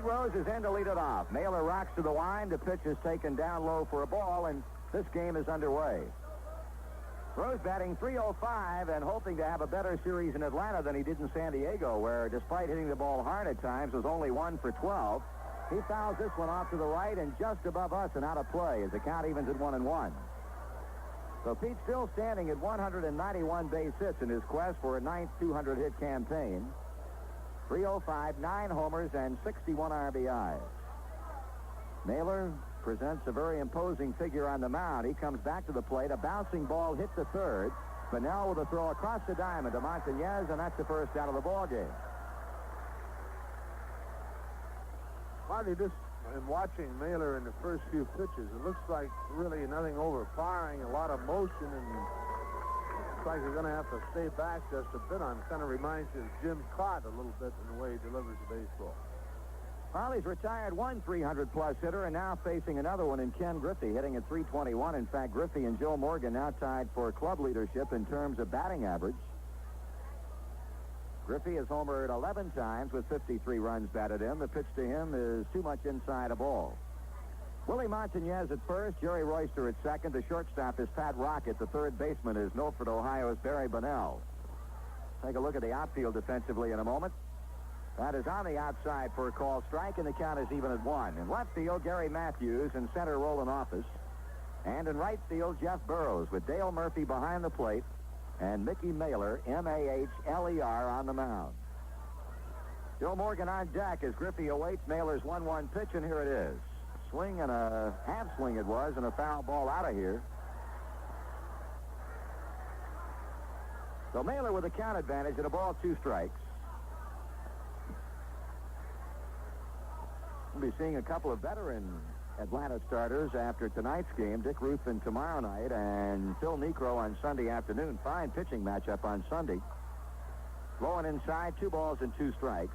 Rose is in to lead it off. Naylor rocks to the line. The pitch is taken down low for a ball, and this game is underway. Rose batting .305 and hoping to have a better series in Atlanta than he did in San Diego, where despite hitting the ball hard at times, was only 1 for 12. He fouls this one off to the right and just above us and out of play as the count evens at 1-1. So Pete still standing at 191 base hits in his quest for a ninth 200-hit campaign. .305, 9 homers, and 61 RBIs. Naylor presents a very imposing figure on the mound. He comes back to the plate. A bouncing ball hit the third. Bunnell with a throw across the diamond to Montañez, and that's the first out of the ball game. Marty, just in watching Naylor in the first few pitches, it looks like really nothing overpowering, a lot of motion, and looks like you're going to have to stay back just a bit on. Kind of reminds you of Jim Cott a little bit in the way he delivers the baseball. Farley's retired one 300-plus hitter, and now facing another one in Ken Griffey, hitting at .321. In fact, Griffey and Joe Morgan now tied for club leadership in terms of batting average. Griffey has homered 11 times with 53 runs batted in. The pitch to him is too much inside a ball. Willie Montañez at first, Jerry Royster at second. The shortstop is Pat Rocket. The third baseman is Milford, Ohio's Barry Bunnell. Take a look at the outfield defensively in a moment. That is on the outside for a called strike, and the count is even at 1. In left field, Gary Matthews. In center, Roland Office. And in right field, Jeff Burrows with Dale Murphy behind the plate and Mickey Mahler, M-A-H-L-E-R, on the mound. Joe Morgan on deck as Griffey awaits Mahler's 1-1 pitch, and here it is. Swing and a half swing it was, and a foul ball out of here. So Mahler with a count advantage and a ball, 2 strikes. We'll be seeing a couple of veteran Atlanta starters after tonight's game. Dick Ruthven tomorrow night and Phil Niekro on Sunday afternoon. Fine pitching matchup on Sunday. Blowing inside, 2 balls and 2 strikes.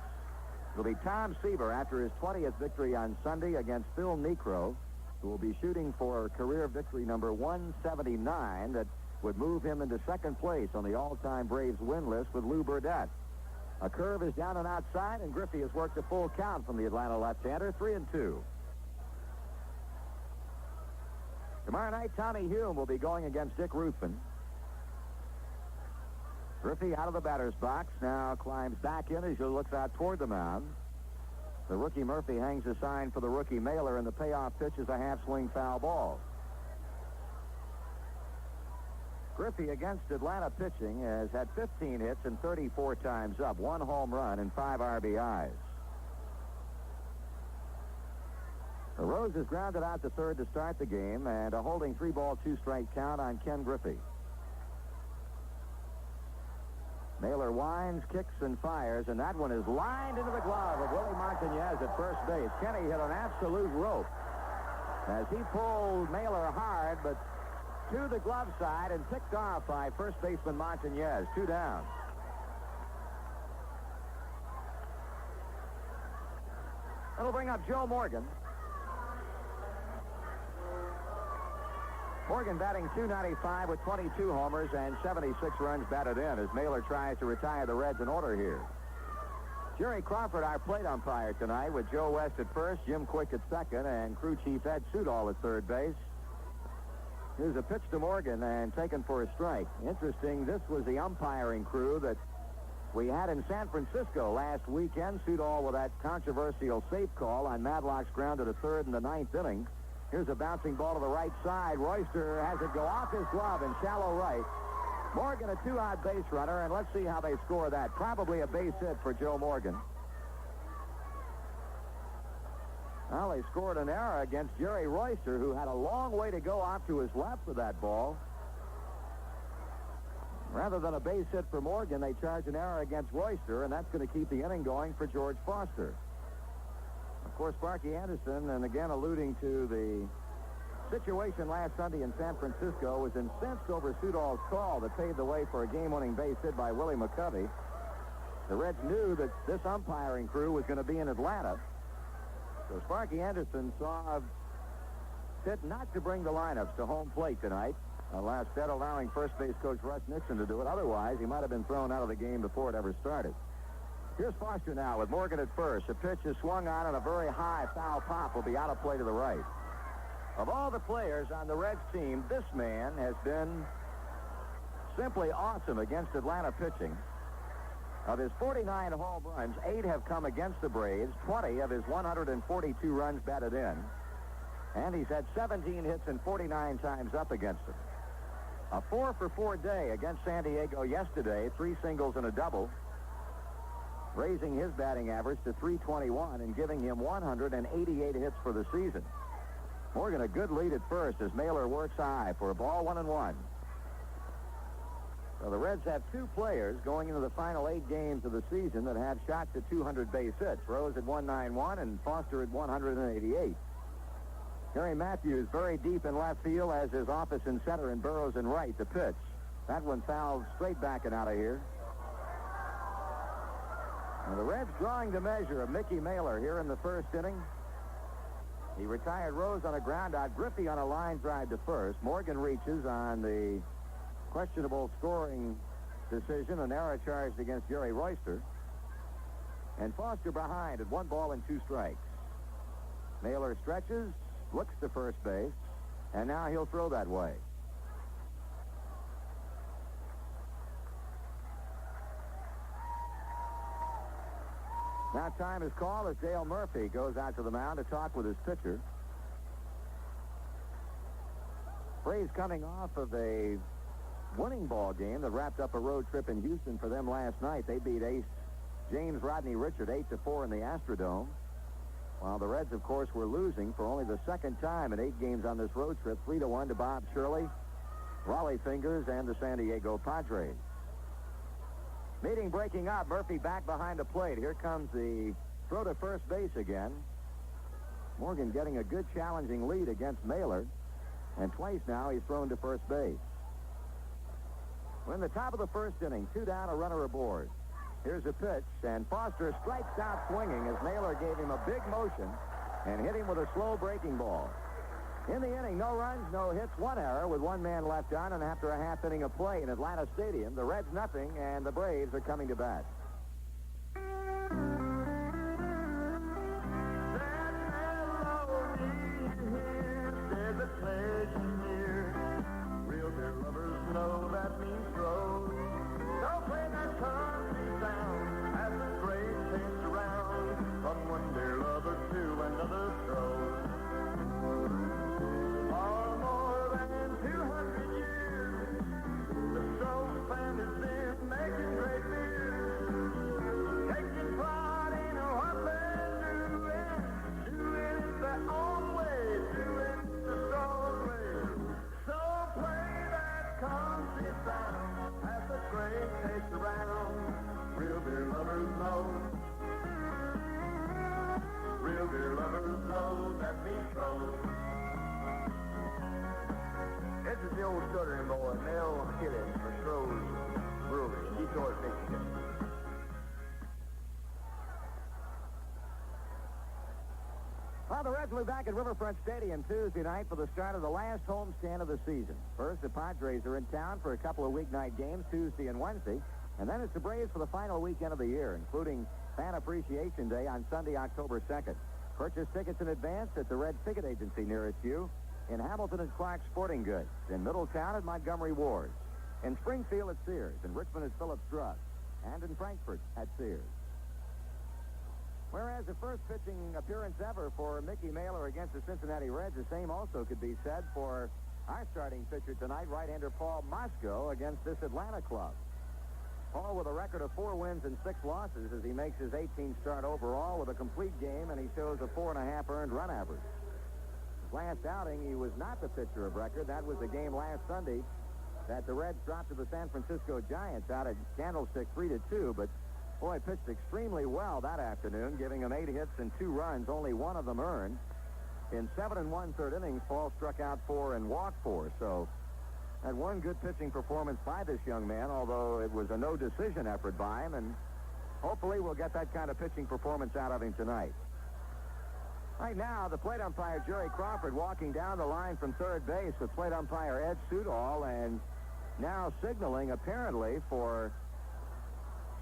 It'll be Tom Seaver after his 20th victory on Sunday against Phil Niekro, who will be shooting for career victory number 179 that would move him into second place on the all-time Braves win list with Lou Burdett. A curve is down and outside, and Griffey has worked a full count from the Atlanta left-hander, 3-2. Tomorrow night, Tommy Hume will be going against Dick Ruthven. Griffey out of the batter's box, now climbs back in as he looks out toward the mound. The rookie Murphy hangs a sign for the rookie Mahler, and the payoff pitch is a half-swing foul ball. Griffey against Atlanta pitching has had 15 hits and 34 times up, 1 home run and 5 RBIs. Rose is grounded out to third to start the game, and a holding 3-ball, 2-strike count on Ken Griffey. Mahler winds, kicks, and fires, and that one is lined into the glove of Willie Montañez at first base. Kenny hit an absolute rope as he pulled Mahler hard, but to the glove side and picked off by first baseman Montañez. 2 down. That'll bring up Joe Morgan. Morgan batting .295 with 22 homers and 76 runs batted in as Mahler tries to retire the Reds in order here. Jerry Crawford, our plate umpire tonight, with Joe West at first, Jim Quick at second, and crew chief Ed Sudol at third base. Here's a pitch to Morgan and taken for a strike. Interesting, this was the umpiring crew that we had in San Francisco last weekend. Sudol with that controversial safe call on Madlock's ground to the third in the 9th inning. Here's a bouncing ball to the right side. Royster has it go off his glove in shallow right. Morgan a 2-out base runner, and let's see how they score that. Probably a base hit for Joe Morgan. Well, they scored an error against Jerry Royster, who had a long way to go off to his left with that ball. Rather than a base hit for Morgan, they charged an error against Royster, and that's going to keep the inning going for George Foster. Of course, Sparky Anderson, and again alluding to the situation last Sunday in San Francisco, was incensed over Sudol's call that paved the way for a game-winning base hit by Willie McCovey. The Reds knew that this umpiring crew was going to be in Atlanta. So Sparky Anderson saw fit not to bring the lineups to home plate tonight, instead allowing first base coach Russ Nixon to do it. Otherwise, he might have been thrown out of the game before it ever started. Here's Foster now with Morgan at first. The pitch is swung on and a very high foul pop will be out of play to the right. Of all the players on the Reds team, this man has been simply awesome against Atlanta pitching. Of his 49 home runs, 8 have come against the Braves, 20 of his 142 runs batted in. And he's had 17 hits and 49 times up against them. A 4-for-4 day against San Diego yesterday, 3 singles and a double, raising his batting average to .321 and giving him 188 hits for the season. Morgan a good lead at first as Mailer works high for a ball 1-1. So the Reds have 2 players going into the final 8 games of the season that have shots at 200 base hits. Rose at 191 and Foster at 188. Gary Matthews very deep in left field, as is Office in center and Burrows in right. The pitch. That one fouled straight back and out of here. Now the Reds drawing the measure of Mickey Mailer here in the first inning. He retired Rose on a ground out. Griffey on a line drive to first. Morgan reaches on the questionable scoring decision, an error charged against Jerry Royster. And Foster behind at 1 ball and 2 strikes. Mailer stretches, looks to first base, and now he'll throw that way. Now time is called as Dale Murphy goes out to the mound to talk with his pitcher. Braves coming off of a winning ball game that wrapped up a road trip in Houston for them last night. They beat ace James Rodney Richard 8-4 in the Astrodome. While the Reds, of course, were losing for only the second time in 8 games on this road trip, 3-1 to Bob Shirley, Raleigh Fingers, and the San Diego Padres. Meeting breaking up. Murphy back behind the plate. Here comes the throw to first base again. Morgan getting a good challenging lead against Mailer. And twice now he's thrown to first base. We're in the top of the first inning. 2 down, a runner aboard. Here's a pitch, and Foster strikes out swinging as Mailer gave him a big motion and hit him with a slow breaking ball. In the inning, no runs, no hits, 1 error with 1 man left on, and after a half inning of play in Atlanta Stadium, the Reds nothing, and the Braves are coming to bat. Real beer lovers know that means throws. Don't play that country sound as the great taste around from one beer lover to another throws. For more than 200 years, the Stroh family's been making great beer, taking pride in what they're doing it their own way, doing it the Stroh way. So play that country sound as the great taste around. Real beer lovers know. Real beer lovers know that means Stroh. This is the old stuttering boy, Mel Killis for Stroh's Brewery, Detroit, Michigan. Well, the Reds will be back at Riverfront Stadium Tuesday night for the start of the last homestand of the season. First, the Padres are in town for a couple of weeknight games, Tuesday and Wednesday. And then it's the Braves for the final weekend of the year, including Fan Appreciation Day on Sunday, October 2nd. Purchase tickets in advance at the Red Ticket Agency nearest you, in Hamilton at Clark Sporting Goods, in Middletown at Montgomery Ward, in Springfield at Sears, in Richmond at Phillips Drug, and in Frankfort at Sears. Whereas the first pitching appearance ever for Mickey Mailer against the Cincinnati Reds, the same also could be said for our starting pitcher tonight, right-hander Paul Mosco, against this Atlanta club. Paul with a record of 4 wins and 6 losses as he makes his 18th start overall with a complete game, and he shows a 4.5 earned run average. His last outing, he was not the pitcher of record. That was the game last Sunday that the Reds dropped to the San Francisco Giants out at Candlestick 3-2, but boy, pitched extremely well that afternoon, giving him 8 hits and 2 runs, only 1 of them earned. In 7 1/3 innings, Paul struck out 4 and walked 4, so had one good pitching performance by this young man, although it was a no-decision effort by him, and hopefully we'll get that kind of pitching performance out of him tonight. Right now, the plate umpire, Jerry Crawford, walking down the line from third base with plate umpire Ed Sudol, and now signaling, apparently, for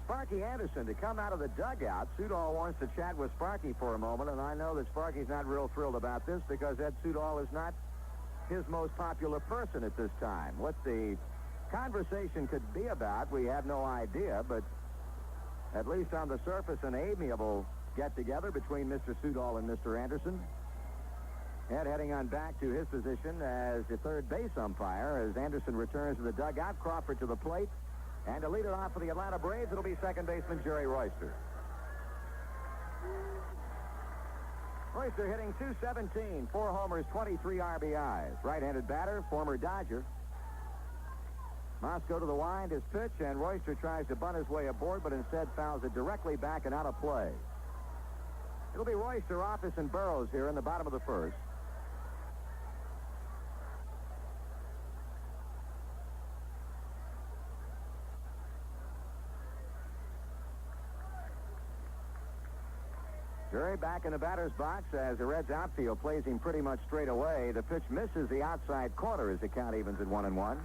Sparky Anderson to come out of the dugout. Sudol wants to chat with Sparky for a moment, and I know that Sparky's not real thrilled about this because Ed Sudol is not his most popular person at this time. What the conversation could be about, we have no idea, but at least on the surface, an amiable get-together between Mr. Sudol and Mr. Anderson. Ed heading on back to his position as the third base umpire as Anderson returns to the dugout. Crawford to the plate. And to lead it off for the Atlanta Braves, it'll be second baseman Jerry Royster. Royster hitting .217, 4 homers, 23 RBIs. Right-handed batter, former Dodger. Mosco to the wind, his pitch, and Royster tries to bunt his way aboard, but instead fouls it directly back and out of play. It'll be Royster, Office, and Burrows here in the bottom of the first. Jerry back in the batter's box as the Reds outfield plays him pretty much straight away. The pitch misses the outside corner as the count evens at 1-1.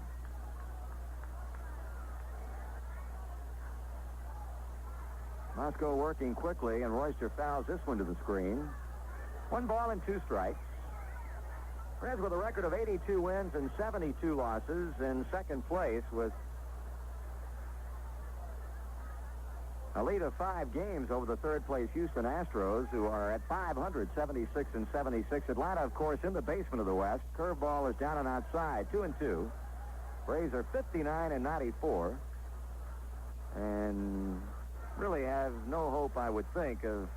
Mosco working quickly, and Royster fouls this one to the screen. 1 ball and 2 strikes. Reds with a record of 82 wins and 72 losses in second place with a lead of 5 games over the third-place Houston Astros, who are at 500, 76 and 76. Atlanta, of course, in the basement of the West. Curveball is down and outside, 2-2. Braves are 59 and 94, and really have no hope, I would think, of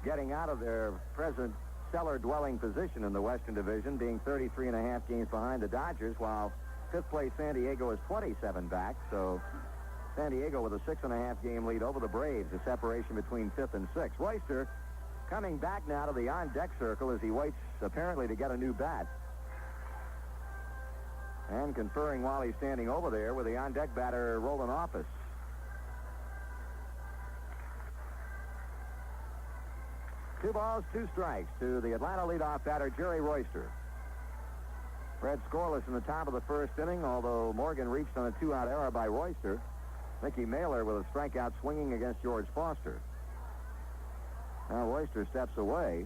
getting out of their present cellar-dwelling position in the Western Division, being 33 and a half games behind the Dodgers, while fifth-place San Diego is 27 back, so San Diego with a 6.5 game lead over the Braves, a separation between 5th and 6th. Royster coming back now to the on-deck circle as he waits apparently to get a new bat. And conferring while he's standing over there with the on-deck batter, Roland Office. Two balls, 2 strikes to the Atlanta leadoff batter, Jerry Royster. Reds scoreless in the top of the first inning, although Morgan reached on a 2-out error by Royster. Mickey Mailer with a strikeout swinging against George Foster. Now Royster steps away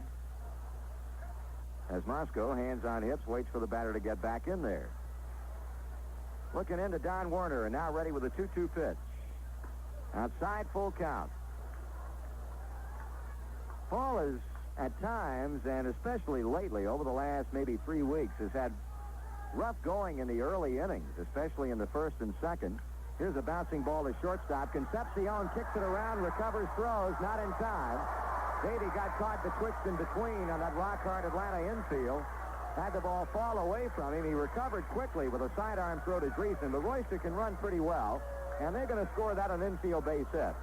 as Mosco, hands on hips, waits for the batter to get back in there. Looking into Don Werner, and now ready with a 2-2 pitch. Outside, full count. Paul is, at times, and especially lately, over the last maybe 3 weeks, has had rough going in the early innings, especially in the first and second. Here's a bouncing ball to shortstop. Concepcion kicks it around, recovers, throws, not in time. Davey got caught betwixt and between on that rock-hard Atlanta infield. Had the ball fall away from him. He recovered quickly with a sidearm throw to Dreesen. But Royster can run pretty well, and they're going to score that on infield base hit.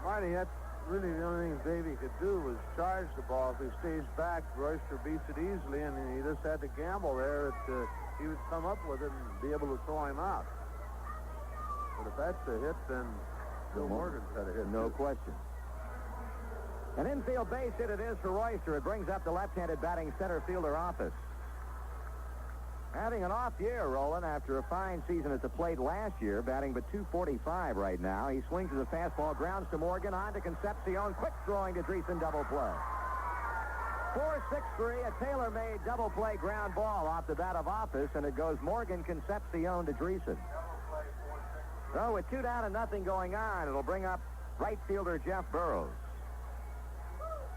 Marty, that's really the only thing Davey could do was charge the ball. If he stays back, Royster beats it easily, and he just had to gamble there that he would come up with it and be able to throw him out. But if that's a hit, then Bill Morgan's had a hit. No question. An infield base hit it is for Royster. It brings up the left-handed batting center fielder Office. Having an off year, Roland, after a fine season at the plate last year, batting but .245 right now. He swings as a fastball, grounds to Morgan, on to Concepcion, quick throwing to Dreesen, double play. 4-6-3, a tailor-made double play ground ball off the bat of Office, and it goes Morgan, Concepcion to Dreesen. So with 2 down and nothing going on, it'll bring up right fielder Jeff Burrows.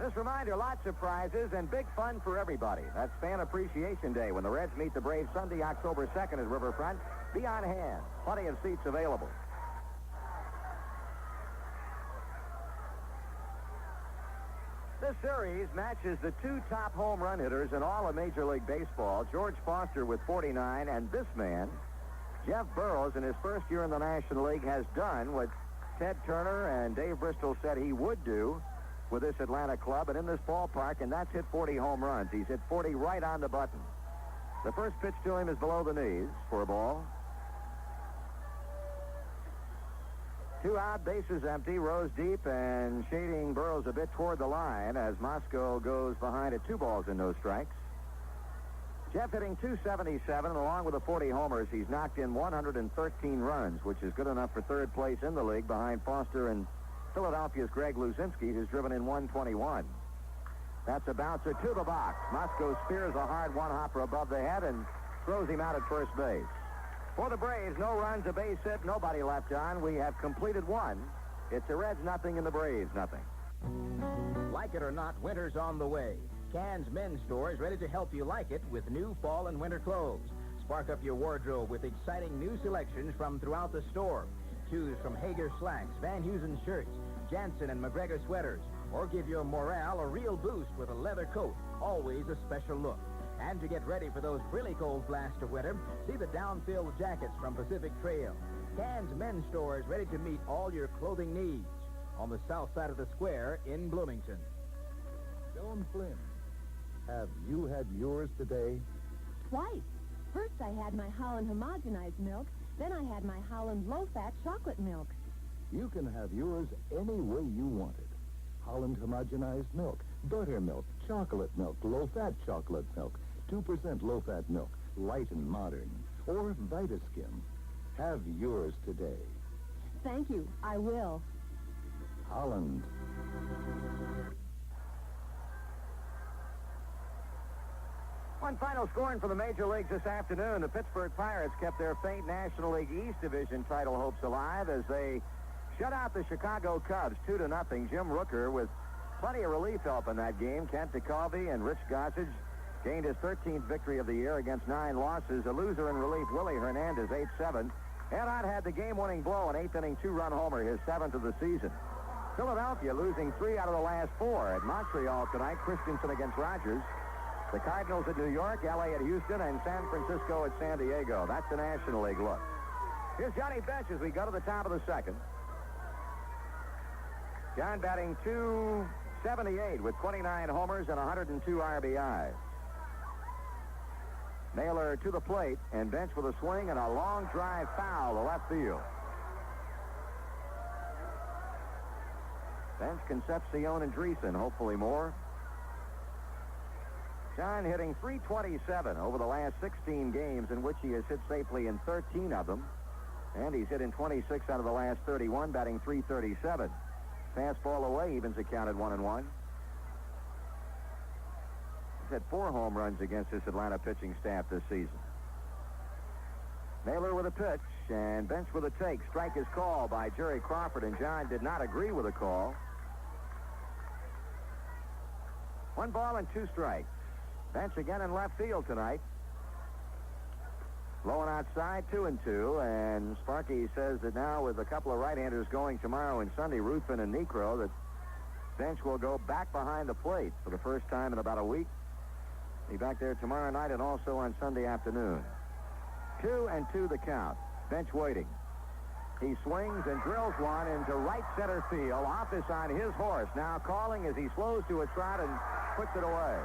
This reminder, lots of prizes and big fun for everybody. That's Fan Appreciation Day when the Reds meet the Braves Sunday, October 2nd at Riverfront. Be on hand. Plenty of seats available. This series matches the 2 top home run hitters in all of Major League Baseball. George Foster with 49, and this man, Jeff Burrows, in his first year in the National League, has done what Ted Turner and Dave Bristol said he would do with this Atlanta club and in this ballpark, and that's hit 40 home runs. He's hit 40 right on the button. The first pitch to him is below the knees for a ball. 2 out, bases empty, Rose deep, and shading Burrows a bit toward the line as Mosco goes behind at 2 balls and no strikes. Jeff hitting .277, and along with the 40 homers, he's knocked in 113 runs, which is good enough for third place in the league behind Foster and Philadelphia's Greg Luzinski, who's driven in 121. That's a bouncer to the box. Moscow spears a hard one-hopper above the head and throws him out at first base. For the Braves, no runs, a base hit, nobody left on. We have completed one. It's the Reds nothing and the Braves nothing. Like it or not, winter's on the way. Can's Men's Store is ready to help you like it with new fall and winter clothes. Spark up your wardrobe with exciting new selections from throughout the store. Choose from Hager slacks, Van Heusen shirts, Jansen and McGregor sweaters, or give your morale a real boost with a leather coat, always a special look. And to get ready for those really cold blasts of winter, see the down-filled jackets from Pacific Trail. Can's Men's Store is ready to meet all your clothing needs on the south side of the square in Bloomington. Joan Flynn, have you had yours today? Twice. First I had my Holland homogenized milk, then I had my Holland low-fat chocolate milk. You can have yours any way you want it. Holland homogenized milk, buttermilk, chocolate milk, low-fat chocolate milk, 2% low-fat milk, light and modern, or Vitaskim. Have yours today. Thank you. I will. Holland. One final scoring for the major leagues this afternoon. The Pittsburgh Pirates kept their faint National League East Division title hopes alive as they shut out the Chicago Cubs 2-0. Jim Rooker with plenty of relief help in that game. Kent DeCovey and Rich Gossage gained his 13th victory of the year against 9 losses. A loser in relief, Willie Hernandez, 8-7. Elliott had the game-winning blow, an 8th-inning 2-run homer, his 7th of the season. Philadelphia losing 3 out of the last 4 at Montreal tonight. Christensen against Rogers. The Cardinals at New York, L.A. at Houston, and San Francisco at San Diego. That's the National League look. Here's Johnny Bench as we go to the top of the second. John batting .278 with 29 homers and 102 RBIs. Naylor to the plate, and Bench with a swing and a long drive foul to left field. Bench, Concepcion, and Dreesen, hopefully more. John hitting .327 over the last 16 games, in which he has hit safely in 13 of them. And he's hit in 26 out of the last 31, batting .337. Fastball away evens the count at 1-1. He's had 4 home runs against this Atlanta pitching staff this season. Naylor with a pitch, and Bench with a take. Strike is called by Jerry Crawford, and John did not agree with the call. 1 ball and 2 strikes. Bench again in left field tonight. Low and outside, 2-2, and Sparky says that now with a couple of right-handers going tomorrow and Sunday, Ruthven and Necro, that Bench will go back behind the plate for the first time in about a week. Be back there tomorrow night and also on Sunday afternoon. 2-2 the count. Bench waiting. He swings and drills one into right center field. Office on his horse. Now calling as he slows to a trot and puts it away.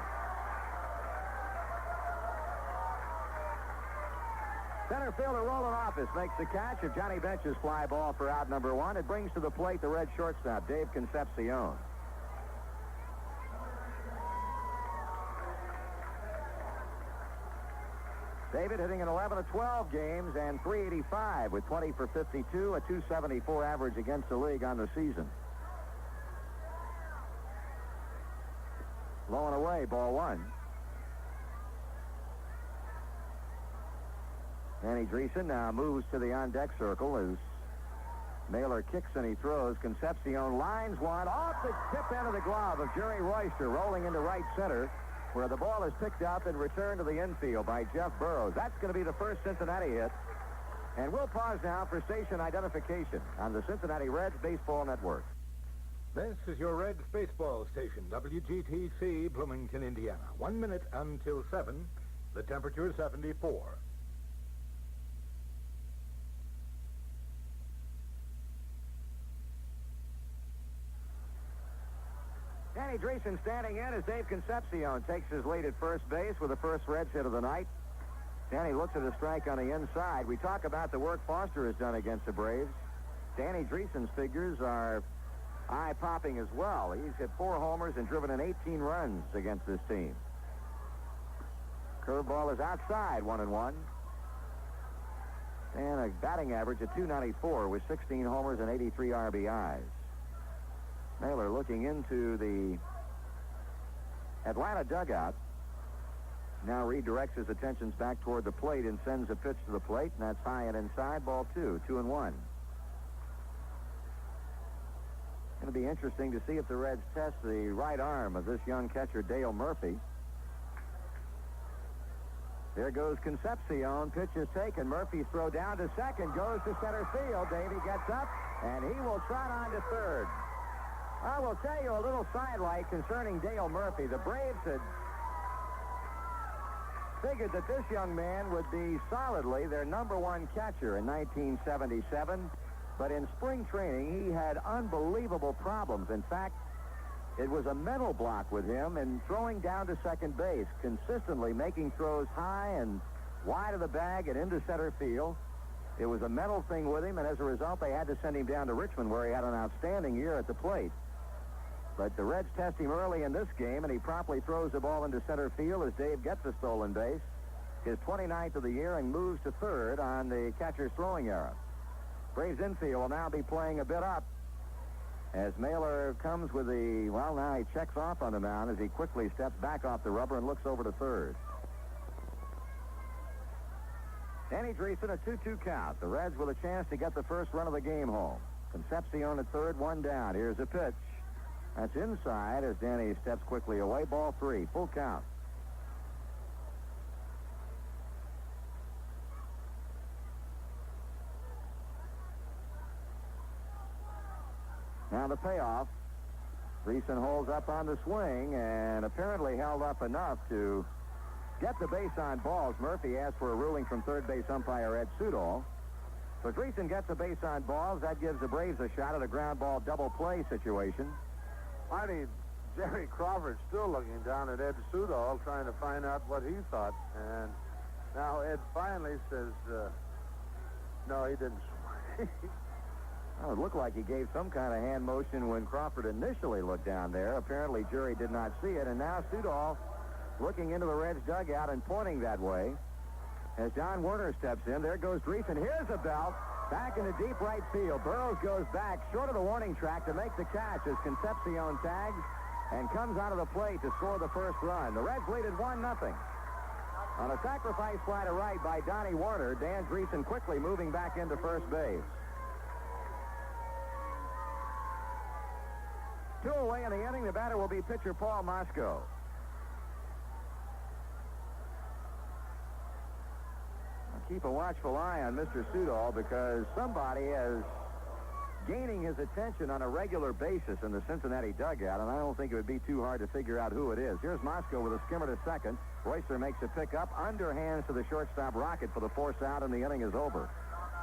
Center fielder Roland Office makes the catch of Johnny Bench's fly ball for out number 1. It brings to the plate the Red shortstop, Dave Concepcion. David hitting in 11 of 12 games and .385 with 20 for 52, a .274 average against the league on the season. Low and away, ball 1. Danny Dreesen now moves to the on-deck circle as Naylor kicks and he throws. Concepcion lines one off the tip end of the glove of Jerry Royster, rolling into right center, where the ball is picked up and returned to the infield by Jeff Burrows. That's going to be the first Cincinnati hit. And we'll pause now for station identification on the Cincinnati Reds Baseball Network. This is your Reds baseball station, WGTC, Bloomington, Indiana. 1 minute until 7. The temperature is 74. Danny Dreesen standing in as Dave Concepcion takes his lead at first base with the first Reds hit of the night. Danny looks at a strike on the inside. We talk about the work Foster has done against the Braves. Danny Dreesen's figures are eye-popping as well. He's hit 4 homers and driven in 18 runs against this team. Curveball is outside, 1-1. And a batting average of .294 with 16 homers and 83 RBIs. Naylor looking into the Atlanta dugout. Now redirects his attentions back toward the plate and sends a pitch to the plate, and that's high and inside, ball 2, 2-1. Going to be interesting to see if the Reds test the right arm of this young catcher, Dale Murphy. There goes Concepcion. Pitch is taken. Murphy's throw down to second. Goes to center field. Davey gets up, and he will trot on to third. I will tell you a little sidelight concerning Dale Murphy. The Braves had figured that this young man would be solidly their #1 catcher in 1977. But in spring training, he had unbelievable problems. In fact, it was a mental block with him in throwing down to second base, consistently making throws high and wide of the bag and into center field. It was a mental thing with him, and as a result, they had to send him down to Richmond, where he had an outstanding year at the plate. But the Reds test him early in this game, and he promptly throws the ball into center field as Dave gets a stolen base, his 29th of the year, and moves to third on the catcher's throwing error. Braves infield will now be playing a bit up as Naylor comes with the, well, now he checks off on the mound as he quickly steps back off the rubber and looks over to third. Danny Dreesen, a 2-2 count. The Reds with a chance to get the first run of the game home. Concepcion at third, 1 down. Here's a pitch. That's inside as Danny steps quickly away. Ball 3, full count. Now the payoff. Dreesen holds up on the swing and apparently held up enough to get the base on balls. Murphy asked for a ruling from third base umpire Ed Sudol. So Dreesen gets a base on balls. That gives the Braves a shot at a ground ball double play situation. Marty, Jerry Crawford still looking down at Ed Sudol, trying to find out what he thought. And now Ed finally says, no, he didn't swing. Well, it looked like he gave some kind of hand motion when Crawford initially looked down there. Apparently, Jerry did not see it, and now Sudol looking into the Reds' dugout and pointing that way. As John Werner steps in, there goes Dreesen. Here's a belt. Back into deep right field. Burroughs goes back short of the warning track to make the catch as Concepcion tags and comes out of the plate to score the first run. The Reds lead at 1-0. On a sacrifice fly to right by Donnie Werner, Dan Dreesen quickly moving back into first base. 2 away in the inning. The batter will be pitcher Paul Mosco. I'll keep a watchful eye on Mr. Sudol because somebody is gaining his attention on a regular basis in the Cincinnati dugout, and I don't think it would be too hard to figure out who it is. Here's Mosco with a skimmer to second. Royster makes a pickup, underhands to the shortstop Rocket for the force out, and the inning is over.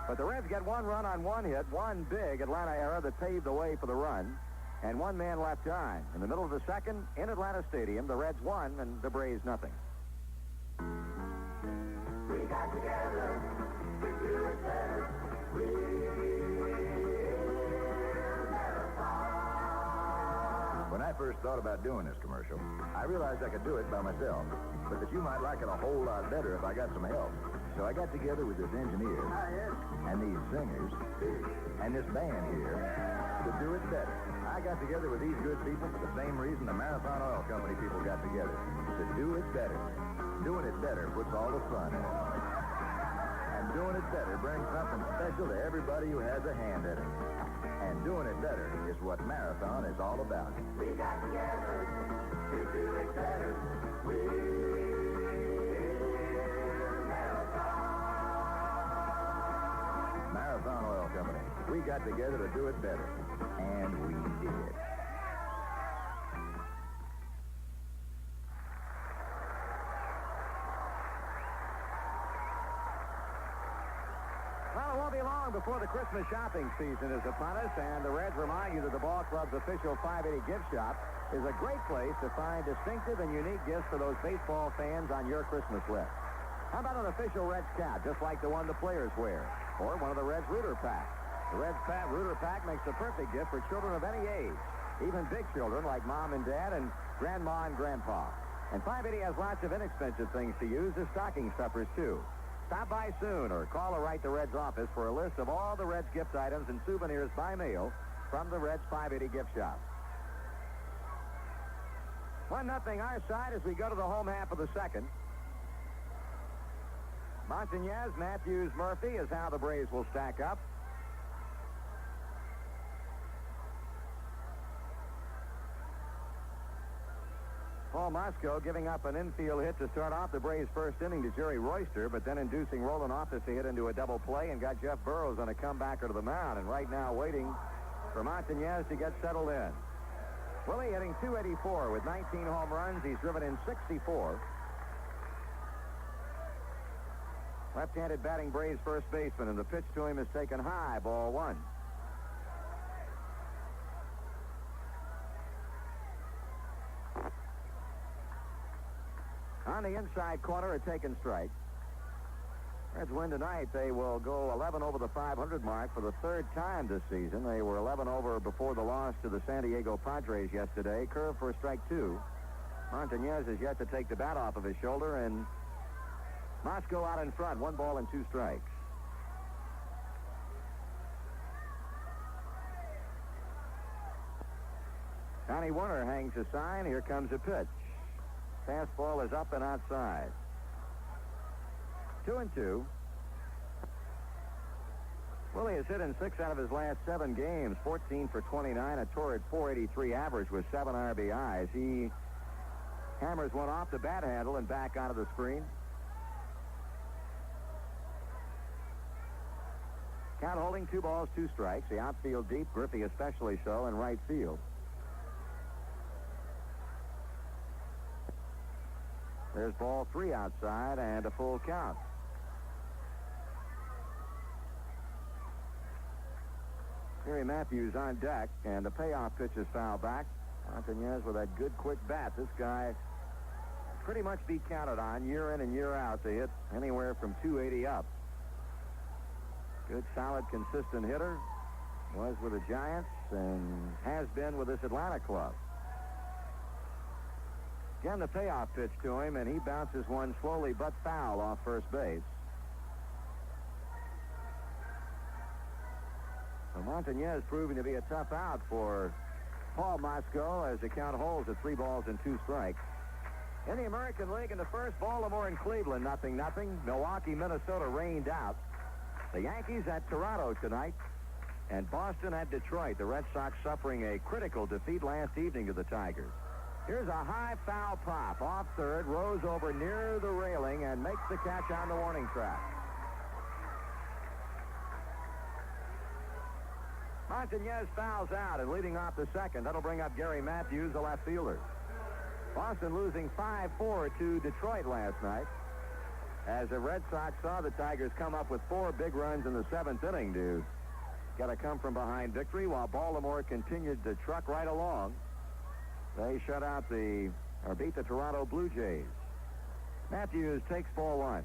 But the Reds get 1 run on 1 hit, one big Atlanta error that paved the way for the run. And 1 man left on. In the middle of the second, in Atlanta Stadium, the Reds won and the Braves nothing. We got together, we do it better, we When I first thought about doing this commercial, I realized I could do it by myself, but that you might like it a whole lot better if I got some help. So I got together with this engineer and these singers and this band here to do it better. I got together with these good people for the same reason the Marathon Oil Company people got together, to do it better. Doing it better puts all the fun in it. And doing it better brings something special to everybody who has a hand in it. And doing it better is what Marathon is all about. We got together to do it better. Marathon Oil Company. We got together to do it better. And we did. Well, it won't be long before the Christmas shopping season is upon us, and the Reds remind you that the ball club's official 580 gift shop is a great place to find distinctive and unique gifts for those baseball fans on your Christmas list. How about an official Reds cap, just like the one the players wear, or one of the Reds Rooter packs? The Reds Rooter pack makes the perfect gift for children of any age, even big children like mom and dad and grandma and grandpa. And 580 has lots of inexpensive things to use as stocking stuffers, too. Stop by soon or call or write the Reds office for a list of all the Reds gift items and souvenirs by mail from the Reds 580 gift shop. 1-0 our side as we go to the home half of the second. Montañez, Matthews, Murphy is how the Braves will stack up. Paul Moscow giving up an infield hit to start off the Braves' first inning to Jerry Royster, but then inducing Roland Office to hit into a double play and got Jeff Burrows on a comebacker to the mound. And right now waiting for Montañez to get settled in. Willie hitting .284 with 19 home runs. He's driven in 64. Left-handed batting Braves first baseman, and the pitch to him is taken high, ball one. On the inside corner, a taken strike. Reds win tonight. They will go 11 over the 500 mark for the third time this season. They were 11 over before the loss to the San Diego Padres yesterday. Curve for strike two. Montañez is yet to take the bat off of his shoulder, and Moscow out in front. 1 ball and 2 strikes. Connie Warner hangs a sign. Here comes a pitch. Fastball is up and outside. 2-2. Willie has hit in 6 out of his last 7 games. 14 for 29, a torrid .483 average with 7 RBIs. He hammers one off the bat handle and back onto the screen. Count holding, 2 balls, 2 strikes. The outfield deep, Griffey especially so, in right field. There's ball 3 outside and a full count. Gary Matthews on deck, and the payoff pitch is foul back. Montañez with that good, quick bat. This guy pretty much be counted on year in and year out to hit anywhere from .280 up. Good, solid, consistent hitter. Was with the Giants and has been with this Atlanta club. Again, the payoff pitch to him, and he bounces one slowly but foul off first base. So Montañez proving to be a tough out for Paul Moscow as the count holds at 3 balls and 2 strikes. In the American League, in the first, Baltimore and Cleveland, 0-0. Milwaukee, Minnesota rained out. The Yankees at Toronto tonight, and Boston at Detroit. The Red Sox suffering a critical defeat last evening to the Tigers. Here's a high foul pop off third, Rose over near the railing and makes the catch on the warning track. Montañez fouls out and leading off the second. That'll bring up Gary Matthews, the left fielder. Boston losing 5-4 to Detroit last night, as the Red Sox saw the Tigers come up with 4 big runs in the 7th inning to get a come-from-behind victory, while Baltimore continued to truck right along. They beat the Toronto Blue Jays. Matthews takes ball 1.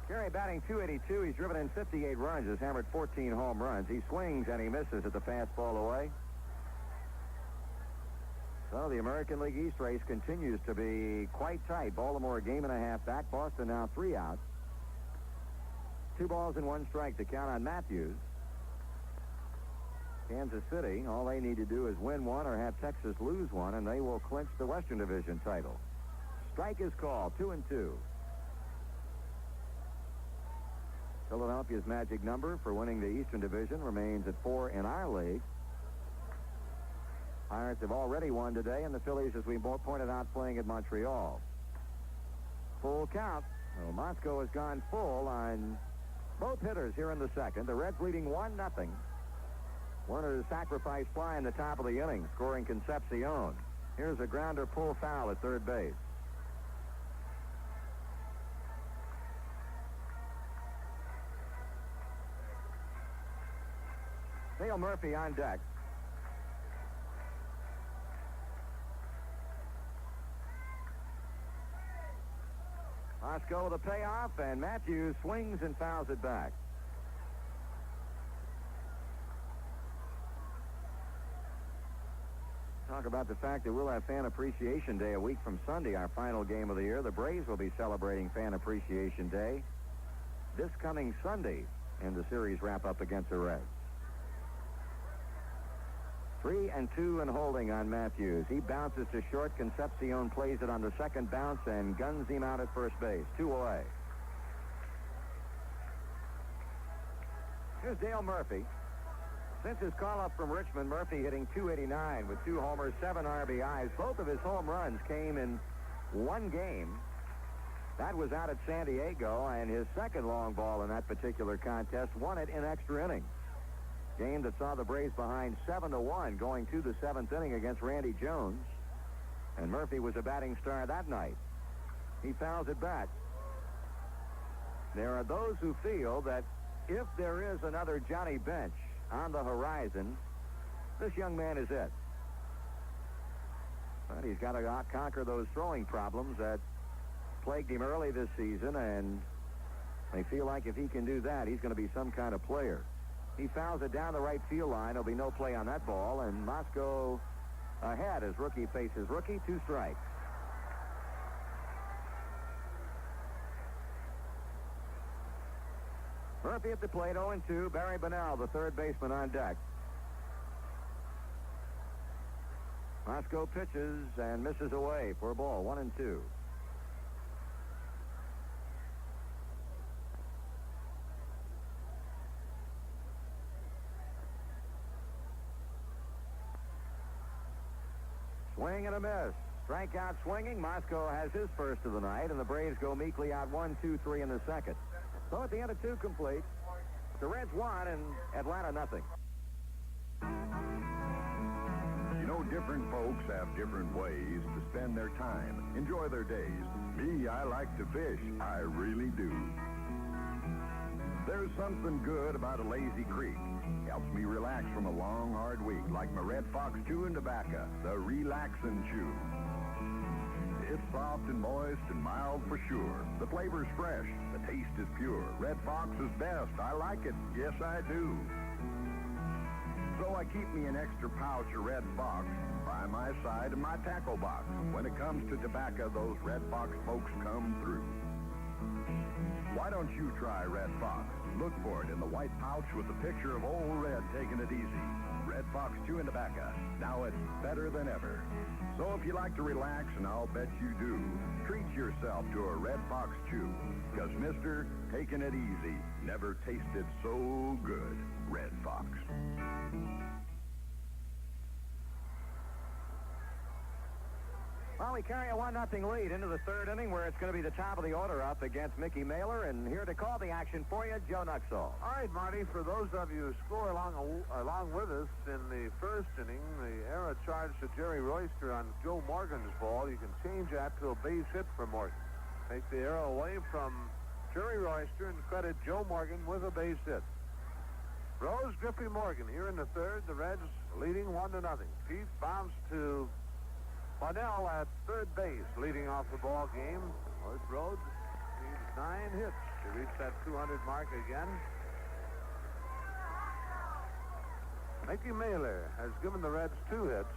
Gary batting .282. He's driven in 58 runs, has hammered 14 home runs. He swings and he misses at the fastball away. So the American League East race continues to be quite tight. Baltimore a game and a half back. Boston now 3 outs. 2 balls and 1 strike to count on Matthews. Kansas City, all they need to do is win one or have Texas lose one, and they will clinch the Western Division title. Strike is called, 2-2. Philadelphia's magic number for winning the Eastern Division remains at 4 in our league. Pirates have already won today, and the Phillies, as we pointed out, playing at Montreal. Full count. Well, Moscow has gone full on both hitters here in the second. The Reds leading 1-0. Warner's sacrifice fly in the top of the inning, scoring Concepcion. Here's a grounder pull foul at third base. Dale Murphy on deck. Moscow with a payoff, and Matthews swings and fouls it back. talk about the fact that we'll have Fan Appreciation Day a week from Sunday, our final game of the year. The Braves will be celebrating Fan Appreciation Day this coming Sunday in the series wrap-up against the Reds. 3-2 and holding on Matthews. He bounces to short. Concepcion plays it on the second bounce and guns him out at first base. 2 away. Here's Dale Murphy. Since his call-up from Richmond, Murphy hitting .289 with 2 homers, 7 RBIs. Both of his home runs came in one game. That was out at San Diego, and his second long ball in that particular contest won it in extra innings. Game that saw the Braves behind 7-1 going to the 7th inning against Randy Jones. And Murphy was a batting star that night. He fouls it back. There are those who feel that if there is another Johnny Bench on the horizon, this young man is it. But he's got to conquer those throwing problems that plagued him early this season, and they feel like if he can do that, he's going to be some kind of player. He fouls it down the right field line. There'll be no play on that ball, and Moscow ahead as rookie faces rookie. 2 strikes. Murphy at the plate, 0-2. Barry Bonnell, the third baseman, on deck. Moscow pitches and misses away for a ball, 1-2. Swing and a miss. Strikeout swinging. Moscow has his first of the night, and the Braves go meekly out 1-2-3 in the second. So at the end of 2 complete, the Reds won and Atlanta nothing. You know, different folks have different ways to spend their time, enjoy their days. Me, I like to fish. I really do. There's something good about a lazy creek. Helps me relax from a long, hard week, like my Red Fox chewing tobacco, the relaxin' chew. It's soft and moist and mild for sure. The flavor's fresh. The taste is pure. Red Fox is best. I like it. Yes, I do. So I keep me an extra pouch of Red Fox by my side of my tackle box. When it comes to tobacco, those Red Fox folks come through. Why don't you try Red Fox? Look for it in the white pouch with the picture of Old Red taking it easy. Red Fox chewing tobacco. Now it's better than ever. So if you like to relax, and I'll bet you do, treat yourself to a Red Fox chew. Because, mister, taking it easy never tasted so good. Red Fox. Well, we carry a 1-0 lead into the third inning, where it's going to be the top of the order up against Mickey Mailer. And here to call the action for you, Joe Knuxhall. All right, Marty, for those of you who score along with us in the first inning, the error charged to Jerry Royster on Joe Morgan's ball, you can change that to a base hit for Morgan. Take the error away from Jerry Royster and credit Joe Morgan with a base hit. Rose, Griffey, Morgan here in the third. The Reds leading 1-0. Pete bounced to Bonnell at third base, leading off the ball game. North Road needs 9 hits to reach that 200 mark again. Mickey Mailer has given the Reds 2 hits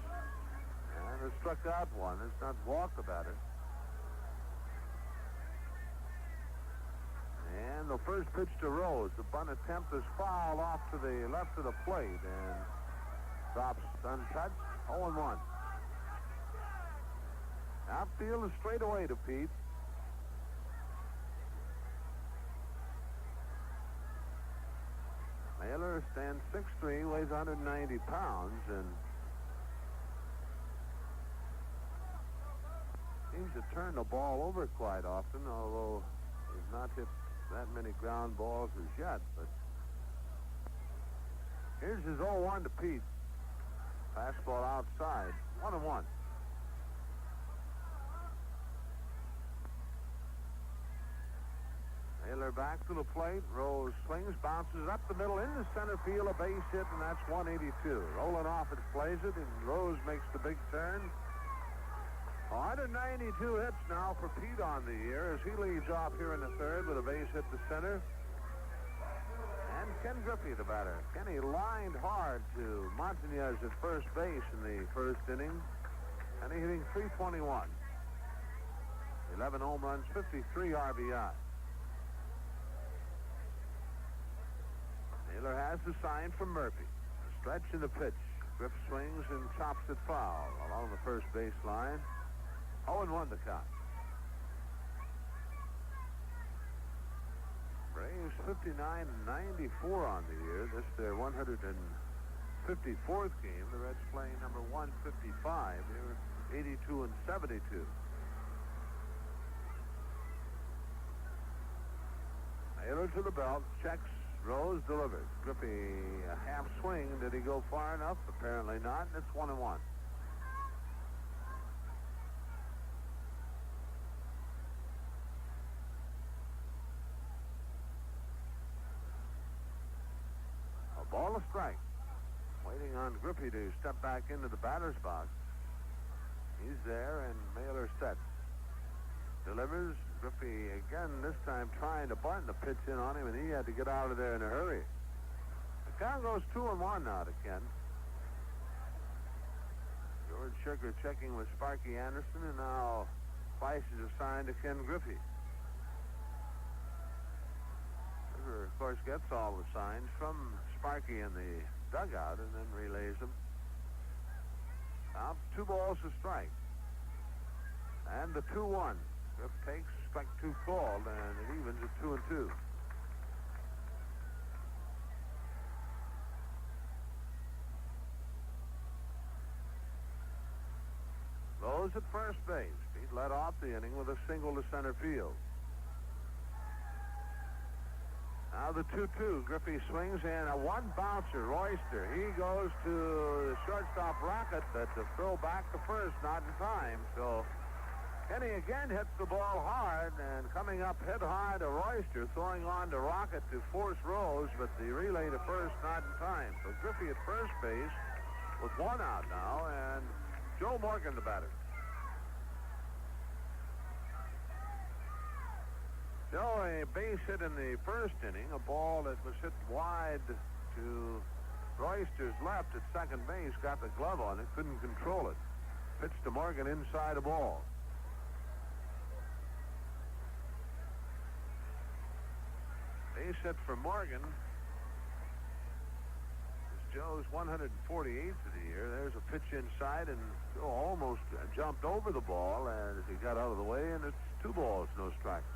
and has struck out 1. Has not walked about it. And the first pitch to Rose. The bunt attempt is fouled off to the left of the plate and drops untouched. 0-1. Outfield is straight away to Pete. Mailer stands 6'3", weighs 190 pounds, and seems to turn the ball over quite often, although he's not hit that many ground balls as yet. But here's his 0-1 to Pete. Fastball outside. 1-1. Mailer back to the plate. Rose swings, bounces up the middle into center field, a base hit, and that's 182. Rolling off, it plays it, and Rose makes the big turn. 192 hits now for Pete on the year as he leads off here in the third with a base hit to center. And Ken Griffey, the batter. Kenny lined hard to Montañez at first base in the first inning. And he's hitting .321. 11 home runs, 53 RBI. Naylor has the sign from Murphy. A stretch in the pitch. Griff swings and chops it foul along the first base line. 0-1 the count. Braves 59-94 on the year. This their 154th game. The Reds playing number 155. They were 82-72. Naylor to the belt, checks, Rose delivers. Griffey, a half swing. Did he go far enough? Apparently not. It's 1-1. A ball of strike. Waiting on Griffey to step back into the batter's box. He's there, and Naylor sets. Delivers. Griffey again, this time trying to bunt the pitch in on him, and he had to get out of there in a hurry. The count goes 2-1 now to Ken. George Sugar checking with Sparky Anderson, and now Spice is assigned to Ken Griffey. Sugar, of course, gets all the signs from Sparky in the dugout and then relays them. Now 2 balls to strike. And the 2-1. Griff takes, strike 2 called, and it evens at 2-2. Lowe's at first base. He led off the inning with a single to center field. Now the 2-2. Griffey swings and a one bouncer, Royster. He goes to the shortstop Rocket, but to throw back to first, not in time. So Kenny again hits the ball hard, and coming up head high to Royster, throwing on to Rocket to force Rose, but the relay to first not in time. So Griffey at first base with 1 out now, and Joe Morgan the batter. Joe, a base hit in the first inning, a ball that was hit wide to Royster's left at second base, got the glove on it, couldn't control it. Pitched to Morgan inside a ball. Base hit for Morgan. It's Joe's 148th of the year. There's a pitch inside, and Joe almost jumped over the ball as he got out of the way, and it's 2 balls, no strikes.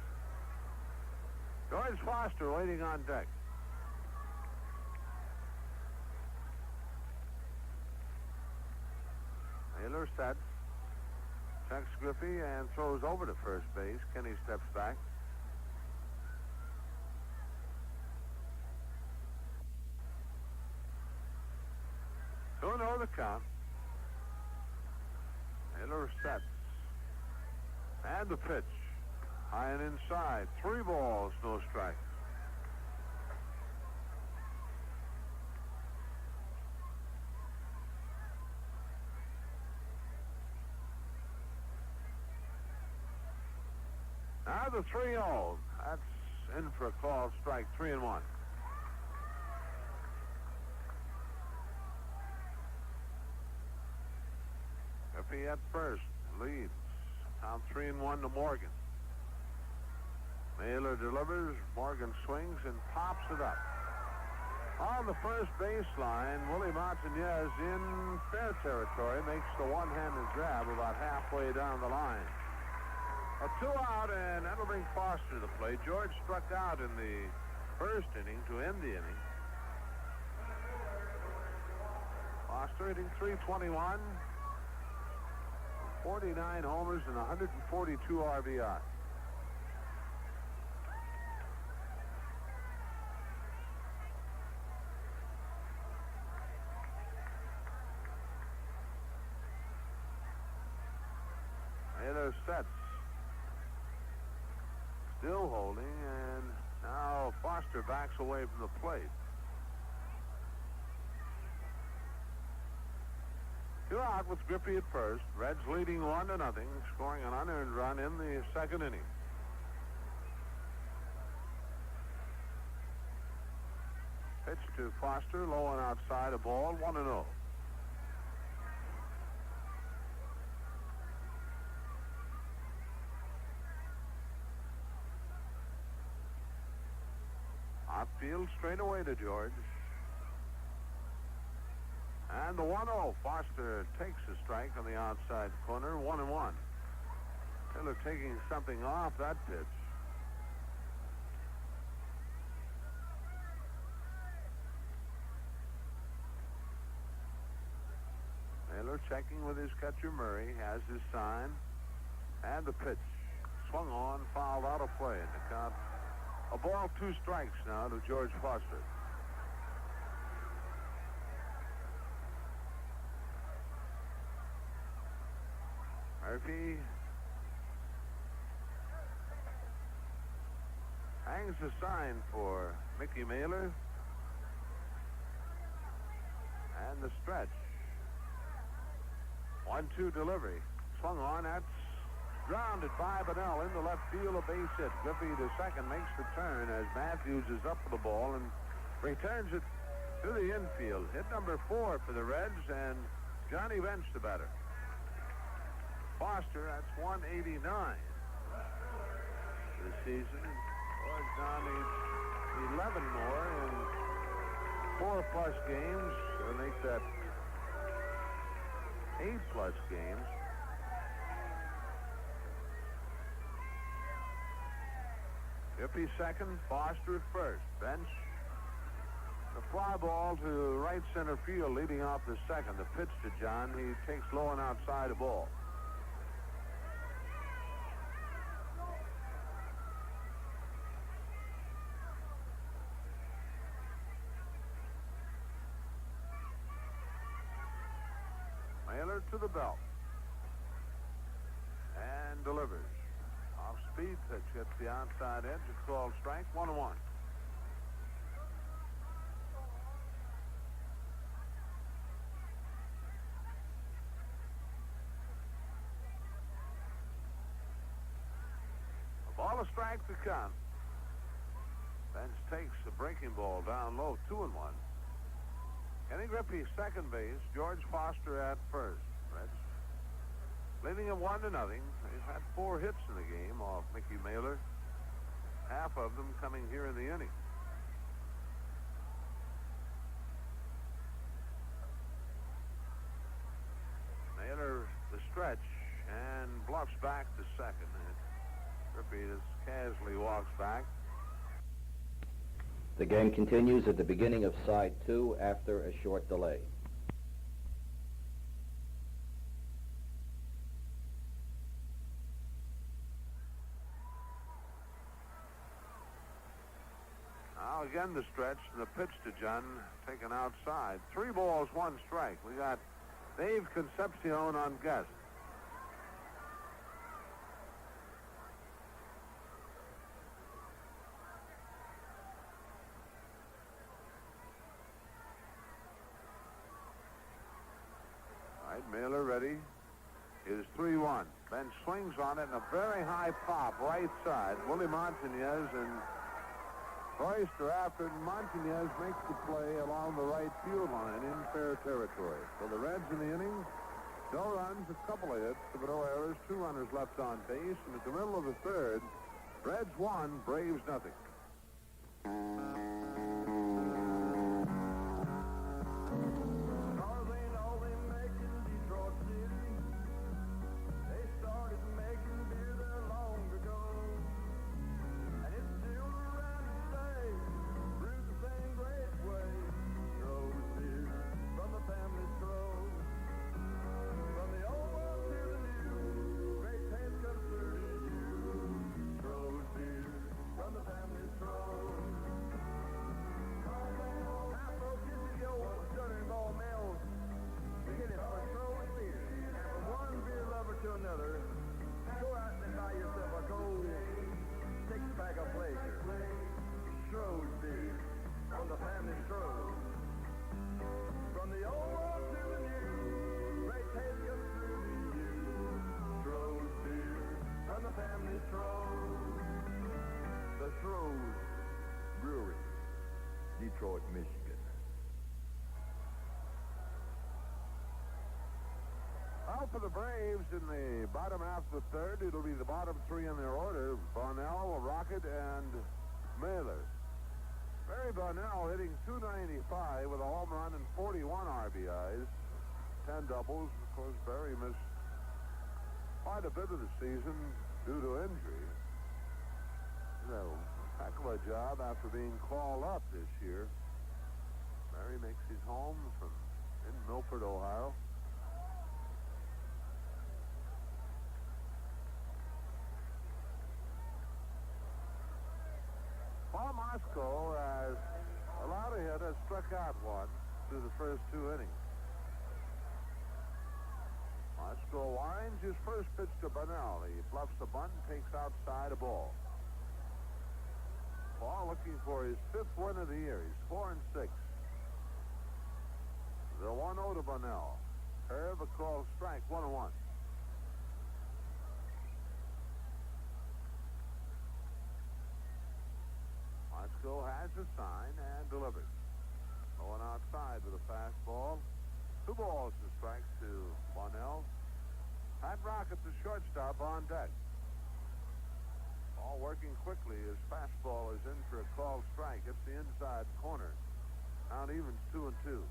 George Foster waiting on deck. Naylor sets, checks Griffey, and throws over to first base. Kenny steps back. Don't know the count. Naylor sets. And the pitch. High and inside. 3 balls, no strikes. Now the 3-0. That's in for a call strike. 3-1. Griffey at first. Leads. Count 3-1 to Morgan. Naylor delivers. Morgan swings and pops it up. On the first baseline, Willie Martinez in fair territory makes the one-handed grab about halfway down the line. A 2 out, and that'll bring Foster to the plate. George struck out in the first inning to end the inning. Foster hitting .321, 49 homers and 142 RBI. Naylor sets. Still holding, and now Foster backs away from the plate. 2 out with Griffey at first. Reds leading 1-0, scoring an unearned run in the second inning. Pitch to Foster, low and outside, a ball, 1-0. Outfield straight away to George. And the 1-0. Foster takes a strike on the outside corner. 1-1. Taylor taking something off that pitch. Taylor checking with his catcher Murray. Has his sign. And the pitch. Swung on, fouled out of play. And the count. A ball, 2 strikes now to George Foster. Murphy hangs the sign for Mickey Mailer. And the stretch. 1-2 delivery. Swung on. That's grounded by Bunnell into left field, a base hit. Griffey, the second, makes the turn as Matthews is up for the ball and returns it to the infield. Hit number 4 for the Reds, and Johnny Bench the batter. Foster, that's 189 for the season. Boy, John needs 11 more in 4+ games. It'll make that 8+ games. Griffey second, Foster at first. Bench. The fly ball to right center field leading off the second. The pitch to John. He takes low and outside the ball. Mailer to the belt. And delivers. Off-speed pitch hits the outside edge. It's called strike. 1-1. A ball, a strike to count. Bench takes the breaking ball down low. 2-1. Kenny Griffey, second base. George Foster at first. Reds leading at 1-0. They've had 4 hits in the game off Mickey Mailer. Half of them coming here in the inning. Mailer the stretch and bluffs back to second. And Griffey just casually walks back. The game continues at the beginning of side 2 after a short delay. Now again the stretch and the pitch to John taken outside. 3 balls, 1 strike. We got Dave Concepcion on guest. Mailer ready. Is 3-1. Bench swings on it in a very high pop right side. Willie Montanez and Royster after it. Montanez makes the play along the right field line in fair territory. So the Reds in the inning, no runs, a couple of hits, but no errors, 2 runners left on base. And at the middle of the third, Reds 1, Braves nothing. Detroit, Michigan. Out for the Braves in the bottom half of the third. It'll be the bottom 3 in their order. Barnell, Rocket, and Mailer. Bunnell hitting .295 with a home run and 41 RBIs, 10 doubles. Of course, Barry missed quite a bit of the season due to injury. He's had a heck of a job after being called up this year. Barry makes his home in Milford, Ohio. Paul Moscow has allowed a hit, has struck out one through the first 2 innings. Moscow winds his first pitch to Bunnell. He bluffs the bunt and takes outside a ball. Paul looking for his 5th win of the year. He's 4-6. The 1-0 to Bunnell. Curve, a called strike, 1-1. Moscow has a sign and delivers. Going outside with a fastball. 2 balls to strike to Bunnell. Pat Rocket, the shortstop, on deck. Ball working quickly. His fastball is in for a called strike. It's the inside corner. Count evens 2-2.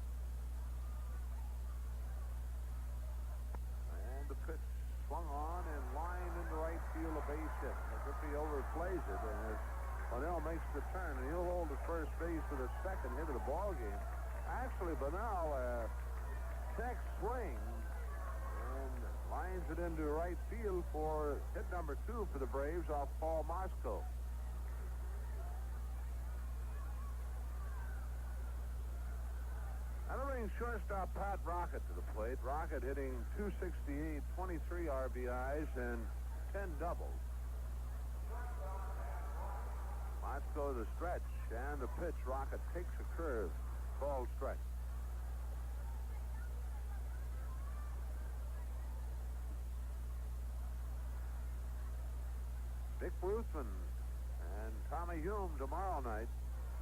And the pitch swung on and lined into right field, a base hit. As if he overplays it, and as Bunnell makes the turn, and he'll hold at first base for the second hit of the ball game. Actually, Bunnell checks swing and lines it into right field for hit number 2 for the Braves off Paul Moscow. That'll bring shortstop Pat Rocket to the plate. Rocket hitting .268, 23 RBIs, and 10 doubles. Moscow the stretch, and the pitch. Rocket takes a curve. Called strike. Dick Ruthven and Tommy Hume tomorrow night.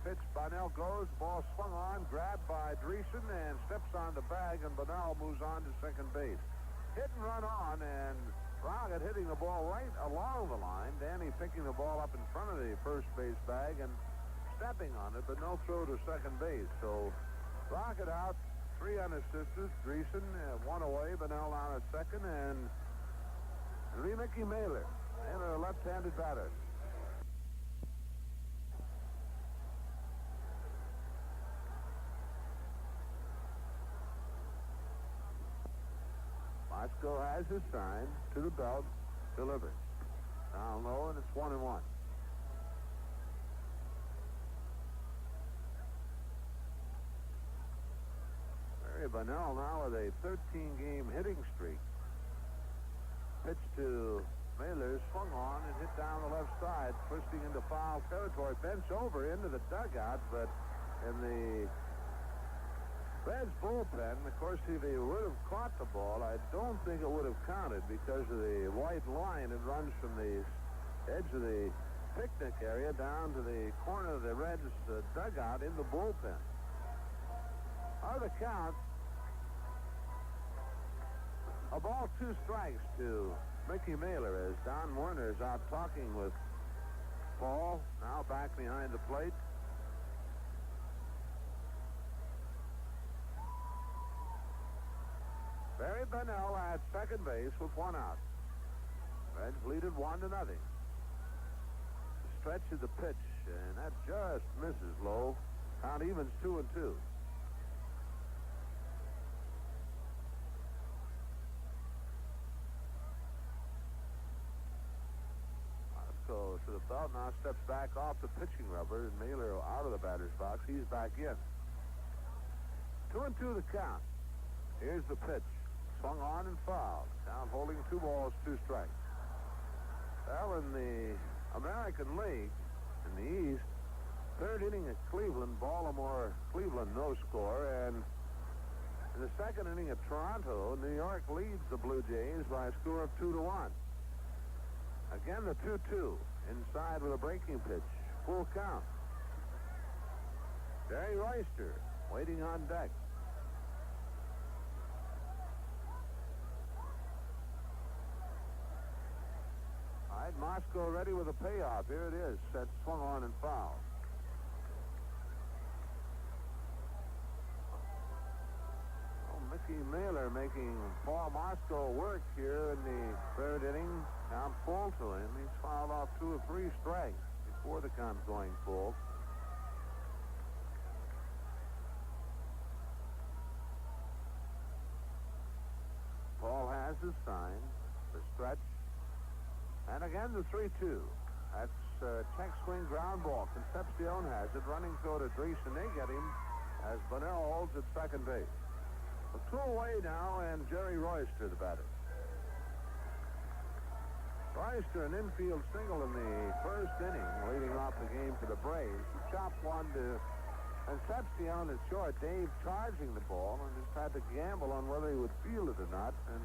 Pitch, Bunnell goes, ball swung on, grabbed by Dreesen, and steps on the bag, and Bunnell moves on to second base. Hit and run on, and Rocket hitting the ball right along the line. Danny picking the ball up in front of the first base bag and stepping on it, but no throw to second base. So Rocket out, 3 unassisted. Dreesen 1 away, Bunnell on at second, and it'll be Mickey Mailer. Mailer, a left-handed batter. Moscow has his sign to the belt, delivers. Down low, and it's 1-1. Barry Bunnell now with a 13-game hitting streak. Pitch to Mailer, swung on and hit down the left side, twisting into foul territory. Bents over into the dugout, but in the Reds bullpen, of course, if he would have caught the ball, I don't think it would have counted because of the white line that runs from the edge of the picnic area down to the corner of the Reds dugout in the bullpen. Out of the count, a ball, 2 strikes to Mickey Mailer as Don Werner is out talking with Paul, now back behind the plate. Barry Bunnell at second base with 1 out. Reds lead it 1-0. The stretch of the pitch, and that just misses low. Count evens 2-2. Moscow to the belt, now steps back off the pitching rubber, and Mailer out of the batter's box. He's back in. 2-2 the count. Here's the pitch. Swung on and fouled. Count holding 2 balls, 2 strikes. Well, in the American League, in the East, 3rd inning at Cleveland, Baltimore, Cleveland, no score. And in the 2nd inning at Toronto, New York leads the Blue Jays by a score of 2-1. Again, the 2-2. Inside with a breaking pitch. Full count. Jerry Royster waiting on deck. Moscow ready with a payoff. Here it is. Set, swung on and fouled. Mailer making Paul Moscow work here in the third inning. Count full to him. He's fouled off 2 or 3 strikes before the count going full. Paul has his sign, the stretch, and again the 3-2. That's check swing ground ball. Concepcion has it, running through to Drees, and they get him as Bunnell holds at second base. A 2 away now, and Jerry Royster, the batter. Royster, an infield single in the first inning, leading off the game for the Braves. He chopped one to Concepcion at short. Dave charging the ball and just had to gamble on whether he would field it or not, and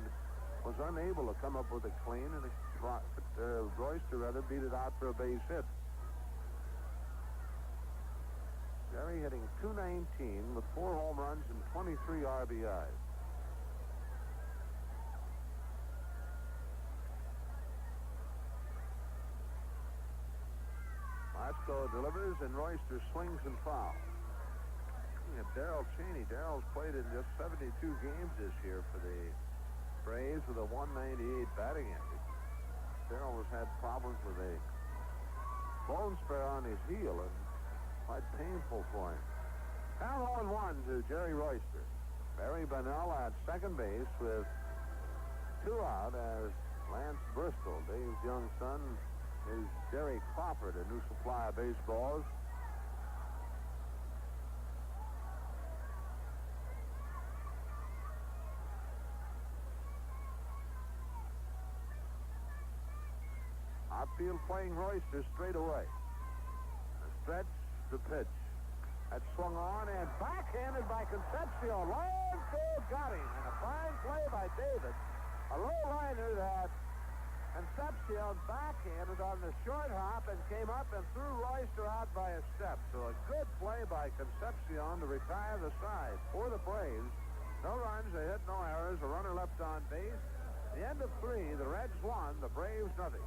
was unable to come up with a clean, and Royster rather beat it out for a base hit. Jerry hitting .219 with 4 home runs and 23 RBIs. Moscow delivers, and Royster swings and fouls. Looking at Darrell Cheney. Darrell's played in just 72 games this year for the Braves with a .198 batting average. Darrell has had problems with a bone spur on his heel, and quite painful for him. Now 0-1 to Jerry Royster. Barry Bunnell at second base with 2 out as Lance Bristol, Dave's young son, is Jerry Crawford, a new supply of baseballs. Outfield playing Royster straight away. The stretch, the pitch. That's swung on and backhanded by Concepcion. Long throw, got him. And a fine play by David. A low liner that Concepcion backhanded on the short hop and came up and threw Royster out by a step. So a good play by Concepcion to retire the side for the Braves. No runs, a hit, no errors, a runner left on base. The end of 3, the Reds won, the Braves nothing.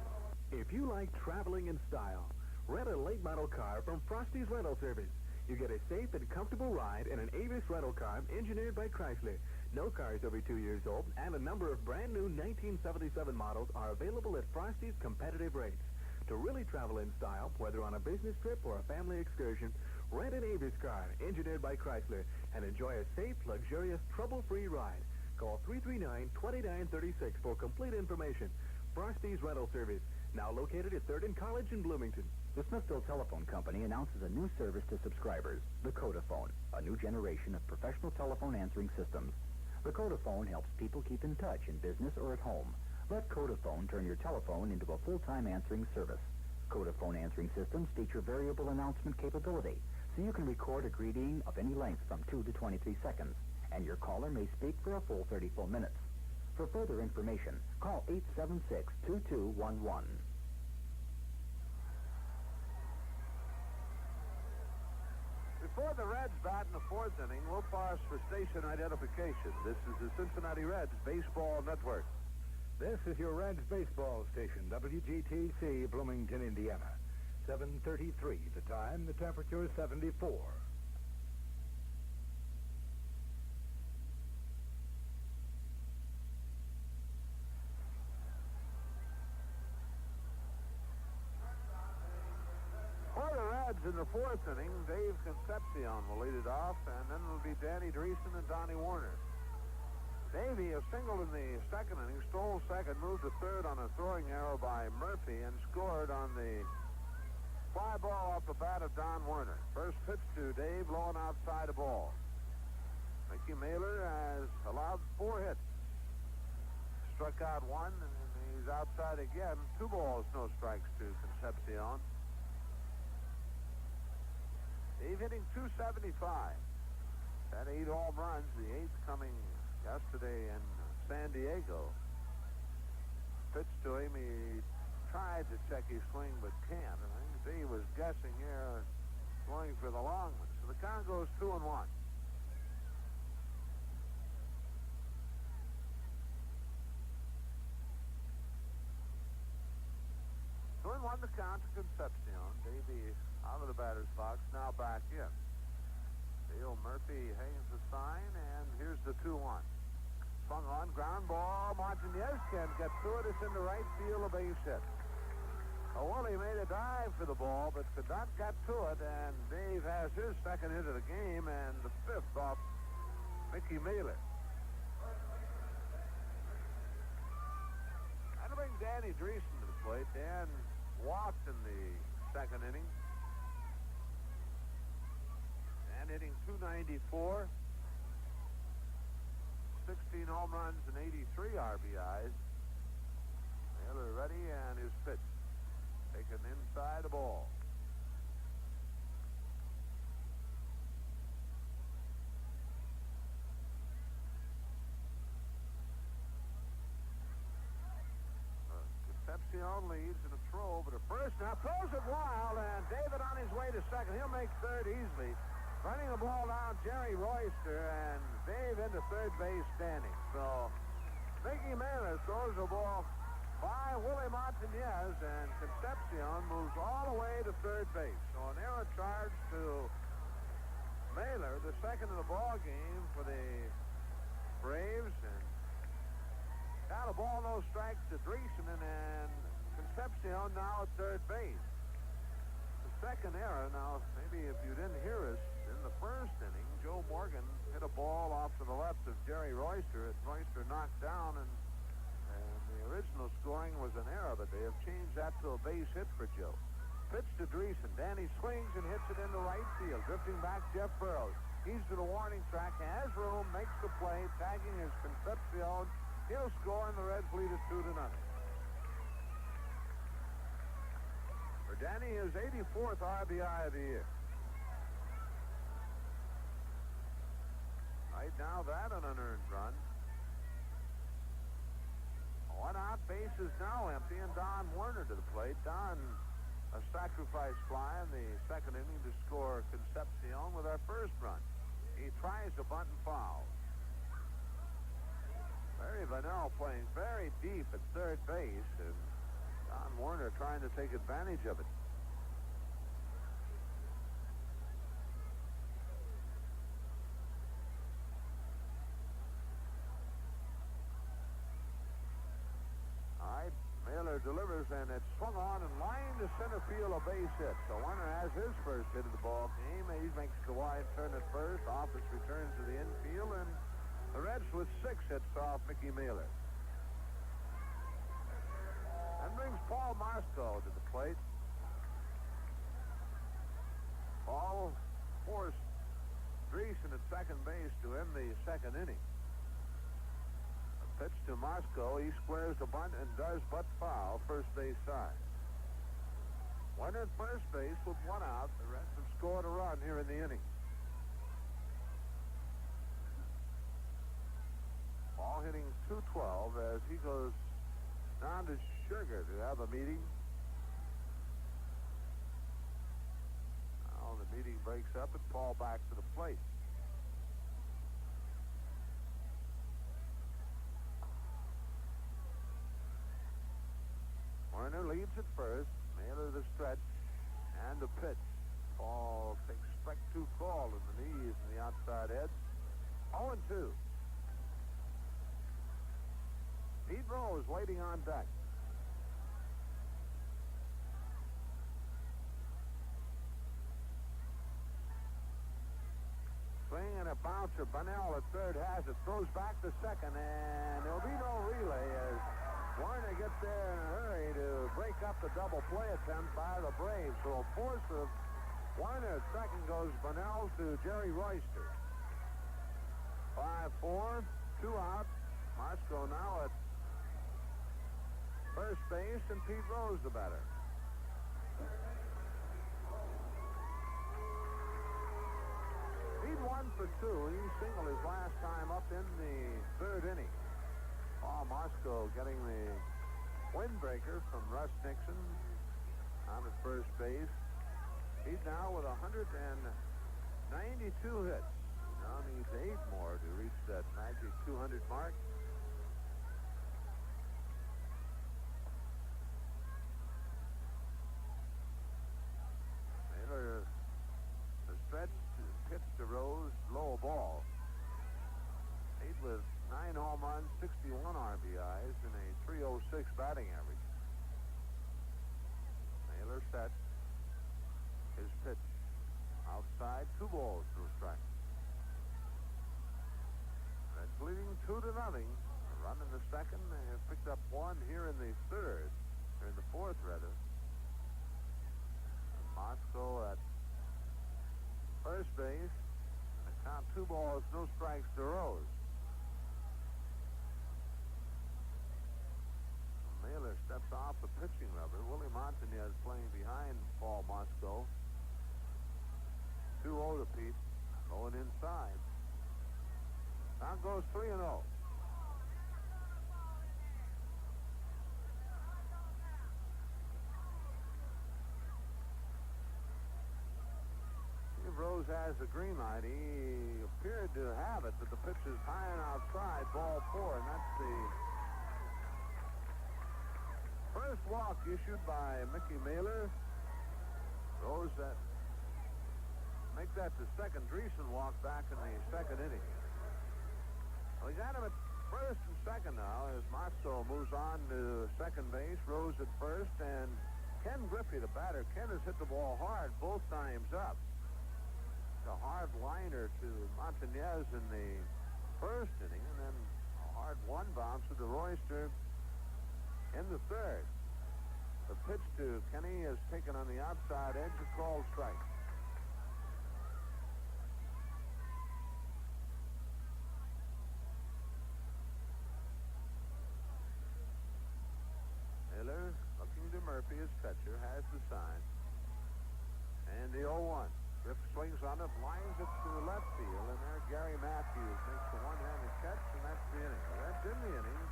If you like traveling in style, rent a late model car from Frosty's Rental Service. You get a safe and comfortable ride in an Avis rental car engineered by Chrysler. No cars over 2 years old, and a number of brand new 1977 models are available at Frosty's competitive rates. To really travel in style, whether on a business trip or a family excursion, rent an Avis car engineered by Chrysler and enjoy a safe, luxurious, trouble-free ride. Call 339-2936 for complete information. Frosty's Rental Service, now located at 3rd and College in Bloomington. The Smithville Telephone Company announces a new service to subscribers, the Codaphone, a new generation of professional telephone answering systems. The Codaphone helps people keep in touch in business or at home. Let Codaphone turn your telephone into a full-time answering service. Codaphone answering systems feature variable announcement capability, so you can record a greeting of any length from 2 to 23 seconds, and your caller may speak for a full 34 minutes. For further information, call 876-2211. Before the Reds bat in the 4th inning, we'll pause for station identification. This is the Cincinnati Reds Baseball Network. This is your Reds baseball station, WGTC, Bloomington, Indiana. 7:33 the time, the temperature is 74. For the Reds in the 4th inning, Dave Concepcion will lead it off, and then it'll be Danny Dreesen and Donnie Warner. Davey, a single in the 2nd inning, stole second, moved to 3rd on a throwing arrow by Murphy, and scored on the fly ball off the bat of Don Werner. First pitch to Dave, low and outside the ball. Mickey Mailer has allowed 4 hits. Struck out 1, and he's outside again. 2 balls, no strikes to Concepcion. Dave hitting .275. Had 8 home runs, the 8th coming yesterday in San Diego. Pitch to him, he tried to check his swing but can't. And I think he was guessing here, going for the long one. So the count goes 2-1. 2-1 the count to Concepcion. Davey out of the batter's box, now back in. Dale Murphy hangs the sign, and here's the 2-1. swung on, ground ball. Martinez can't get through it. It's into right field, a base hit. Willie made a dive for the ball, but could not get to it, and Dave has his second hit of the game, and the fifth off Mickey Mailer. That'll bring Danny Dreesen to the plate. Dan walked in the second inning. Dan hitting .294. 16 home runs and 83 RBIs. Mailer ready, and his pitch. Taken inside the ball. Concepcion leads in a throw, but a first now throws it wild, and David on his way to second. He'll make third easily. Running the ball down, Jerry Royster, and Dave into third base standing. So Mickey Mailer throws the ball by Willie Martinez, and Concepcion moves all the way to third base. So an error charge to Mailer, the second of the ball game for the Braves, and got a ball, no strikes to Dreesen, and Concepcion now at third base. The second error. Now, maybe if you didn't hear us, in the first inning, Joe Morgan hit a ball off to the left of Jerry Royster, and Royster knocked down, and the original scoring was an error, but they have changed that to a base hit for Joe. Pitch to Dreesen. Danny swings and hits it into right field. Drifting back, Jeff Burrows. He's to the warning track, has room, makes the play, tagging his Concepcion. He'll score, and the Reds lead it 2-0. For Danny, his 84th RBI of the year. Right now, that an unearned run. One out, base is now empty, and Don Werner to the plate. Don, a sacrifice fly in the second inning to score Concepcion with our first run. He tries a bunt and foul. Barry Vanell playing very deep at third base, and Don Werner trying to take advantage of it. Mailer delivers, and it's swung on and lined to center field, a base hit. So Werner has his first hit of the ball game. He makes the wide turn at first. Office returns to the infield, and the Reds with 6 hits off Mickey Mailer. And brings Paul Moscow to the plate. Paul forced Dreesen at second base to end the second inning. Pitch to Moscow. He squares the bunt and does but foul first base side. One at first base with one out. The Reds have scored a run here in the inning. Paul hitting .212 as he goes down to Sugar to have a meeting. Now the meeting breaks up and Paul back to the plate. Werner leads at first. Mailer the stretch and the pitch. Paul takes strike 2 call in the knees and the outside edge. 0-2. Pete Rose waiting on deck. Swing and a bouncer. Bunnell at third has it. Throws back to second, and there'll be no relay as Werner gets there in a hurry to break up the double play attempt by the Braves. So a force of Werner at second goes Bunnell to Jerry Royster. 5-4, 2 out. Moscow now at first base, and Pete Rose the batter. Pete 1 for 2. He singled his last time up in the third inning. Paul Moscow getting the windbreaker from Russ Nixon on at first base. He's now with 192 hits. Now needs 8 more to reach that magic 200 mark. Mailer, the stretch pitch to Rose, low ball. Eight with 9 home runs, 61 RBIs, and a .306 batting average. Naylor set. His pitch. Outside, 2 balls, 2 strikes. Reds leading 2-0. A run in the second. They have picked up 1 here in the third. Or in the fourth, rather. And Moscow at first base. And a count 2 balls, no strikes to Rose. Naylor steps off the pitching rubber. Willie Montanez playing behind Paul Moscow. 2-0 to Pete. Going inside. Count goes 3-0. If Rose has the green light, he appeared to have it, but the pitch is high and outside, ball 4, and that's the first walk issued by Mickey Mailer. Rose that make that the second Dreesen walk back in the second inning. Well, he's at him at first and second now as Moscow moves on to second base. Rose at first, and Ken Griffey, the batter. Ken has hit the ball hard both times up. A hard liner to Montanez in the first inning, and then a hard one bounce to Royster in the third. The pitch to Kenny is taken on the outside edge, a called strike. Miller looking to Murphy, his catcher, has the sign. And the 0-1. Griff swings on it, lines it to the left field, and there Gary Matthews makes the one-handed catch, and that's the inning. The Reds in the inning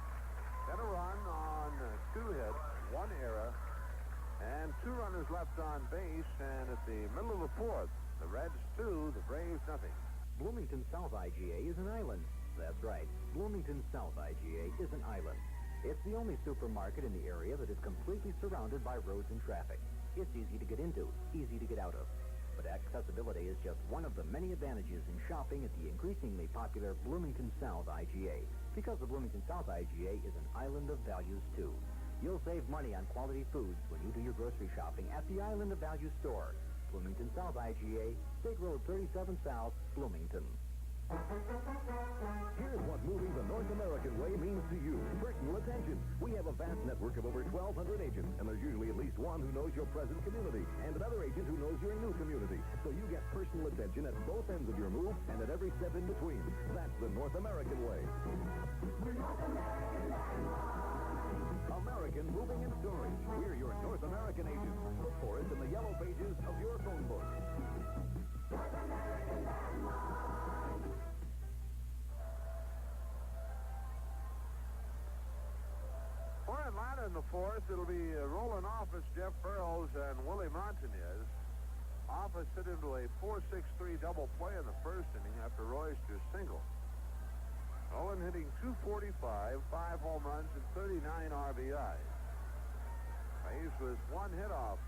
got a run on 2 hits, 1 error, and 2 runners left on base, and at the middle of the fourth, the Reds 2, the Braves nothing. Bloomington South IGA is an island. That's right. Bloomington South IGA is an island. It's the only supermarket in the area that is completely surrounded by roads and traffic. It's easy to get into, easy to get out of. But accessibility is just one of the many advantages in shopping at the increasingly popular Bloomington South IGA. Because the Bloomington South IGA is an island of values, too. You'll save money on quality foods when you do your grocery shopping at the Island of Value store. Bloomington South IGA, State Road 37 South, Bloomington. Here's what moving the North American way means to you. Personal attention. We have a vast network of over 1,200 agents, and there's usually at least one who knows your present community, and another agent who knows your new community. So you get personal attention at both ends of your move and at every step in between. That's the North American way. American Moving and Storage. We're your North American agents. Look for us in the yellow pages of your phone book. North American Landline. For Atlanta in the fourth, it'll be Roland Office, Jeff Burrows, and Willie Montanez. Office hit into a 4-6-3 double play in the first inning after Royster's single. Roland hitting .245, 5 home runs, and 39 RBIs. Hayes was 1 hit off.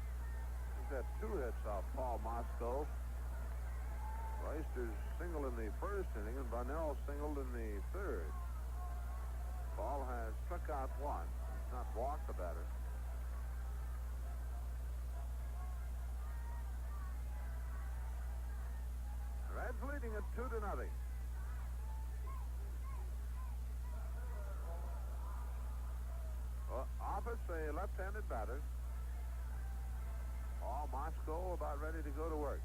He's got 2 hits off Paul Moscow. Royster's single in the first inning, and Bunnell singled in the third. Paul has struck out 1. He's not walked the batter. Reds leading at 2-0. Office, a left-handed batter. Paul Moscow about ready to go to work.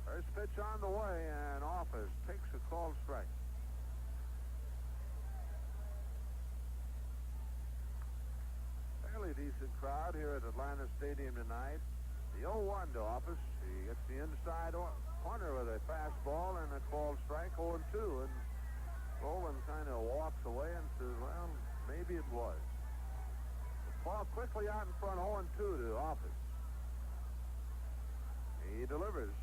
First pitch on the way, and Office takes a called strike. Fairly decent crowd here at Atlanta Stadium tonight. The 0-1 to Office. He gets the inside corner with a fastball and a called strike, 0-2, and Roland kind of walks away and says, well, maybe it was. The ball quickly out in front, 0-2 to Office. He delivers.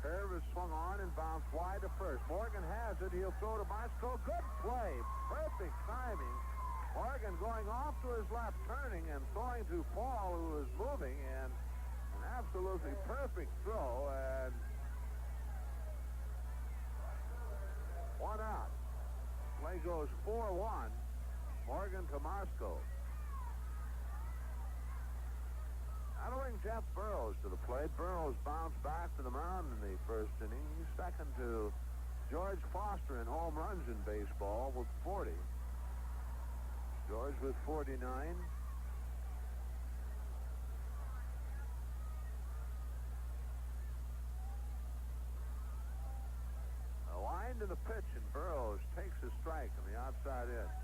Curve is swung on and bounced wide to first. Morgan has it. He'll throw to Moscow. Good play. Perfect timing. Morgan going off to his left, turning and throwing to Paul, who is moving, and an absolutely perfect throw. And One out. Play goes 4-1. Morgan to Moscow. That'll bring Jeff Burrows to the plate. Burrows bounced back to the mound in the first inning. He's second to George Foster in home runs in baseball with 40. George with 49. A line to the pitch, and Burrows takes a strike on the outside edge.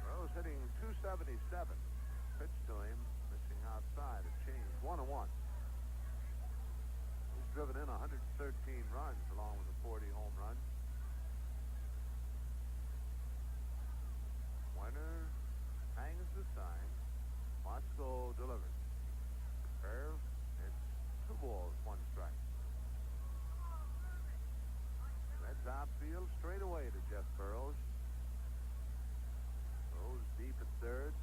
Burrows hitting .277. Pitch to him, missing outside. It changed 1-1. He's driven in 113 runs along with a 40 home run. Werner hangs the sign. Moscow delivers. Curve. It's 2 balls, 1 strike. Reds outfield straight away to Jeff Burrows. Goes deep at third.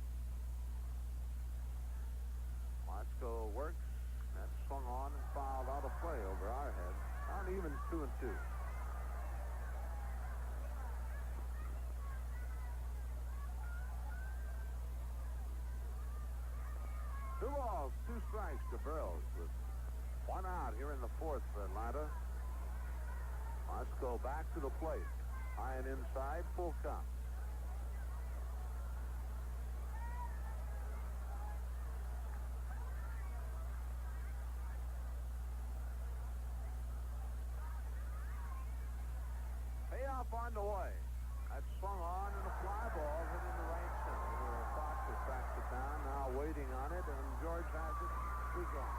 Moscow works. That's swung on and fouled out of play over our head. Not even 2-2. 2 balls, 2 strikes to Burrows with 1 out here in the 4th for Atlanta. Moscow back to the plate. High and inside, full count. Payoff on the way. That swung on and a fly ball hit in the right center. Foster tracks it down, now waiting on it, and George has it. He's gone.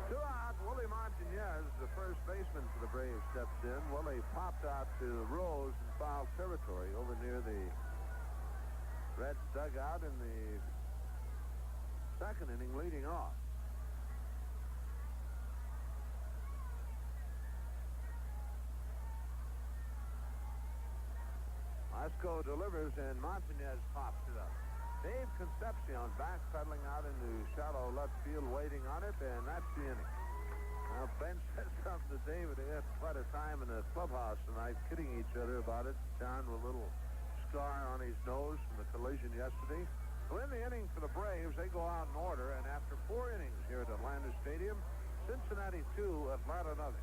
Two out. Willie Martinez, the first baseman for the Braves, steps in. Willie popped out to Rose in foul territory over near the Reds dugout in the second inning, leading off. Moscow delivers, and Martinez pops it up. Dave Concepcion backpedaling out into shallow left field, waiting on it, and that's the inning. Now, Ben said something to David. They had quite a time in the clubhouse tonight, kidding each other about it. John with a little scar on his nose from the collision yesterday. So in the inning for the Braves, they go out in order, and after 4 innings here at Atlanta Stadium, Cincinnati 2, Atlanta 0.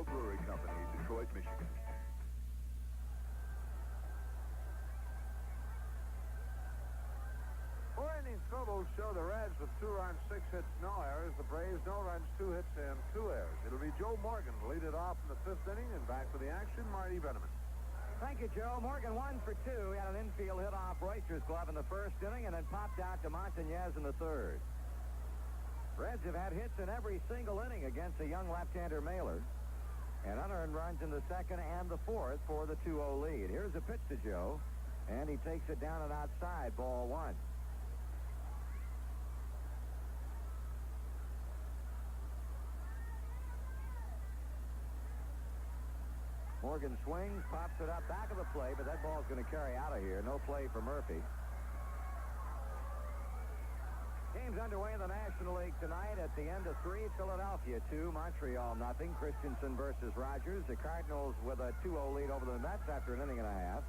Brewery Company, Detroit, Michigan. Four innings total show the Reds with 2 runs, 6 hits, no errors. The Braves, no runs, 2 hits, and 2 errors. It'll be Joe Morgan to lead it off in the 5th inning, and back to the action, Marty Brennaman. Thank you, Joe. Morgan 1 for 2. He had an infield hit off Royster's glove in the 1st inning and then popped out to Montañez in the 3rd. Reds have had hits in every single inning against a young left-hander Mailer. And unearned runs in the 2nd and the 4th for the 2-0 lead. Here's a pitch to Joe, and he takes it down and outside, ball 1. Morgan swings, pops it up back of the plate, but that ball's going to carry out of here. No play for Murphy. Game's underway in the National League tonight. At the end of 3, Philadelphia 2, Montreal 0. Christensen versus Rogers. The Cardinals with a 2-0 lead over the Mets after an inning and a half.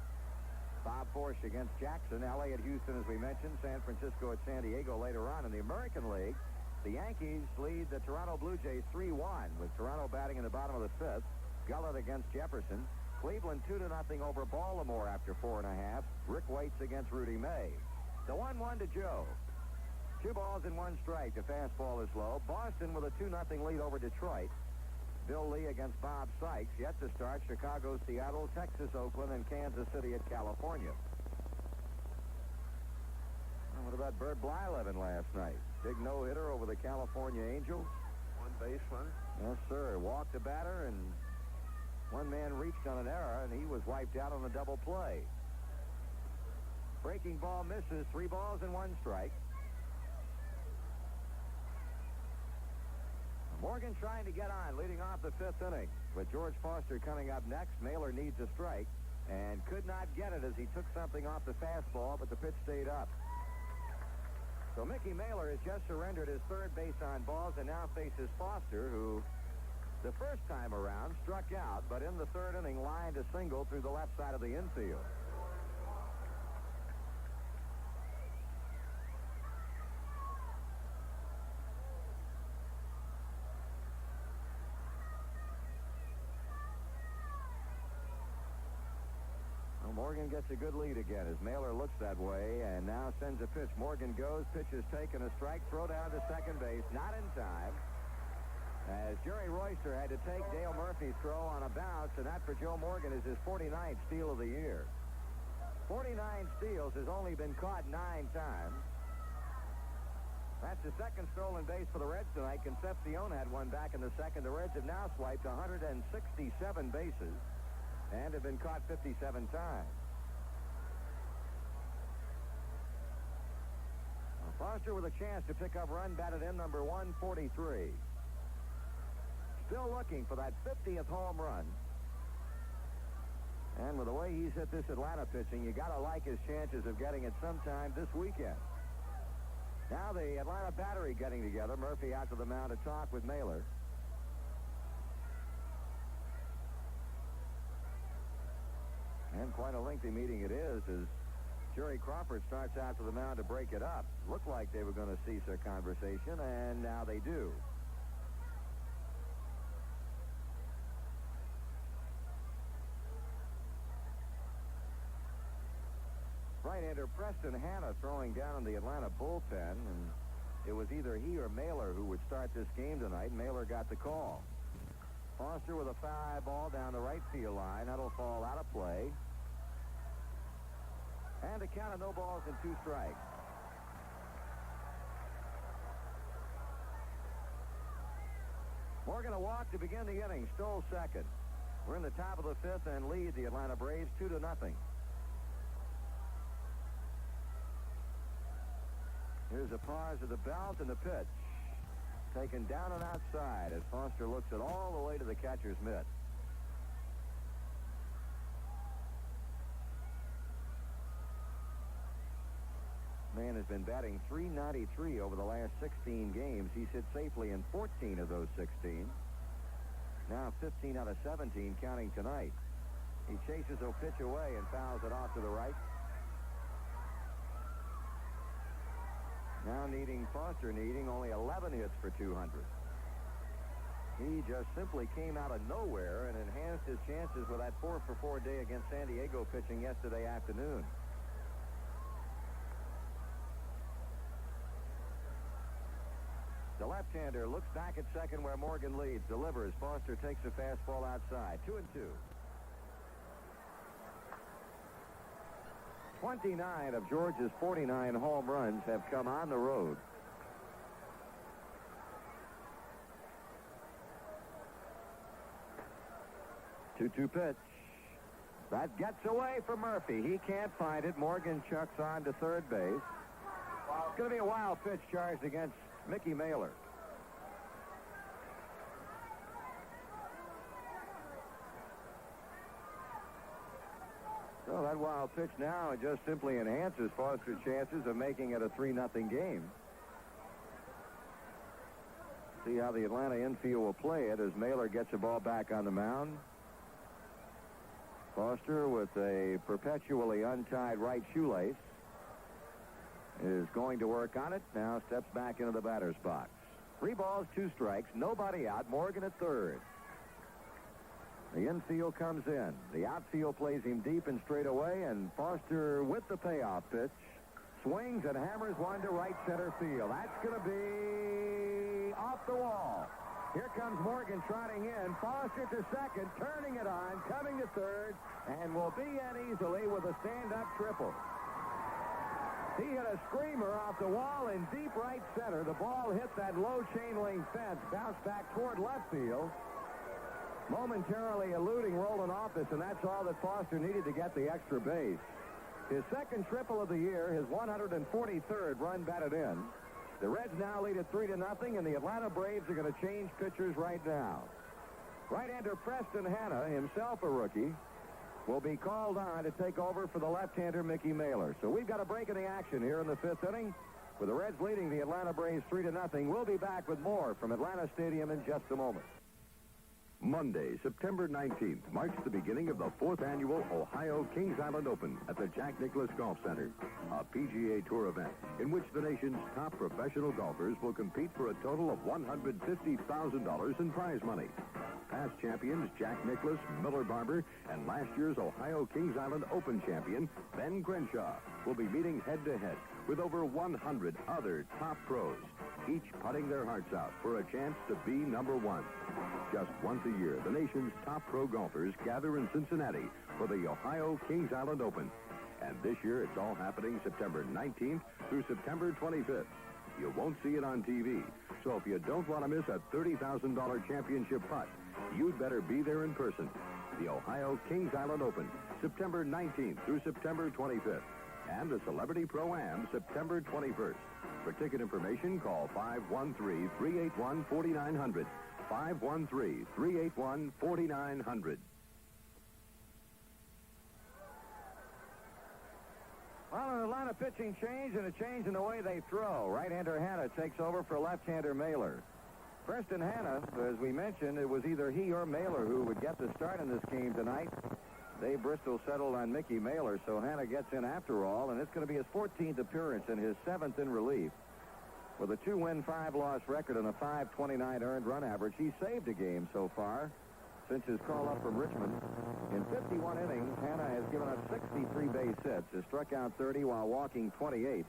Bob Forsch against Jackson. L.A. at Houston, as we mentioned. San Francisco at San Diego later on. In the American League, the Yankees lead the Toronto Blue Jays 3-1, with Toronto batting in the bottom of the fifth. Gullett against Jefferson. Cleveland 2-0 over Baltimore after 4.5. Rick Waits against Rudy May. The 1-1 to Joe. 2 balls and 1 strike. The fastball is low. Boston with a 2-0 lead over Detroit. Bill Lee against Bob Sykes. Yet to start Chicago, Seattle, Texas, Oakland, and Kansas City at California. Well, what about Bert Blyleven last night? Big no-hitter over the California Angels. 1 base run. Yes, sir. Walked the batter, and one man reached on an error, and he was wiped out on a double play. Breaking ball misses. 3 balls and 1 strike. Morgan trying to get on, leading off the 5th inning. With George Foster coming up next, Mailer needs a strike and could not get it as he took something off the fastball, but the pitch stayed up. So Mickey Mailer has just surrendered his third base on balls and now faces Foster, who the first time around struck out, but in the 3rd inning lined a single through the left side of the infield. Morgan gets a good lead again as Mailer looks that way and now sends a pitch. Morgan goes, pitch is taken, a strike, throw down to second base, not in time, as Jerry Royster had to take Dale Murphy's throw on a bounce, and that for Joe Morgan is his 49th steal of the year. 49 steals, has only been caught 9 times. That's the second stolen base for the Reds tonight. Concepcion had one back in the second. The Reds have now swiped 167 bases and have been caught 57 times. Foster with a chance to pick up run, batted in number 143. Still looking for that 50th home run. And with the way he's hit this Atlanta pitching, you got to like his chances of getting it sometime this weekend. Now the Atlanta battery getting together. Murphy out to the mound to talk with Mailer. And quite a lengthy meeting it is, as Jerry Crawford starts out to the mound to break it up. Looked like they were going to cease their conversation, and now they do. Right-hander Preston Hanna throwing down in the Atlanta bullpen, and it was either he or Mailer who would start this game tonight. Mailer got the call. Foster with a fly ball down the right field line. That'll fall out of play. And a count of no balls and 2 strikes. Morgan a walk to begin the inning. Stoll second. We're in the top of the 5th and lead the Atlanta Braves 2-0. Here's a pause of the belt and the pitch. Taken down and outside as Foster looks it all the way to the catcher's mitt. Man has been batting .393 over the last 16 games. He's hit safely in 14 of those 16. Now 15 out of 17 counting tonight. He chases a pitch away and fouls it off to the right. Now Foster needing only 11 hits for 200. He just simply came out of nowhere and enhanced his chances with that 4-for-4 day against San Diego pitching yesterday afternoon. The left-hander looks back at second where Morgan leads, delivers. Foster takes a fastball outside. 2-2. 29 of George's 49 home runs have come on the road. Two-two pitch. That gets away from Murphy. He can't find it. Morgan chucks on to third base. It's going to be a wild pitch charged against Mickey Mailer. So that wild pitch now just simply enhances Foster's chances of making it a 3-0 game. See how the Atlanta infield will play it as Mailer gets the ball back on the mound. Foster with a perpetually untied right shoelace is going to work on it. Now steps back into the batter's box. 3 balls, 2 strikes, nobody out. Morgan at third. The infield comes in. The outfield plays him deep and straight away, and Foster with the payoff pitch swings and hammers one to right center field. That's going to be off the wall. Here comes Morgan trotting in. Foster to second, turning it on, coming to third, and will be in easily with a stand-up triple. He hit a screamer off the wall in deep right center. The ball hit that low chain-link fence, bounced back toward left field, momentarily eluding Roland Office, and that's all that Foster needed to get the extra base. His second triple of the year, his 143rd run batted in. The Reds now lead at 3-0, and the Atlanta Braves are going to change pitchers right now. Right-hander Preston Hanna, himself a rookie, will be called on to take over for the left-hander Mickey Mailer. So we've got a break in the action here in the 5th inning, with the Reds leading the Atlanta Braves 3-0. We'll be back with more from Atlanta Stadium in just a moment. Monday, September 19th, marks the beginning of the 4th annual Ohio Kings Island Open at the Jack Nicklaus Golf Center, a PGA Tour event in which the nation's top professional golfers will compete for a total of $150,000 in prize money. Past champions Jack Nicklaus, Miller Barber, and last year's Ohio Kings Island Open champion Ben Crenshaw will be meeting head-to-head with over 100 other top pros, each putting their hearts out for a chance to be number one. Just once a year, the nation's top pro golfers gather in Cincinnati for the Ohio Kings Island Open. And this year, it's all happening September 19th through September 25th. You won't see it on TV, so if you don't want to miss a $30,000 championship putt, you'd better be there in person. The Ohio Kings Island Open, September 19th through September 25th. And the Celebrity Pro-Am, September 21st. For ticket information, call 513-381-4900. 513-381-4900. Well, an Atlanta pitching change and a change in the way they throw. Right-hander Hanna takes over for left-hander Mailer. Preston Hanna, as we mentioned, it was either he or Mailer who would get the start in this game tonight. Dave Bristol settled on Mickey Mailer, so Hanna gets in after all, and it's going to be his 14th appearance and his 7th in relief. With a 2-win, 5-loss record and a .529 earned run average, he saved a game so far since his call-up from Richmond. In 51 innings, Hanna has given up 63 base hits, has struck out 30 while walking 28.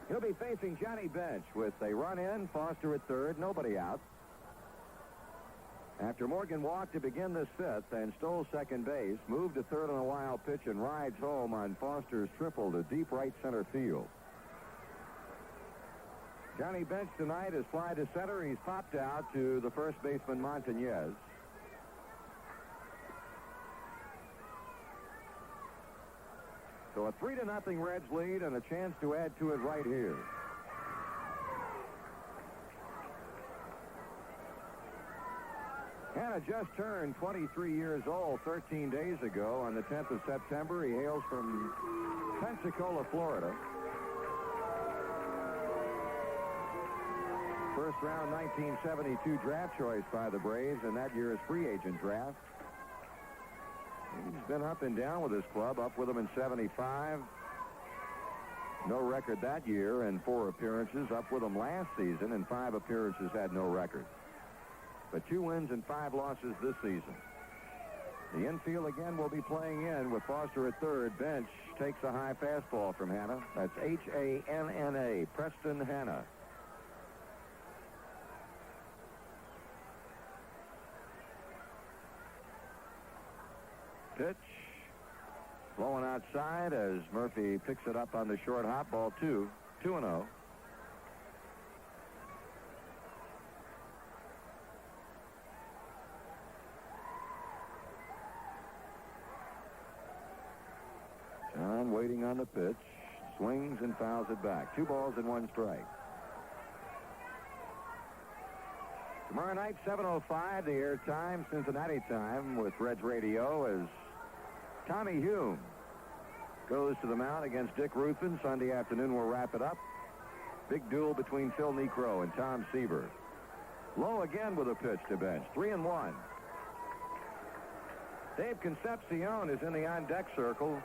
He'll be facing Johnny Bench with a run in, Foster at third, nobody out. After Morgan walked to begin this 5th and stole second base, moved to third on a wild pitch and rides home on Foster's triple to deep right center field. Johnny Bench tonight has fly to center. He's popped out to the first baseman Montañez. So a 3-0 Reds lead and a chance to add to it right here. Hanna just turned 23 years old 13 days ago on the 10th of September. He hails from Pensacola, Florida. First round 1972 draft choice by the Braves in that year's free agent draft. He's been up and down with his club, up with them in 75. No record that year in 4 appearances. Up with them last season in 5 appearances, had no record. But 2 wins and 5 losses this season. The infield again will be playing in with Foster at third. Bench takes a high fastball from Hanna. That's Hanna, Preston Hanna. Pitch. Blowing outside as Murphy picks it up on the short hop. Ball 2. 2-0. John waiting on the pitch. Swings and fouls it back. 2 balls and 1 strike. Tomorrow night, 7:05, the air time, Cincinnati time, with Reds Radio, as Tommy Hume goes to the mound against Dick Ruthven. Sunday afternoon, we'll wrap it up. Big duel between Phil Niekro and Tom Seaver. Low again with a pitch to Bench. 3-1. Dave Concepcion is in the on-deck circle.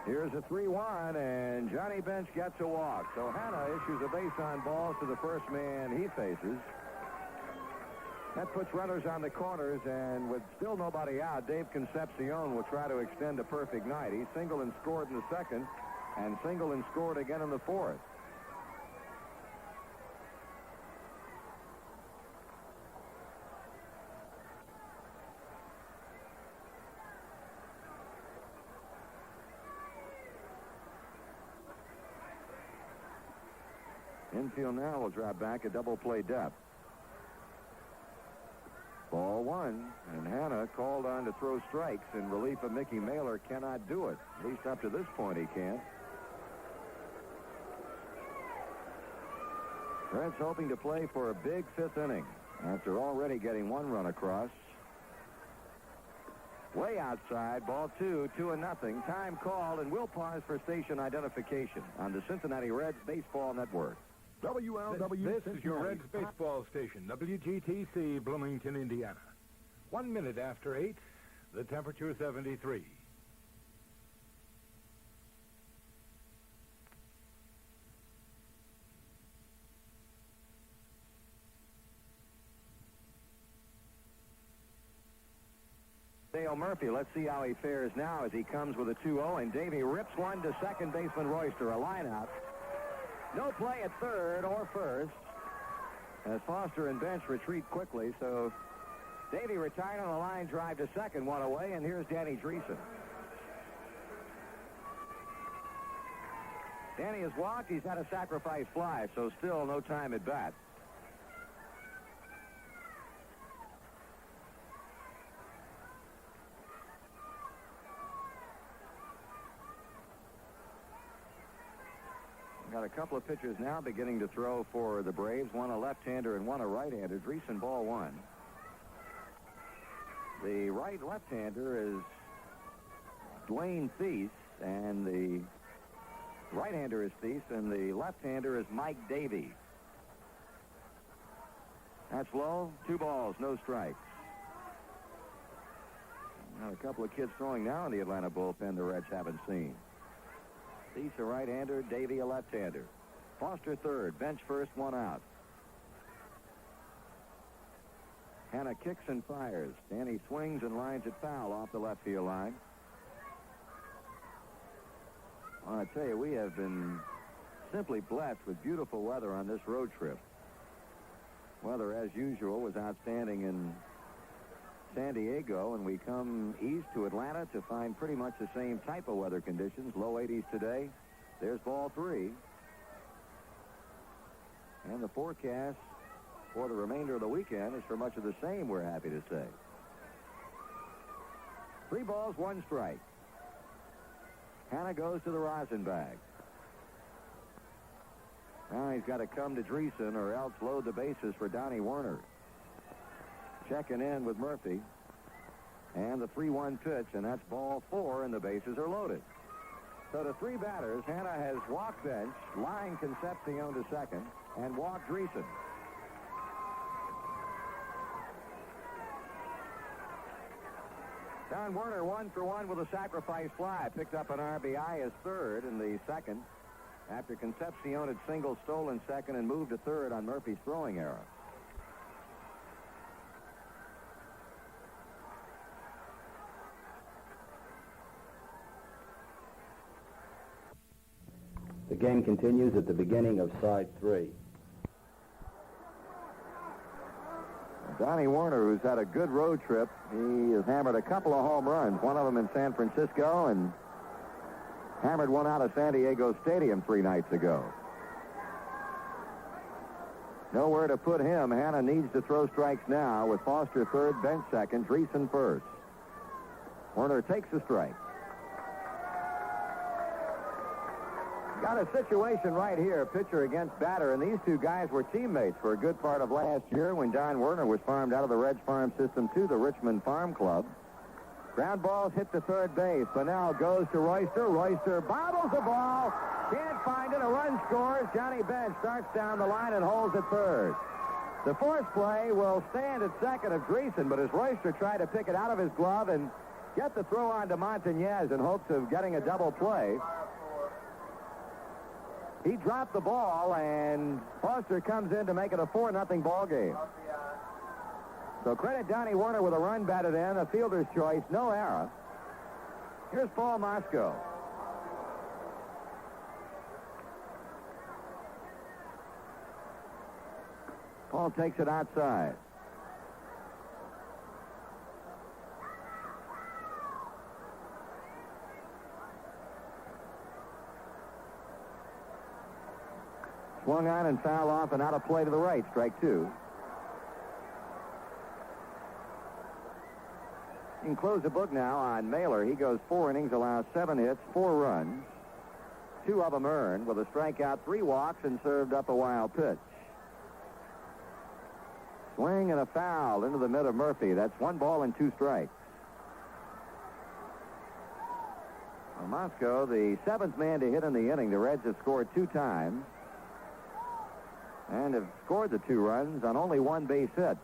Here's a 3-1, and Johnny Bench gets a walk. So Hanna issues a base on balls to the first man he faces. That puts runners on the corners, and with still nobody out, Dave Concepcion will try to extend a perfect night. He singled and scored in the second, and singled and scored again in the fourth. Infield now will drop back a double play depth. Ball one, and Hanna called on to throw strikes in relief of Mickey Mailer. Cannot do it. At least up to this point he can't. Reds hoping to play for a big fifth inning after already getting one run across. Way outside, ball 2, 2-0. Time called, and we'll pause for station identification on the Cincinnati Reds Baseball Network. This is your Reds baseball station, WGTC, Bloomington, Indiana. 1 minute after 8, the temperature 73. Dale Murphy, let's see how he fares now as he comes with a 2-0, and Davey rips one to second baseman Royster, a line out. No play at third or first as Foster and Bench retreat quickly, so Davey retired on a line drive to second, one away, and here's Danny Dreesen. Danny has walked. He's had a sacrifice fly, so still no time at bat. Got a couple of pitchers now beginning to throw for the Braves, one a left-hander and one a right-hander. Dreesen, ball one. The right left-hander is Dwayne Thies, and the right-hander is Thies, and the left-hander is Mike Davey. That's low. 2 balls, no strikes. Got a couple of kids throwing now in the Atlanta bullpen the Reds haven't seen. Thies a right-hander, Davey a left-hander. Foster third, Bench first, one out. Hanna kicks and fires. Danny swings and lines it foul off the left field line. Well, I tell you, we have been simply blessed with beautiful weather on this road trip. Weather, as usual, was outstanding in San Diego, and we come east to Atlanta to find pretty much the same type of weather conditions. Low 80s today. There's ball 3. And the forecast for the remainder of the weekend is for much of the same, we're happy to say. 3 balls, 1 strike. Hanna goes to the rosin bag. Now he's got to come to Dreesen or else load the bases for Donnie Werner. Checking in with Murphy. And the 3-1 pitch, and that's ball 4, and the bases are loaded. So to 3 batters, Hanna has walked Bench, lined Concepcion to second, and walked Dreesen. Don Werner 1 for 1 with a sacrifice fly. Picked up an RBI as third in the second after Concepcion had single stolen second and moved to third on Murphy's throwing error. The game continues at the beginning of side 3. Donnie Werner, who's had a good road trip, he has hammered a couple of home runs, one of them in San Francisco, and hammered one out of San Diego Stadium 3 nights ago. Nowhere to put him. Hanna needs to throw strikes now with Foster third, Bench second, Dreesen first. Werner takes the strike. Got a situation right here, pitcher against batter, and these 2 guys were teammates for a good part of last year when Don Werner was farmed out of the Reds farm system to the Richmond Farm Club. Ground ball hit to third base. Bunnell goes to Royster. Royster bobbles the ball. Can't find it. A run scores. Johnny Bench starts down the line and holds at third. The force play will stand at second of Dreesen, but as Royster tried to pick it out of his glove and get the throw on to Montañez in hopes of getting a double play, he dropped the ball, and Foster comes in to make it a 4-0 ball game. So credit Donnie Werner with a run batted in, a fielder's choice, no error. Here's Paul Moscow. Paul takes it outside. Swung on and foul off and out of play to the right. Strike two. You can close the book now on Mailer. He goes 4 innings, allows 7 hits, 4 runs. 2 of them earned with a strikeout, 3 walks, and served up a wild pitch. Swing and a foul into the mid of Murphy. That's 1 ball and 2 strikes. Well, Moscow, the 7th man to hit in the inning. The Reds have scored 2 times and have scored the 2 runs on only 1 base hit.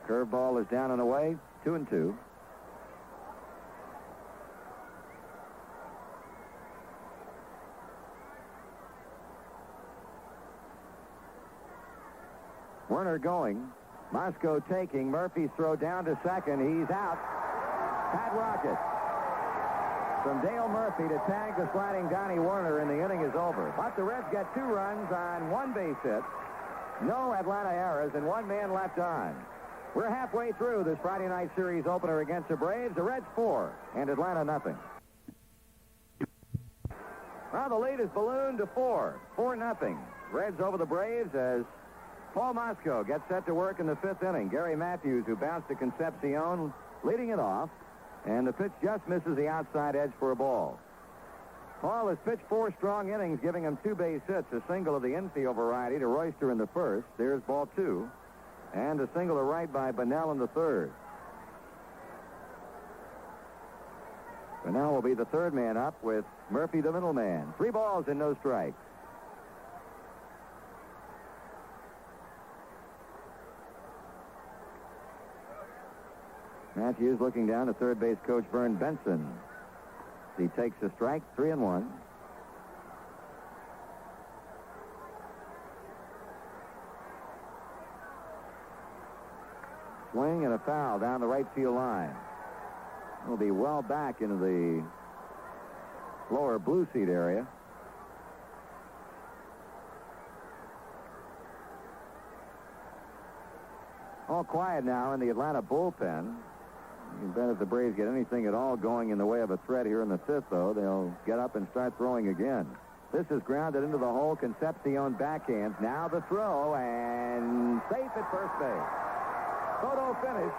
Curveball is down and away, 2-2. Werner going. Moscow taking. Murphy's throw down to second. He's out. Pat Rocket. From Dale Murphy to tag the sliding Donnie Werner, and the inning is over. But the Reds get 2 runs on 1 base hit. No Atlanta errors, and 1 man left on. We're halfway through this Friday night series opener against the Braves. The Reds 4 and Atlanta nothing. Well, the lead is ballooned to 4-0. Reds over the Braves as Paul Moscow gets set to work in the 5th inning. Gary Matthews, who bounced to Concepcion, leading it off, and the pitch just misses the outside edge for a ball. Paul has pitched 4 strong innings, giving him 2 base hits, a single of the infield variety to Royster in the 1st. There's ball 2. And a single to right by Bunnell in the 3rd. Bunnell will be the 3rd man up with Murphy the middleman. 3 balls and no strikes. Matthews looking down to third base coach Vern Benson. He takes a strike, 3-1. Swing and a foul down the right field line. It'll be well back into the lower blue seat area. All quiet now in the Atlanta bullpen. You bet if the Braves get anything at all going in the way of a threat here in the 5th, though, they'll get up and start throwing again. This is grounded into the hole. Concepcion backhands. Now the throw, and safe at first base. Photo finish.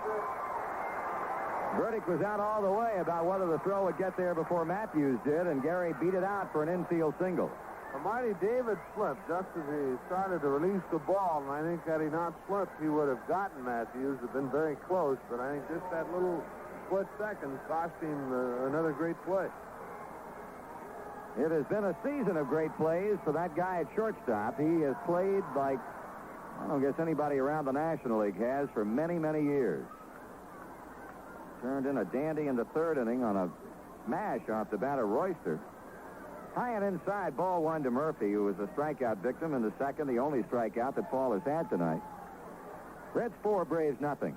Verdict was out all the way about whether the throw would get there before Matthews did, and Gary beat it out for an infield single. Well, Marty, David slipped just as he started to release the ball, and I think had he not slipped, he would have gotten Matthews. Have been very close, but I think just that little split second cost him another great play. It has been a season of great plays for that guy at shortstop. He has played like I don't guess anybody around the National League has for many, many years. Turned in a dandy in the 3rd inning on a smash off the bat of Royster. High and inside, ball 1 to Murphy, who was a strikeout victim in the 2nd, the only strikeout that Paul has had tonight. Reds 4, Braves nothing.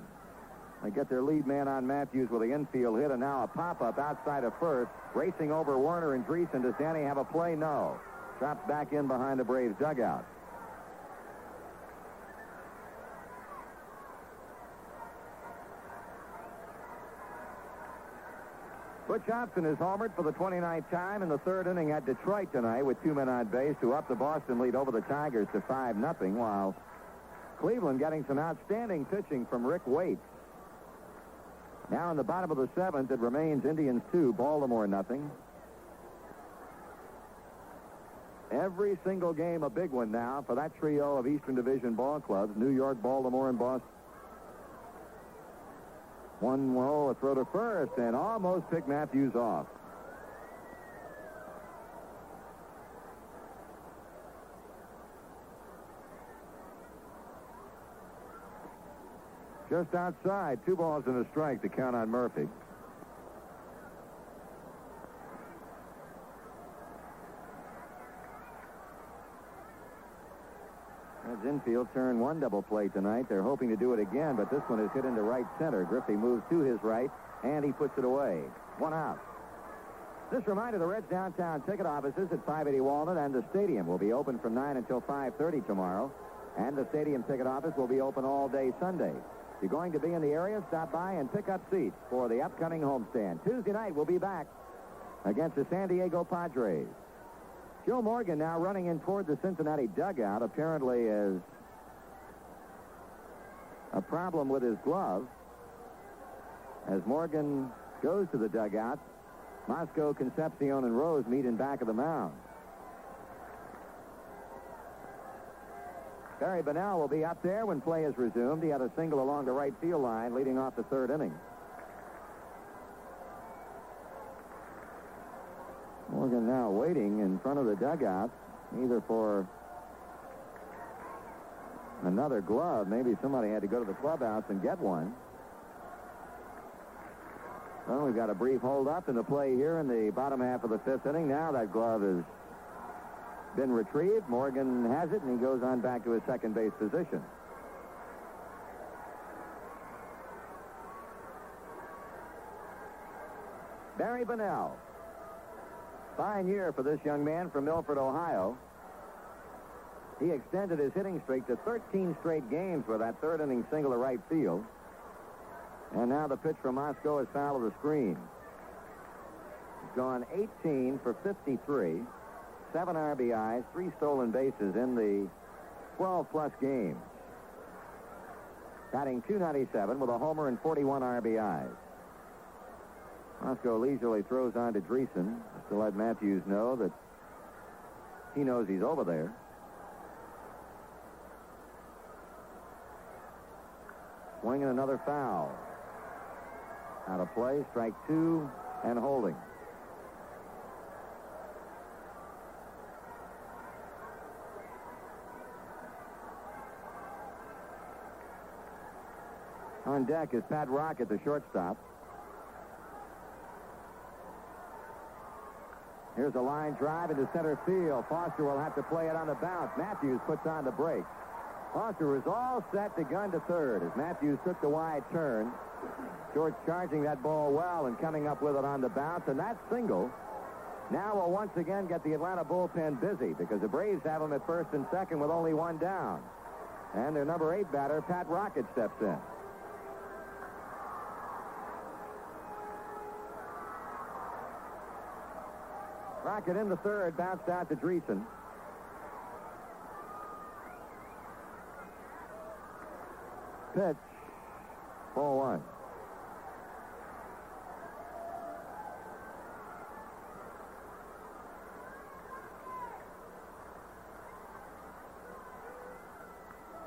They get their lead man on Matthews with the infield hit, and now a pop-up outside of first. Racing over Werner and Dreesen. Does Danny have a play? No. Drops back in behind the Braves dugout. Butch Hobson is homered for the 29th time in the 3rd inning at Detroit tonight with 2 men on base to up the Boston lead over the Tigers to 5-0, while Cleveland getting some outstanding pitching from Rick Waite. Now in the bottom of the 7th, it remains Indians 2, Baltimore nothing. Every single game a big one now for that trio of Eastern Division ball clubs, New York, Baltimore, and Boston. 1-0, a throw to first, and almost picked Matthews off. Just outside, 2 balls and a strike to count on Murphy. Reds infield turned 1 double play tonight. They're hoping to do it again, but this one is hit into right center. Griffey moves to his right, and he puts it away. 1 out. This reminder, the Reds downtown ticket offices at 580 Walnut and the stadium will be open from 9 until 5:30 tomorrow, and the stadium ticket office will be open all day Sunday. If you're going to be in the area, stop by and pick up seats for the upcoming homestand. Tuesday night, we'll be back against the San Diego Padres. Joe Morgan now running in toward the Cincinnati dugout, apparently has a problem with his glove. As Morgan goes to the dugout, Mosco, Concepcion, and Rose meet in back of the mound. Barry Bonnell will be up there when play is resumed. He had a single along the right field line leading off the 3rd inning. Morgan now waiting in front of the dugout, either for another glove. Maybe somebody had to go to the clubhouse and get one. Well, we've got a brief hold-up in the play here in the bottom half of the 5th inning. Now that glove has been retrieved. Morgan has it, and he goes on back to his second base position. Barry Bonnell. Fine year for this young man from Milford, Ohio. He extended his hitting streak to 13 straight games with that 3rd inning single to right field. And now the pitch from Mosco is foul of the screen. He's gone 18 for 53, 7 RBIs, 3 stolen bases in the 12-plus games. Batting .297 with a homer and 41 RBIs. Mosco leisurely throws on to Dreesen just to let Matthews know that he knows he's over there. Swinging another foul. Out of play, strike 2 and holding. On deck is Pat Rocket, the shortstop. Here's a line drive into center field. Foster will have to play it on the bounce. Matthews puts on the brakes. Foster is all set to gun to third as Matthews took the wide turn. George charging that ball well and coming up with it on the bounce, and that single now will once again get the Atlanta bullpen busy because the Braves have him at first and second with only 1 down. And their number 8 batter, Pat Rocket, steps in. Rocket in the third, bounced out to Dreesen. Pitch, ball 1.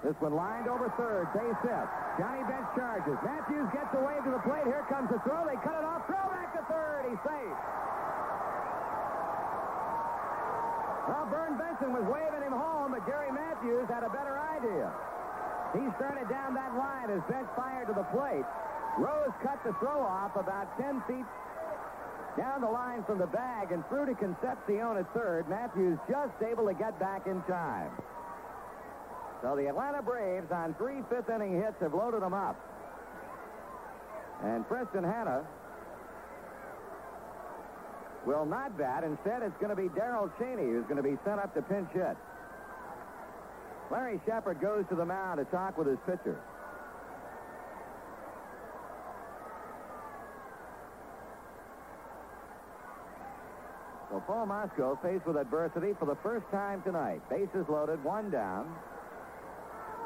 This one lined over third, base hit. Johnny Bench charges. Matthews gets away to the plate. Here comes the throw. They cut it off. Throw back to third. He's safe. Well, Vern Benson was waving him home, but Gary Matthews had a better idea. He started down that line as Bench fired to the plate. Rose cut the throw off about 10 feet down the line from the bag and threw to Concepcion at third. Matthews just able to get back in time. So the Atlanta Braves on 3 fifth-inning hits have loaded them up. And Preston Hanna will not bat. Instead, it's going to be Darrell Cheney who's going to be sent up to pinch hit. Larry Shepard goes to the mound to talk with his pitcher. So Paul Mosco faced with adversity for the first time tonight. Bases loaded, 1 down.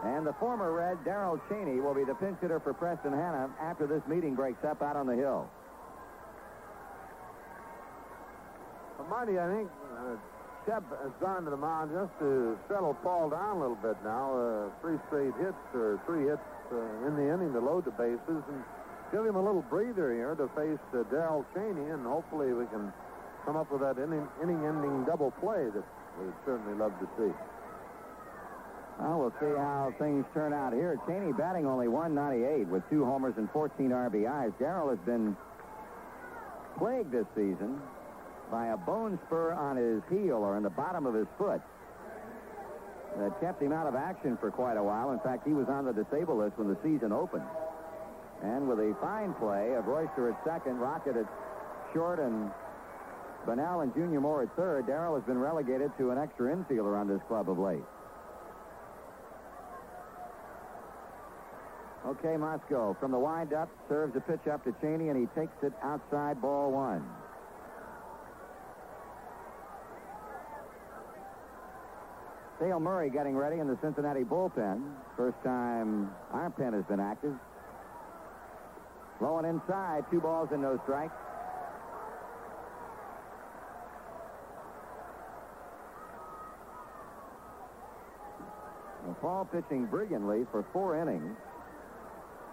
And the former Red, Darrell Cheney, will be the pinch hitter for Preston Hanna after this meeting breaks up out on the hill. Well, Marty, I think Shep has gone to the mound just to settle Paul down a little bit now. 3 straight hits, or 3 hits in the inning to load the bases. And give him a little breather here to face Darrell Cheney, and hopefully we can come up with that inning-ending double play that we'd certainly love to see. Well, we'll see how things turn out here. Cheney batting only 198 with 2 homers and 14 RBIs. Darrell has been plagued this season by a bone spur on his heel or in the bottom of his foot that kept him out of action for quite a while. In fact, he was on the disabled list when the season opened. And with a fine play of Royster at second, Rocket at short, and Bunnell and Junior Moore at third, Darrell has been relegated to an extra infielder on this club of late. Okay, Moscow from the wind-up serves a pitch up to Cheney, and he takes it outside, ball 1. Dale Murray getting ready in the Cincinnati bullpen. First time our pen has been active. Low and inside, 2 balls and no strikes. Paul pitching brilliantly for 4 innings.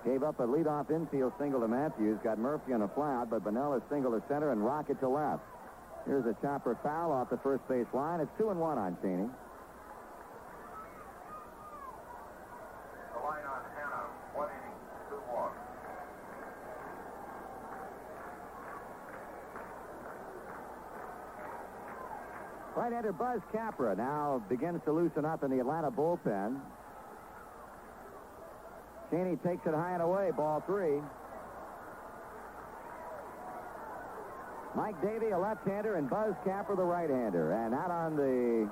Gave up a leadoff infield single to Matthews, got Murphy on a fly out, but Bunnell is single to center and Rocket to left. Here's a chopper foul off the first base line. It's 2-1 on Cheney. The line on Hannah, 1 inning, 2 walks. Right-hander Buzz Capra now begins to loosen up in the Atlanta bullpen. Cheney takes it high and away, ball 3. Mike Davey, a left-hander, and Buzz Capra, the right-hander. And out on the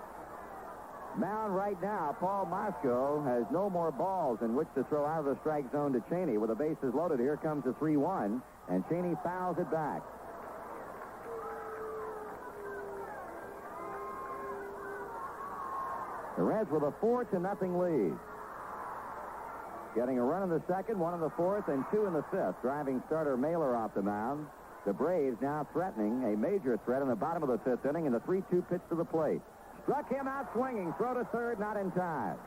mound right now, Paul Moscow has no more balls in which to throw out of the strike zone to Cheney. With the bases loaded, here comes the 3-1, and Cheney fouls it back. The Reds with a 4-0 lead. Getting a run in the second, 1 in the fourth, and 2 in the fifth. Driving starter Mailer off the mound. The Braves now threatening a major threat in the bottom of the 5th inning in the 3-2 pitch to the plate. Struck him out swinging. Throw to third, not in time.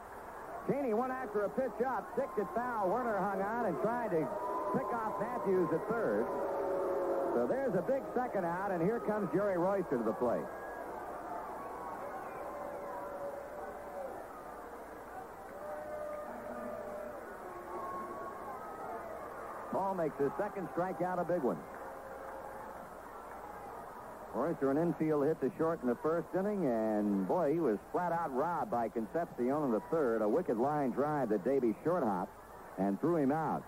Cheney went after a pitch up, sticked it foul. Werner hung on and tried to pick off Matthews at third. So there's a big second out, and here comes Jerry Royster to the plate. Paul makes his second strikeout, a big one. Royster an infield hit to short in the first inning, and boy, he was flat out robbed by Concepcion in the third. A wicked line drive that Davey short hopped and threw him out.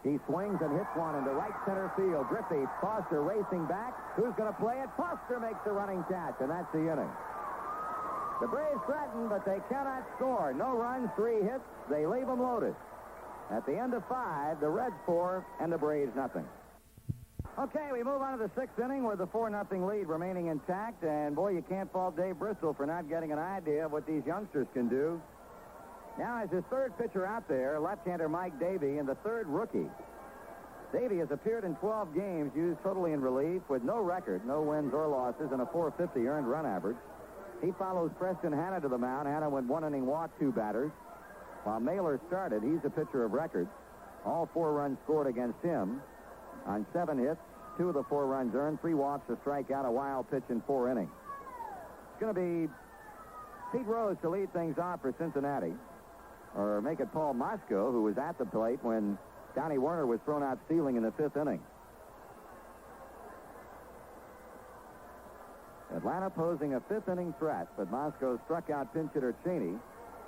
He swings and hits one into right center field. Griffey, Foster racing back. Who's going to play it? Foster makes the running catch, and that's the inning. The Braves threaten, but they cannot score. No runs, 3 hits. They leave them loaded. At the end of 5, the Reds 4 and the Braves nothing. Okay, we move on to the 6th inning with the 4-0 lead remaining intact. And, boy, you can't fault Dave Bristol for not getting an idea of what these youngsters can do. Now, as his third pitcher out there, left-hander Mike Davey, and the third rookie. Davey has appeared in 12 games, used totally in relief, with no record, no wins or losses, and a .450 earned run average. He follows Preston Hanna to the mound. Hanna went 1 inning, walked 2 batters. While Mailer started, he's a pitcher of record. All 4 runs scored against him on 7 hits. 2 of the 4 runs earned, 3 walks, a strikeout, a wild pitch in 4 innings. It's going to be Pete Rose to lead things off for Cincinnati, or make it Paul Moscow, who was at the plate when Donnie Werner was thrown out stealing in the 5th inning. Atlanta posing a 5th inning threat, but Moscow struck out pinch hitter Cheney.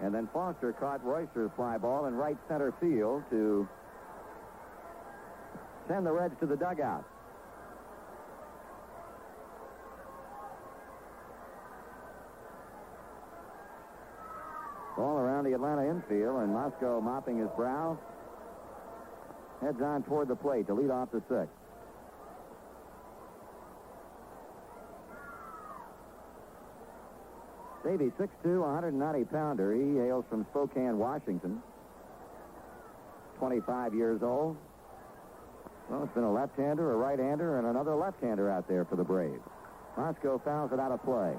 And then Foster caught Royster's fly ball in right center field to send the Reds to the dugout. Ball around the Atlanta infield, and Moscow mopping his brow. Heads on toward the plate to lead off the 6th. Davey, 6'2", 190-pounder. He hails from Spokane, Washington. 25 years old. Well, it's been a left-hander, a right-hander, and another left-hander out there for the Braves. Moscow fouls it out of play.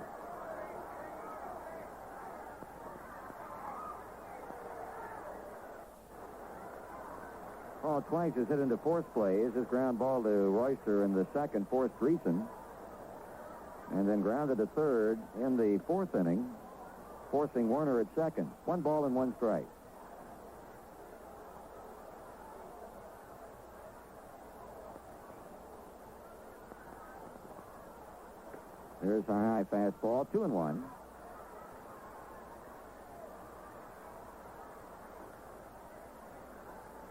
ball twice is hit into fourth place. His ground ball to Royster in the second, forced Dreesen. And then grounded to third in the fourth inning, forcing Werner at second. 1 ball and 1 strike. There's a high fastball, 2-1.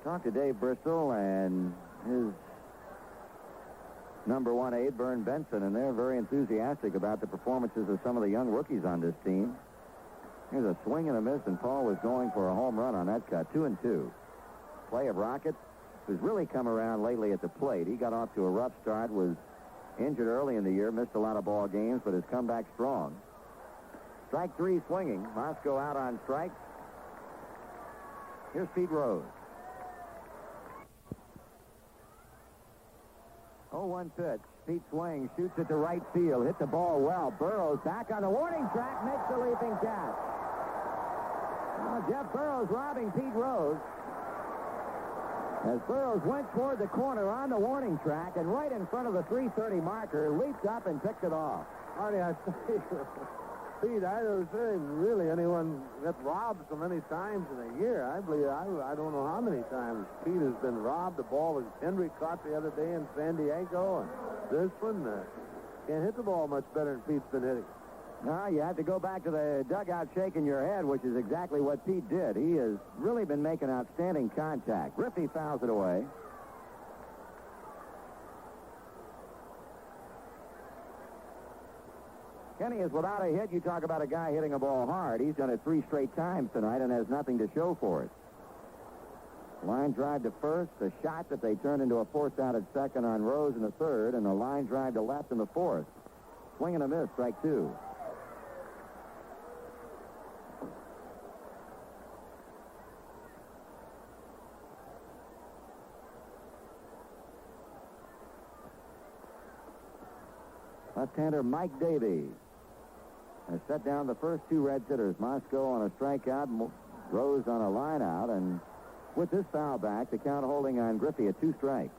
Talked to Dave Bristol and his number 1 aide, Vern Benson, and they're very enthusiastic about the performances of some of the young rookies on this team. Here's a swing and a miss, and Paul was going for a home run on that cut, 2-2. Play of Rocket, who's really come around lately at the plate. He got off to a rough start, was injured early in the year, missed a lot of ball games, but has come back strong. Strike 3 swinging. Moscow out on strikes. Here's Pete Rose. 0-1 pitch. Pete swings, shoots it to right field, hit the ball well. Burrows back on the warning track, makes the leaping catch. Now Jeff Burrows robbing Pete Rose. As Burrows went toward the corner on the warning track and right in front of the 3:30 marker, leaped up and picked it off. Marty, I say, Pete, I don't say really anyone get robbed so many times in a year. I believe, I don't know how many times Pete has been robbed. The ball was Henry caught the other day in San Diego, and this one can't hit the ball much better than Pete's been hitting. No, you have to go back to the dugout shaking your head, which is exactly what Pete did. He has really been making outstanding contact. Griffey fouls it away. Kenny is without a hit. You talk about a guy hitting a ball hard. He's done it 3 straight times tonight and has nothing to show for it. Line drive to first, a shot that they turned into a force out at second on Rose in the third, and a line drive to left in the fourth. Swing and a miss, strike 2. Left-hander Mike Davey has set down the first 2 Reds hitters. Moscow on a strikeout, Rose on a line out, and with this foul back, the count holding on Griffey at 2 strikes.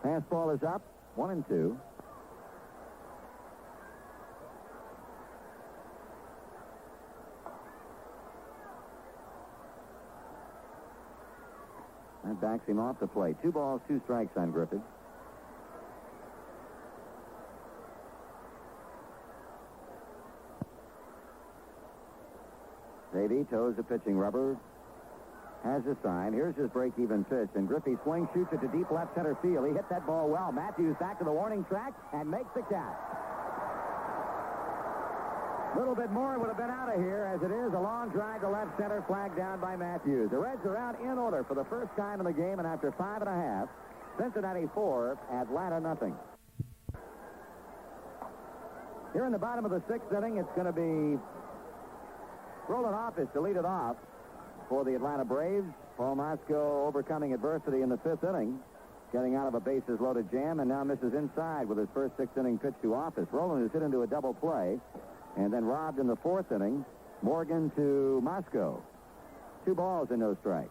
Fastball is up, 1-2. That backs him off the plate. 2 balls, 2 strikes on Griffith. Davey toes the pitching rubber. Has a sign. Here's his break-even pitch, and Griffey swings, shoots it to deep left center field. He hit that ball well. Matthews back to the warning track and makes the catch. A little bit more would have been out of here. As it is, a long drive to left center, flagged down by Matthews. The Reds are out in order for the first time in the game, and after 5.5, Cincinnati 4, Atlanta nothing. Here in the bottom of the 6th inning, it's going to be Roland Office to lead it off for the Atlanta Braves. Paul Moscow overcoming adversity in the 5th inning, getting out of a bases-loaded jam, and now misses inside with his first 6th inning pitch to Office. Roland is hit into a double play. And then robbed in the 4th inning, Morgan to Moscow. 2 balls and no strikes.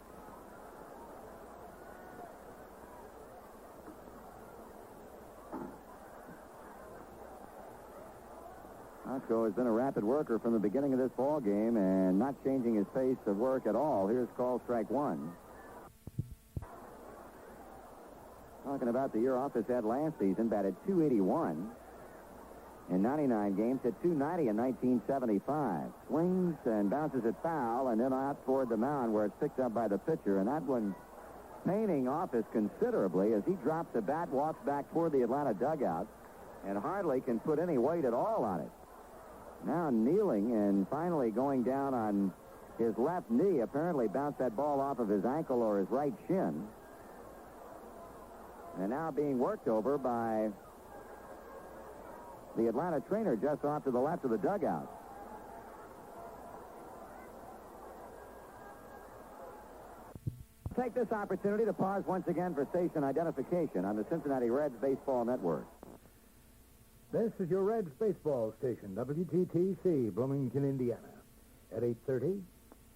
Moscow has been a rapid worker from the beginning of this ball game and not changing his pace of work at all. Here's call strike 1. Talking about the year Office had last season, batted .281. In 99 games, hit .290 in 1975. Swings and bounces it foul, and then out toward the mound where it's picked up by the pitcher. And that one paining Office considerably as he drops the bat, walks back toward the Atlanta dugout, and hardly can put any weight at all on it. Now kneeling and finally going down on his left knee, apparently bounced that ball off of his ankle or his right shin. And now being worked over by the Atlanta trainer just off to the left of the dugout. Take this opportunity to pause once again for station identification on the Cincinnati Reds Baseball Network. This is your Reds baseball station, WGTC, Bloomington, Indiana. At 8:30,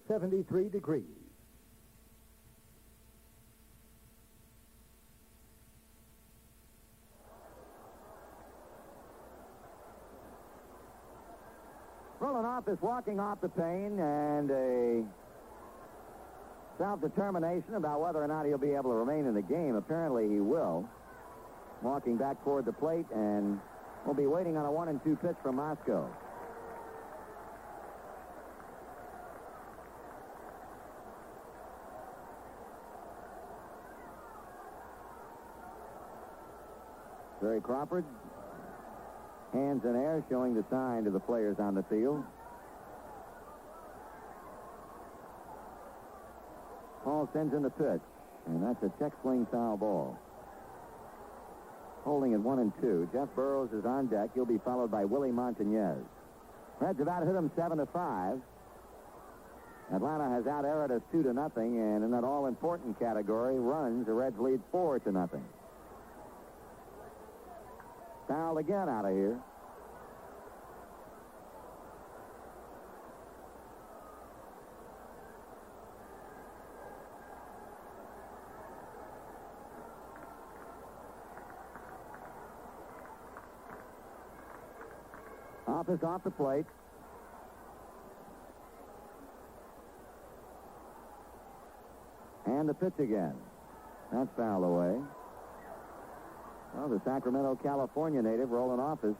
73 degrees. Rolling off is walking off the pane and a self-determination about whether or not he'll be able to remain in the game. Apparently he will. Walking back toward the plate, and we'll be waiting on a 1-2 pitch from Moscow. Barry Crawford, hands in air, showing the sign to the players on the field. Paul sends in the pitch, and that's a check swing foul ball. Holding at 1-2. Jeff Burrows is on deck. He'll be followed by Willie Montañez. Reds have out-hit him 7-5. Atlanta has out-erred us 2-0, and in that all-important category, runs, the Reds lead 4-0. Fouled again out of here. Office off the plate. And the pitch again. That's fouled away. Well, the Sacramento, California native, Roland Office,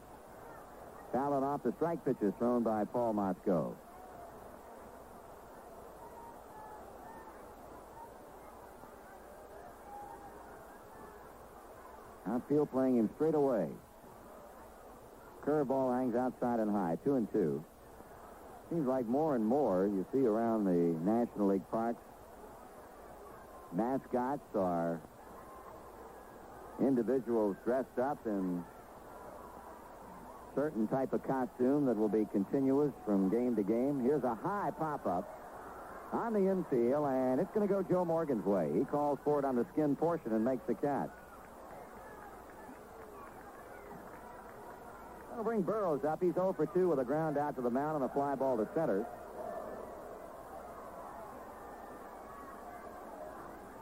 fouling off the strike pitches thrown by Paul Moscow. Outfield playing him straight away. Curveball hangs outside and high, 2-2. Seems like more and more you see around the National League parks, mascots are individuals dressed up in certain type of costume that will be continuous from game to game. Here's a high pop-up on the infield, and it's going to go Joe Morgan's way. He calls for it on the skin portion and makes the catch. That'll bring Burrows up. He's 0 for 2 with a ground out to the mound and a fly ball to center.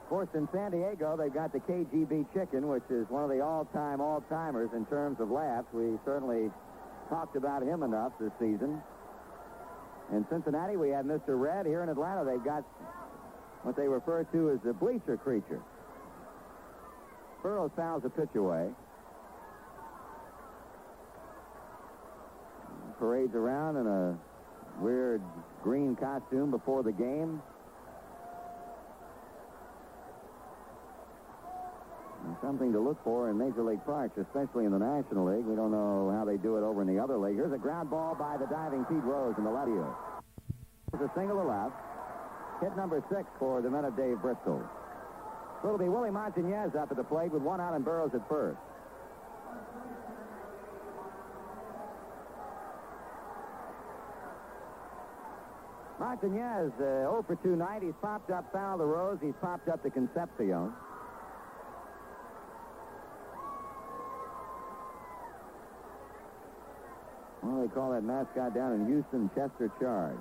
Of course, in San Diego, they've got the KGB chicken, which is one of the all-timers in terms of laughs. We certainly talked about him enough this season. In Cincinnati, we have Mr. Red. Here in Atlanta, they've got what they refer to as the bleacher creature. Burrows fouls a pitch away. Parades around in a weird green costume before the game. Something to look for in Major League parks, especially in the National League. We don't know how they do it over in the other league. Here's a ground ball by the diving Pete Rose in the left field. There's a single to left. Hit number 6 for the men of Dave Bristol. So it'll be Willie Montañez up at the plate with 1 out and Burrows at first. Montañez, 0 for 2 night. He's popped up foul to Rose. He's popped up to Concepcion. Well, they call that mascot down in Houston Chester Charge.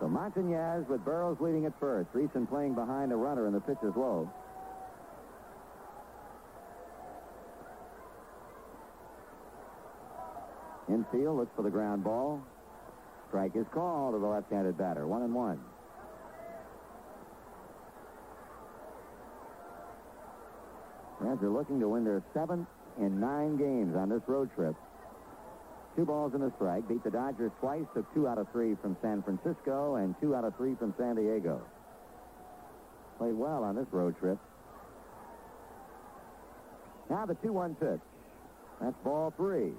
So Montañez with Burrows leading at first. Reeson playing behind the runner, and the pitch is low. Infield looks for the ground ball. Strike is called to the left-handed batter. 1-1. Reds are looking to win their 7th in 9 games on this road trip. 2 balls and a strike. Beat the Dodgers twice. Took 2 out of 3 from San Francisco and 2 out of 3 from San Diego. Played well on this road trip. Now the 2-1 pitch. That's ball 3.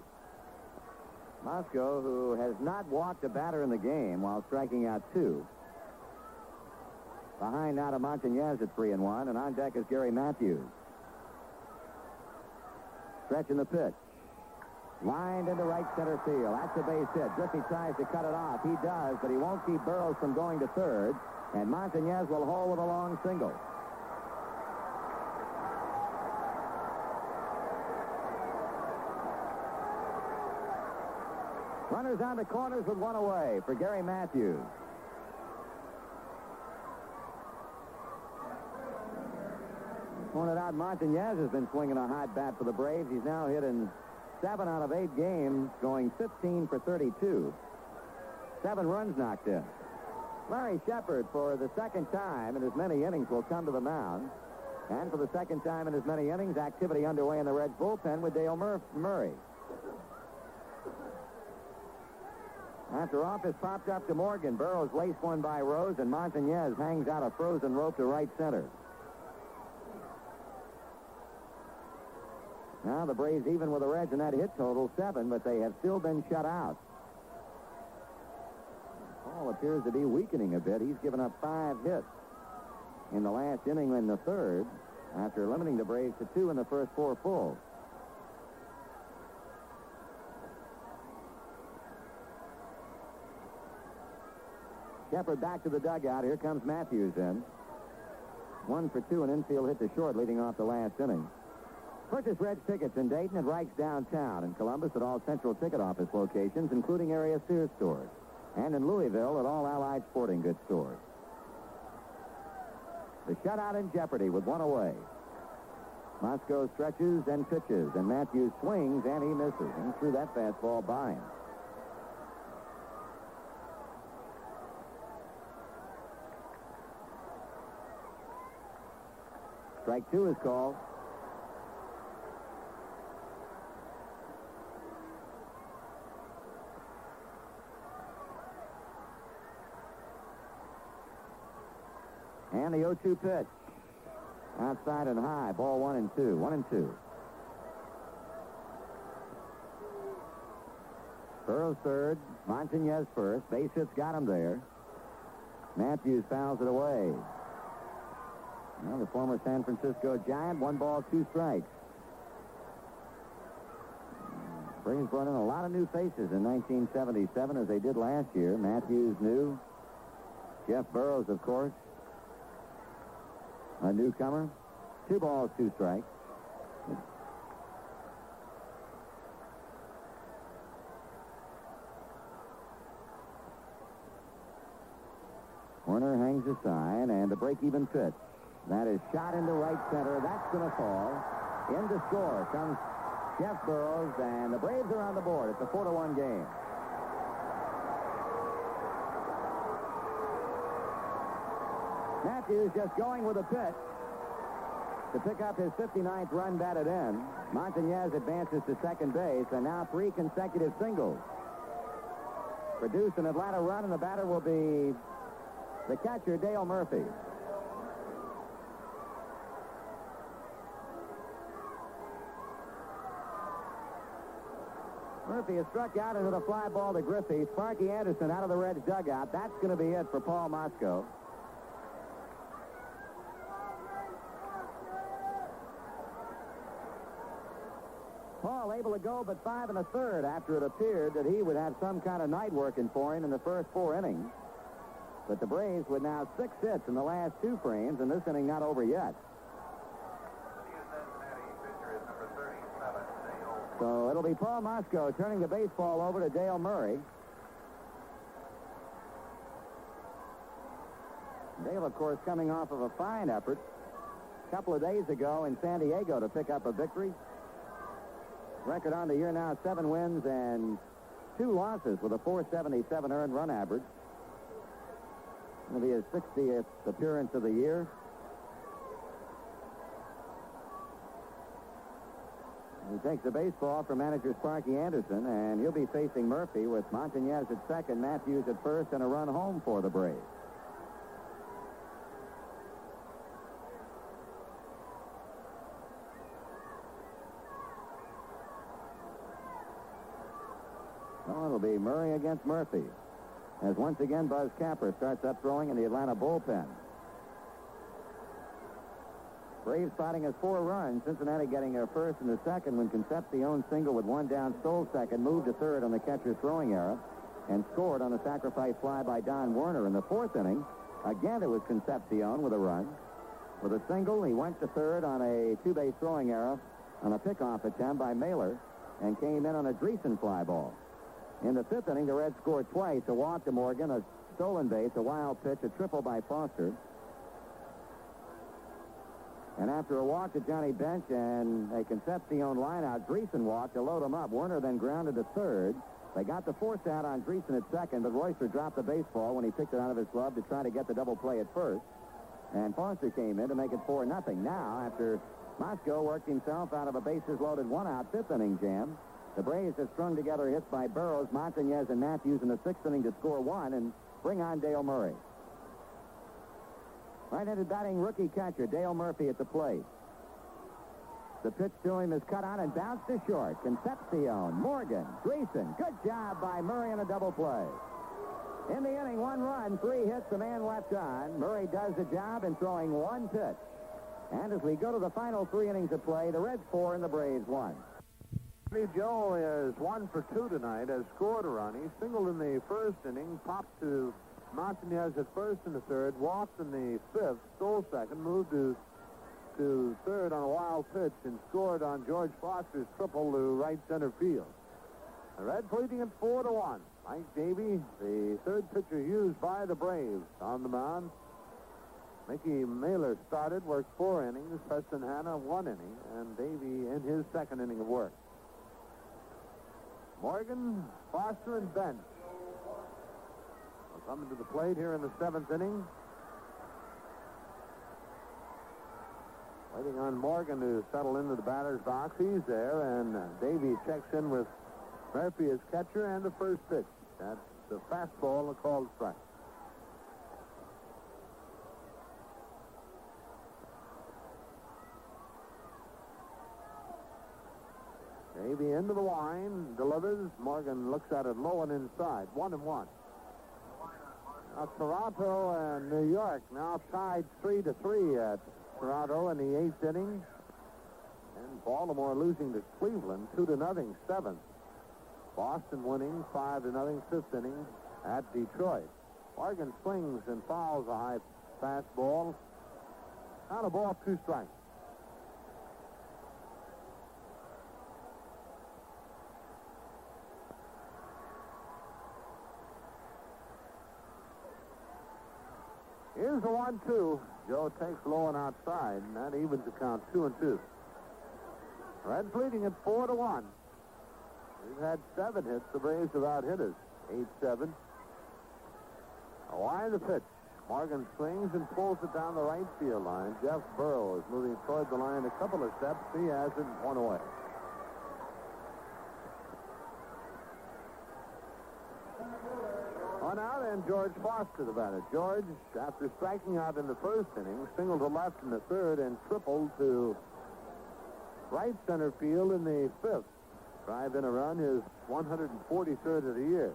Moscow, who has not walked a batter in the game while striking out 2. Behind now to Montañez at 3-1, and on deck is Gary Matthews. Stretching the pitch. Lined into right center field. That's a base hit. Griffey tries to cut it off. He does, but he won't keep Burroughs from going to third. And Montañez will hold with a long single. Runners on the corners with one away for Gary Matthews. Pointed out, Montañez has been swinging a hot bat for the Braves. He's now hit in 7 out of 8 games, going 15 for 32. 7 runs knocked in. Larry Shepard, for the second time in as many innings, will come to the mound. And for the second time in as many innings, activity underway in the Reds bullpen with Dale Murray. After office popped up to Morgan, Burroughs laced one by Rose, and Montañez hangs out a frozen rope to right center. Now the Braves even with the Reds in that hit total, 7, but they have still been shut out. Paul appears to be weakening a bit. He's given up 5 hits in the last inning in the third, after limiting the Braves to 2 in the first 4 fulls. Shepard back to the dugout. Here comes Matthews in. 1 for 2, an infield hit to short, leading off the last inning. Purchase Reds tickets in Dayton at Reich's Downtown, in Columbus at all Central Ticket Office locations, including area Sears stores, and in Louisville at all Allied Sporting Goods stores. The shutout in jeopardy with 1 away. Moscow stretches and pitches, and Matthews swings, and he misses, and threw that fastball by him. Strike 2 is called. And the 0-2 pitch. Outside and high. Ball 1 and 2. 1 and 2. Burroughs third. Montañez first. Base hits got him there. Matthews fouls it away. Now the former San Francisco Giant, 1 ball, 2 strikes. Braves brought in a lot of new faces in 1977, as they did last year. Matthews new. Jeff Burroughs, of course, a newcomer. 2 balls, 2 strikes. Warner hangs aside, and the break-even pitch. That is shot into right center. That's going to fall. In to score comes Jeff Burroughs, and the Braves are on the board. It's a 4-1 game. Matthews just going with a pitch to pick up his 59th run batted in. Montañez advances to second base, and now 3 consecutive singles. Produced an Atlanta run, and the batter will be the catcher, Dale Murphy. Murphy is struck out into the fly ball to Griffey. Sparky Anderson out of the Reds dugout. That's going to be it for Paul Moscow. Paul able to go but 5 1/3 after it appeared that he would have some kind of night working for him in the first 4 innings. But the Braves with now 6 hits in the last 2 frames, and this inning not over yet. So it'll be Paul Moscow turning the baseball over to Dale Murray. Dale, of course, coming off of a fine effort a couple of days ago in San Diego to pick up a victory. Record on the year now, 7 wins and 2 losses with a 477 earned run average. It'll be his 60th appearance of the year. He takes the baseball from manager Sparky Anderson, and he'll be facing Murphy with Montañez at second, Matthews at first, and a run home for the Braves. So it'll be Murray against Murphy, as once again Buzz Capper starts up throwing in the Atlanta bullpen. Braves fighting us 4 runs. Cincinnati getting their first and the second when Concepcion single with 1 down stole second, moved to third on the catcher's throwing error, and scored on a sacrifice fly by Don Werner in the 4th inning. Again, it was Concepcion with a run. With a single, he went to third on a 2-base throwing error on a pickoff attempt by Mailer and came in on a Dreesen fly ball. In the 5th inning, the Reds scored twice, a walk to Morgan, a stolen base, a wild pitch, a triple by Foster. And after a walk to Johnny Bench and a Concepcion lineout, Dreesen walked to load him up. Werner then grounded to third. They got the force out on Dreesen at second, but Royster dropped the baseball when he picked it out of his glove to try to get the double play at first. And Foster came in to make it 4-0. Now, after Moscow worked himself out of a bases-loaded 1-out 5th inning jam, the Braves have strung together hits by Burrows, Montañez, and Matthews in the 6th inning to score 1 and bring on Dale Murray. Right-handed batting rookie catcher Dale Murphy at the plate. The pitch to him is cut on and bounced to short. Concepcion, Morgan, Dreesen. Good job by Murray on a double play. In the inning, 1 run, 3 hits, a man left on. Murray does the job in throwing 1 pitch. And as we go to the final 3 innings of play, the Reds 4 and the Braves 1. Joe is 1 for 2 tonight, has scored a run. He singled in the 1st inning, popped to Montañez at first and the 3rd, walked in the 5th, stole second, moved to third on a wild pitch, and scored on George Foster's triple to right center field. The Reds leading it 4-1. Mike Davey, the 3rd pitcher used by the Braves, on the mound. Mickey Mailer started, worked 4 innings. Preston Hanna 1 inning, and Davey in his 2nd inning of work. Morgan, Foster, and Bench will come to the plate here in the 7th inning. Waiting on Morgan to settle into the batter's box. He's there, and Davey checks in with Murphy as catcher, and the first pitch. That's the fastball, a called strike. Davey into the line, delivers. Morgan looks at it low and inside. 1-1. Now Toronto and New York now tied 3-3 at Toronto in the 8th inning. And Baltimore losing to Cleveland 2-0, 7th. Boston winning 5-0, 5th inning at Detroit. Morgan swings and fouls a high fastball. Out of ball, 2 strikes. Here's the 1-2. Joe takes low and outside, and that evens the count 2-2. Reds leading at 4-1. We've had 7 hits. The Braves have out-hit us. 8-7. A wide the pitch. Morgan swings and pulls it down the right field line. Jeff Burrows moving toward the line a couple of steps. He has it 1 away. On out, and George Foster, the batter. George, after striking out in the 1st inning, singled to left in the 3rd and tripled to right center field in the 5th. Drive in a run, his 143rd of the year.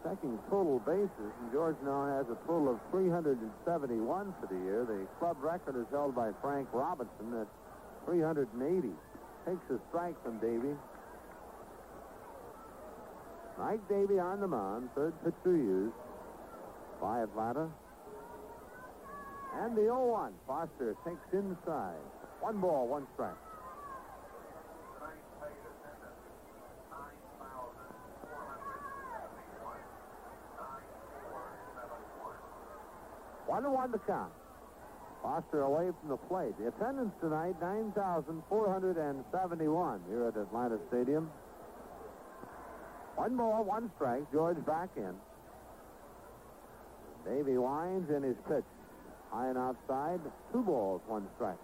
Checking total bases, and George now has a total of 371 for the year. The club record is held by Frank Robinson at 380. Takes a strike from Davey. Mike Davey on the mound, 3rd pitcher used by Atlanta. And the 0-1. Foster takes inside. 1 ball, 1 strike. One to 1 to count. Foster away from the plate. The attendance tonight, 9,471 here at Atlanta Stadium. 1 ball, 1 strike. George back in. Davey winds in his pitch. High and outside. 2 balls, 1 strike.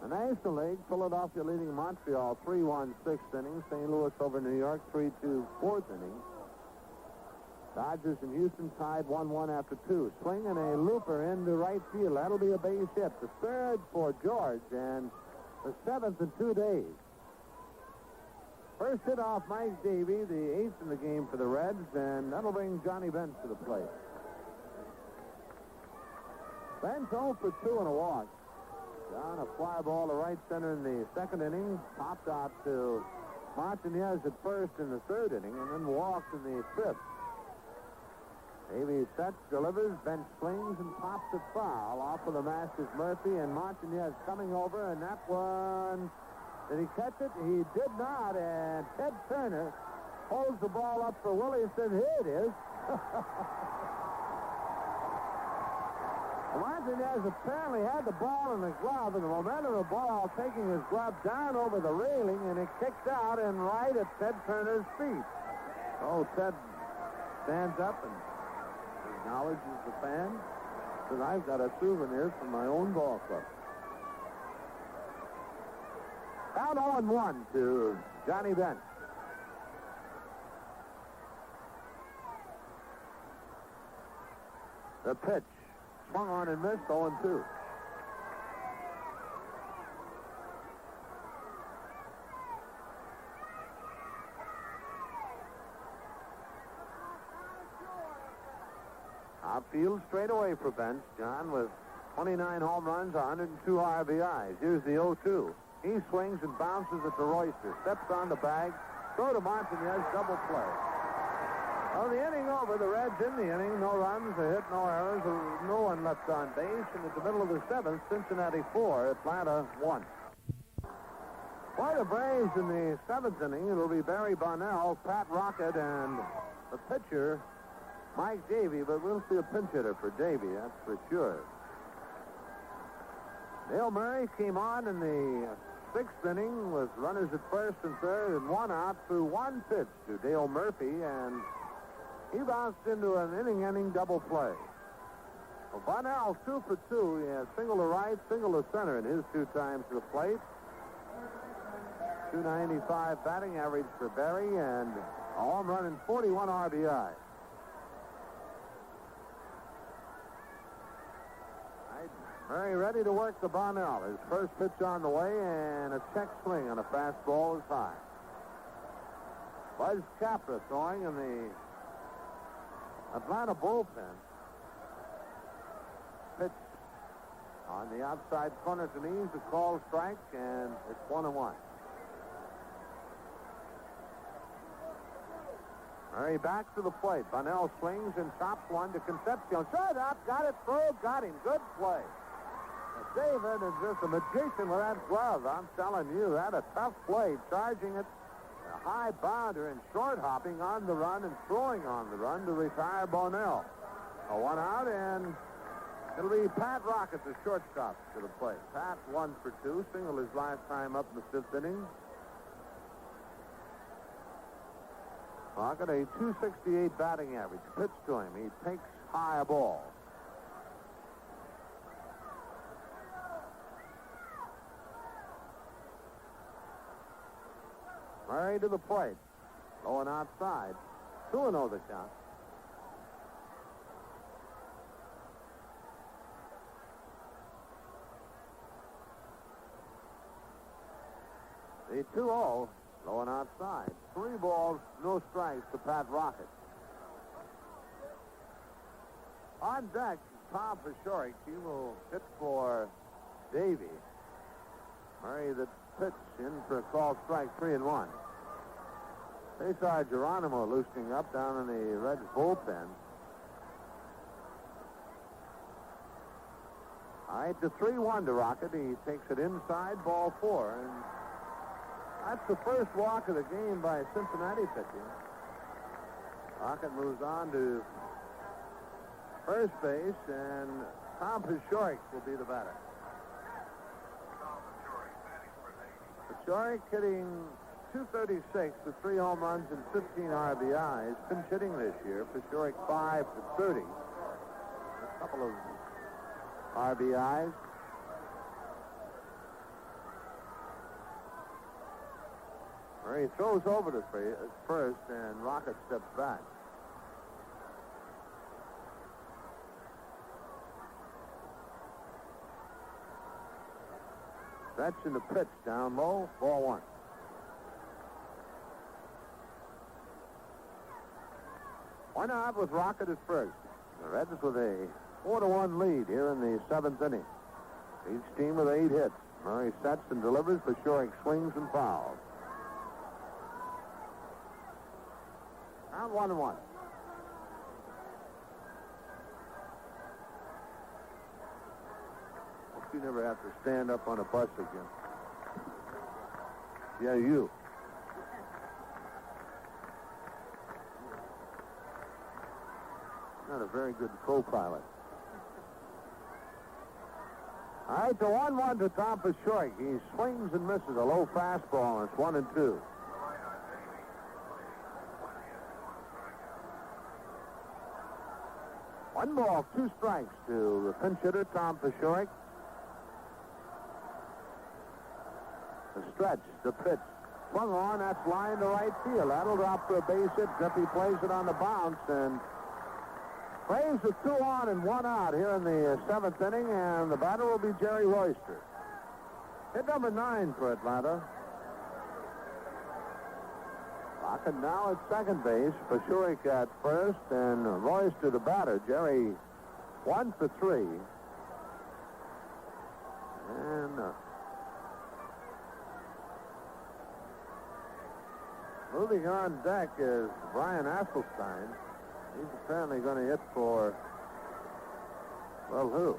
The National League, Philadelphia leading Montreal 3-1 6th inning. St. Louis over New York 3-2 4th inning. Dodgers and Houston tied 1-1 after 2. Swing and a looper into right field. That'll be a base hit. The 3rd for George, and the 7th in 2 days. First hit off Mike Davey, the eighth in the game for the Reds, and that'll bring Johnny Bench to the plate. Bench 0 for 2 and a walk. Down a fly ball to right center in the second inning. Popped out to Martinez at first in the third inning, and then walked in the fifth. Davey sets, delivers, Bench swings, and pops it foul off of the Masters Murphy, and Martinez coming over, and that one... Did he catch it? He did not, and Ted Turner holds the ball up for Willie, said, here it is. Martinez apparently had the ball in the glove, and the momentum of the ball taking his glove down over the railing, and it kicked out and right at Ted Turner's feet. So Ted stands up and acknowledges the fan, says, I've got a souvenir from my own ball club. Down 0-1 to Johnny Bench. The pitch. Swung on and missed, 0-2. Outfield straight away for Bench. John with 29 home runs, 102 RBIs. Here's the 0-2. He swings and bounces at the Royster. Steps on the bag. Throw to Martinez. Double play. Well, the inning over. The Reds in the inning. No runs, a hit, no errors. No one left on base. And at the middle of the seventh, Cincinnati 4, Atlanta 1. For the Braves in the seventh inning, it'll be Barry Bonnell, Pat Rocket, and the pitcher, Mike Davey. But we'll see a pinch hitter for Davey, that's for sure. Dale Murray came on in the sixth inning with runners at first and third and one out through one pitch to Dale Murphy, and he bounced into an inning-ending double play. Well, Bonnell 2 for 2. He has single to right, single to center in his two times to the plate. .295 batting average for Barry and a home run and 41 RBI. Murray ready to work the Bonnell. His first pitch on the way, and a check swing on a fastball is high. Buzz Capra throwing in the Atlanta bullpen. Pitch on the outside corner to knees, a call strike, and it's 1-1. Murray back to the plate. Bonnell swings and chops one to Concepcion. Shut up, got it through, got him. Good play. David is just a magician with that glove. I'm telling you, that a tough play, charging it a high bounder and short hopping on the run and throwing on the run to retire Bonnell. A one out, and it'll be Pat Rocket, the shortstop, to the plate. Pat 1 for 2, single his last time up in the fifth inning. Rocket, a .268 batting average. Pitch to him. He takes high a ball. Murray to the plate. Low and outside. 2-0 the count. The 2-0. Low and outside. 3 balls, no strikes to Pat Rocket. On deck, Tom Pashoric. He will hit for Davey. Murray the pitch in for a call strike, 3-1. Cesar Geronimo loosening up down in the Reds bullpen. All right, the 3-1 to Rocket. He takes it inside, ball 4. And that's the first walk of the game by Cincinnati pitching. Rocket moves on to first base, and Tom Pashoric will be the batter. Pashoric hitting .236 with 3 home runs and 15 RBIs. Pinch hitting this year. Pashoric 5 for 30. A couple of RBIs. He throws over to first, and Rocket steps back. That's in the pitch, down low, ball 1. One out with Rocket at first. The Reds with a 4-1 lead here in the 7th inning. Each team with 8 hits. Murray sets and delivers. Pashorik swings and fouls. Now 1-1. Hope you never have to stand up on a bus again. Yeah, you. Not a very good co-pilot. All right, the 1-1 to Tom Pashorik. He swings and misses a low fastball, and it's 1-2. One ball, 2 strikes to the pinch hitter, Tom Pashorik. The stretch, the pitch. Swung on, that's line to right field. That'll drop for a base hit. Griffey plays it on the bounce, and Braves with 2 on and 1 out here in the 7th inning, and the batter will be Jerry Royster. Hit number 9 for Atlanta. Lockett now at second base. Pashorik at first, and Royster the batter. Jerry 1 for 3. And moving on deck is Brian Asselstein. He's apparently going to hit for, well, who?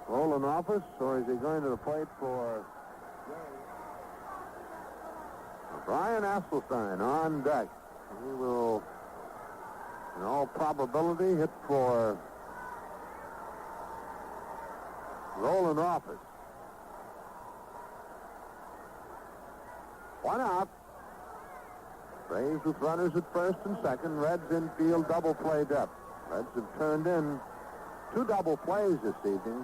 Roland Office, or is he going to the plate for Brian Asselstein on deck? He will, in all probability, hit for Roland Office. 1 out. Braves with runners at first and second. Reds infield double play depth. Reds have turned in 2 double plays this evening.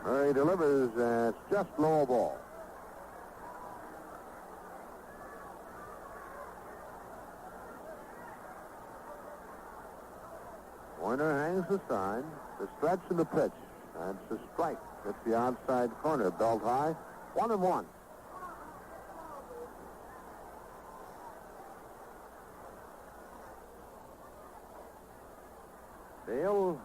Murray delivers, and it's just low ball. Warner hangs the sign. The stretch and the pitch. That's a strike. It's the outside corner, belt high. 1-1. Dale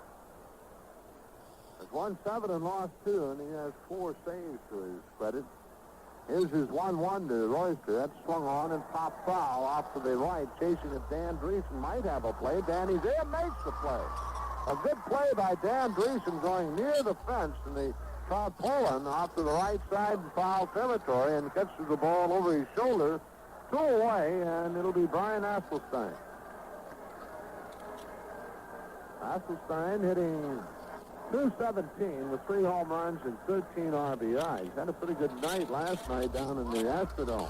has won 7 and lost 2, and he has 4 saves to his credit. Here's his 1-1 to Royster. That's swung on and popped foul off to the right. Chasing it, Dan Dreesen might have a play. Danny's there, makes the play. A good play by Dan Dreesen going near the fence, and the crowd pulling off to the right side in foul territory, and catches the ball over his shoulder, 2 away, and it'll be Brian Asselstein. Asselstein hitting .217 with 3 home runs and 13 RBIs. Had a pretty good night last night down in the Astrodome.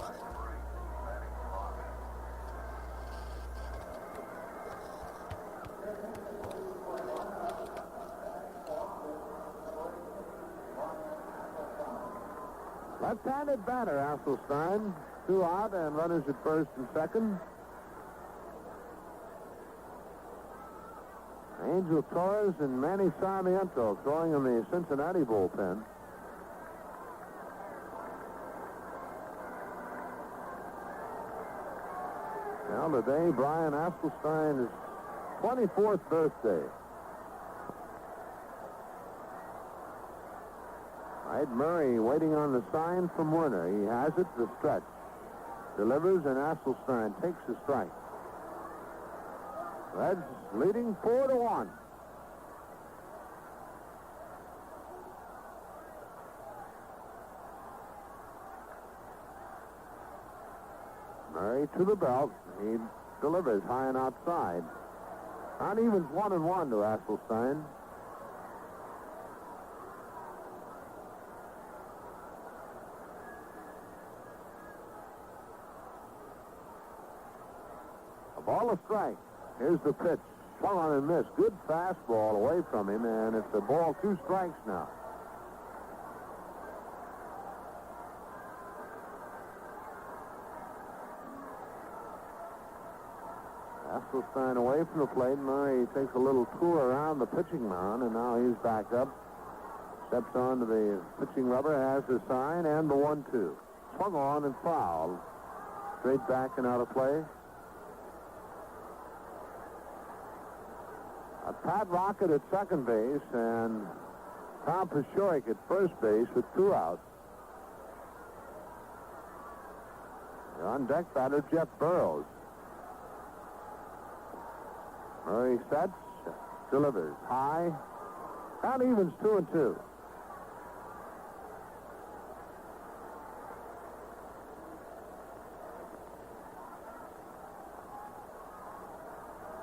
Left-handed batter, Asselstein. 2 out and runners at first and second. Angel Torres and Manny Sarmiento throwing in the Cincinnati bullpen. Now today, Brian Asselstein's 24th birthday. Hyde Murray waiting on the sign from Werner. He has it, the stretch. Delivers, and Asselstein takes the strike. Reds leading 4-1. Murray to the belt. He delivers high and outside. On evens 1-1 to Asselstein. A ball, a strike. Here's the pitch. Swung on and missed. Good fastball away from him, and it's a ball, 2 strikes now. Asselstein away from the plate. Murray takes a little tour around the pitching mound, and now he's back up. Steps onto the pitching rubber, has the sign, and the 1-2. Swung on and fouled. Straight back and out of play. Pat Rocket at second base and Tom Pashorik at first base with 2 outs. The on-deck batter, Jeff Burrows. Murray sets, delivers high. Count evens 2-2.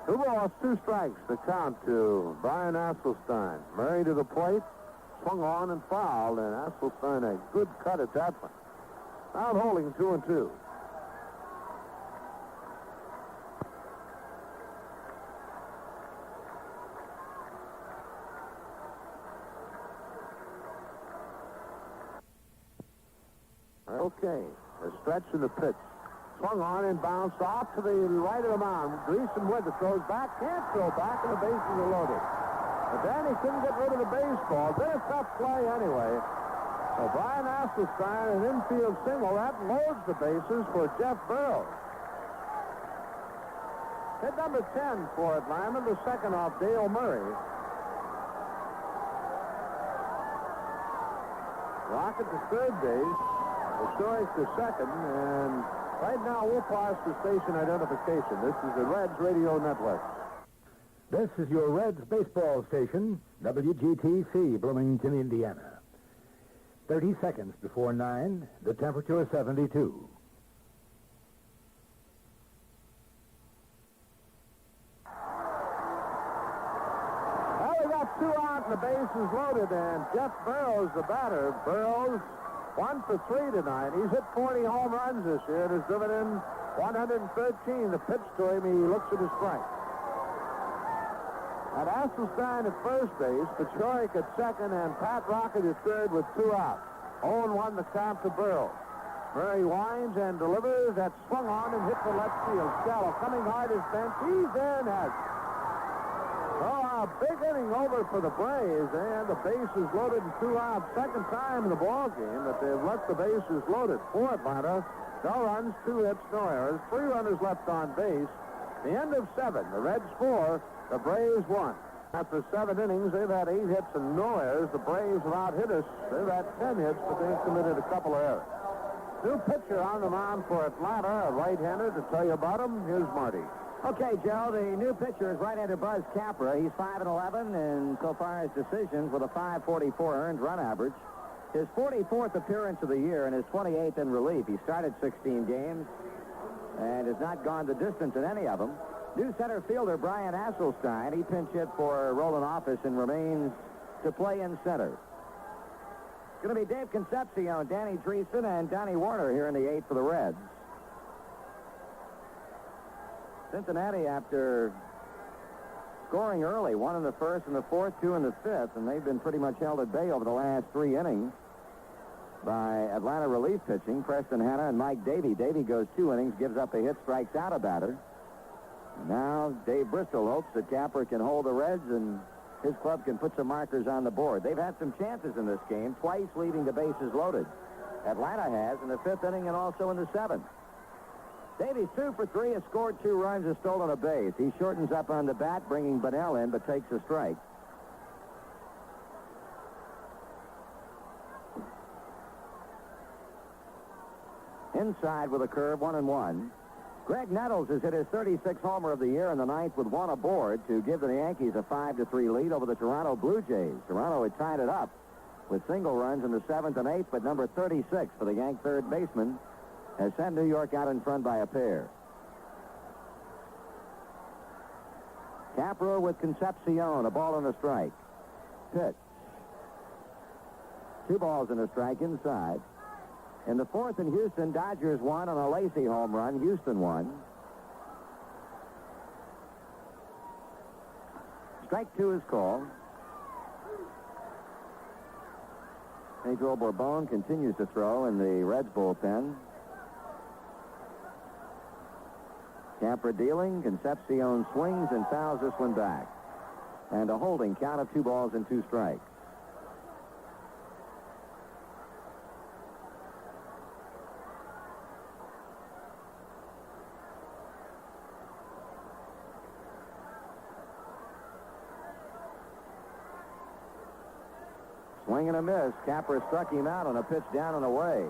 Two balls, 2 strikes. The count to Brian Asselstein. Murray to the plate, swung on and fouled, and Asselstein a good cut at that one. Out holding 2-2. Okay, a stretch in the pitch. Swung on and bounced off to the right of the mound. Gleason with it, throws back, can't throw back, and the bases are loaded. But then he couldn't get rid of the baseball. Been a tough play anyway. So Brian Asselstein, an infield single, that loads the bases for Jeff Burrows. Hit number 10 for Atlanta, the second off Dale Murray. Rocket to third base. Pashorik to second, and right now we'll pause for station identification. This is the Reds Radio Network. This is your Reds baseball station, WGTC, Bloomington, Indiana. 30 seconds before 9, the temperature is 72. Well, we got 2 out and the bases loaded, and Jeff Burrows, the batter. Burrows 1 for 3 tonight. He's hit 40 home runs this year and has driven in 113. The pitch to him, he looks at his strike. And Asselstein at first base, Pashorik at second, and Pat Rocket at third with 2 outs. 0-1 the count to Burrows. Murray winds and delivers. That swung on and hit the left field. Shallow coming hard as Bench. He's in as a big inning over for the Braves, and the bases loaded and 2 outs. Second time in the ball game that they've left the bases loaded for Atlanta. No runs, 2 hits, no errors. 3 runners left on base. The end of 7. The Reds 4, the Braves 1. After 7 innings, they've had 8 hits and no errors. The Braves have out-hit us. They've had 10 hits, but they've committed a couple of errors. New pitcher on the mound for Atlanta, a right-hander. To tell you about him, here's Marty. Okay, Joe, the new pitcher is right-hander Buzz Capra. He's 5-11, and so far his decisions with a 544 earned run average. His 44th appearance of the year and his 28th in relief. He started 16 games and has not gone the distance in any of them. New center fielder Brian Asselstein. He pinch hit for Roland Office and remains to play in center. It's going to be Dave Concepcion, Danny Dreesen, and Donnie Warner here in the 8th for the Reds. Cincinnati, after scoring early, 1 in the first and the 4th, 2 in the 5th, and they've been pretty much held at bay over the last 3 innings by Atlanta relief pitching, Preston Hanna and Mike Davey. Davey goes 2 innings, gives up a hit, strikes out a batter. Now Dave Bristol hopes that Capper can hold the Reds and his club can put some markers on the board. They've had some chances in this game, twice leaving the bases loaded. Atlanta has in the 5th inning and also in the 7th. Davies 2 for 3, has scored 2 runs, has stolen a base. He shortens up on the bat, bringing Bunnell in, but takes a strike. Inside with a curve, 1-1. Greg Nettles has hit his 36th homer of the year in the 9th with 1 aboard to give the Yankees a 5-3 lead over the Toronto Blue Jays. Toronto had tied it up with single runs in the 7th and 8th, but number 36 for the Yank third baseman has sent New York out in front by a pair. Capra with Concepcion, a ball and a strike. Pitch. 2 balls and a strike inside. In the 4th in Houston, Dodgers won on a Lacy home run. Houston won. Strike 2 is called. Pedro Bourbon continues to throw in the Reds bullpen. Capra dealing, Concepcion swings and fouls this one back. And a holding count of 2 balls and 2 strikes. Swing and a miss. Capra struck him out on a pitch down and away.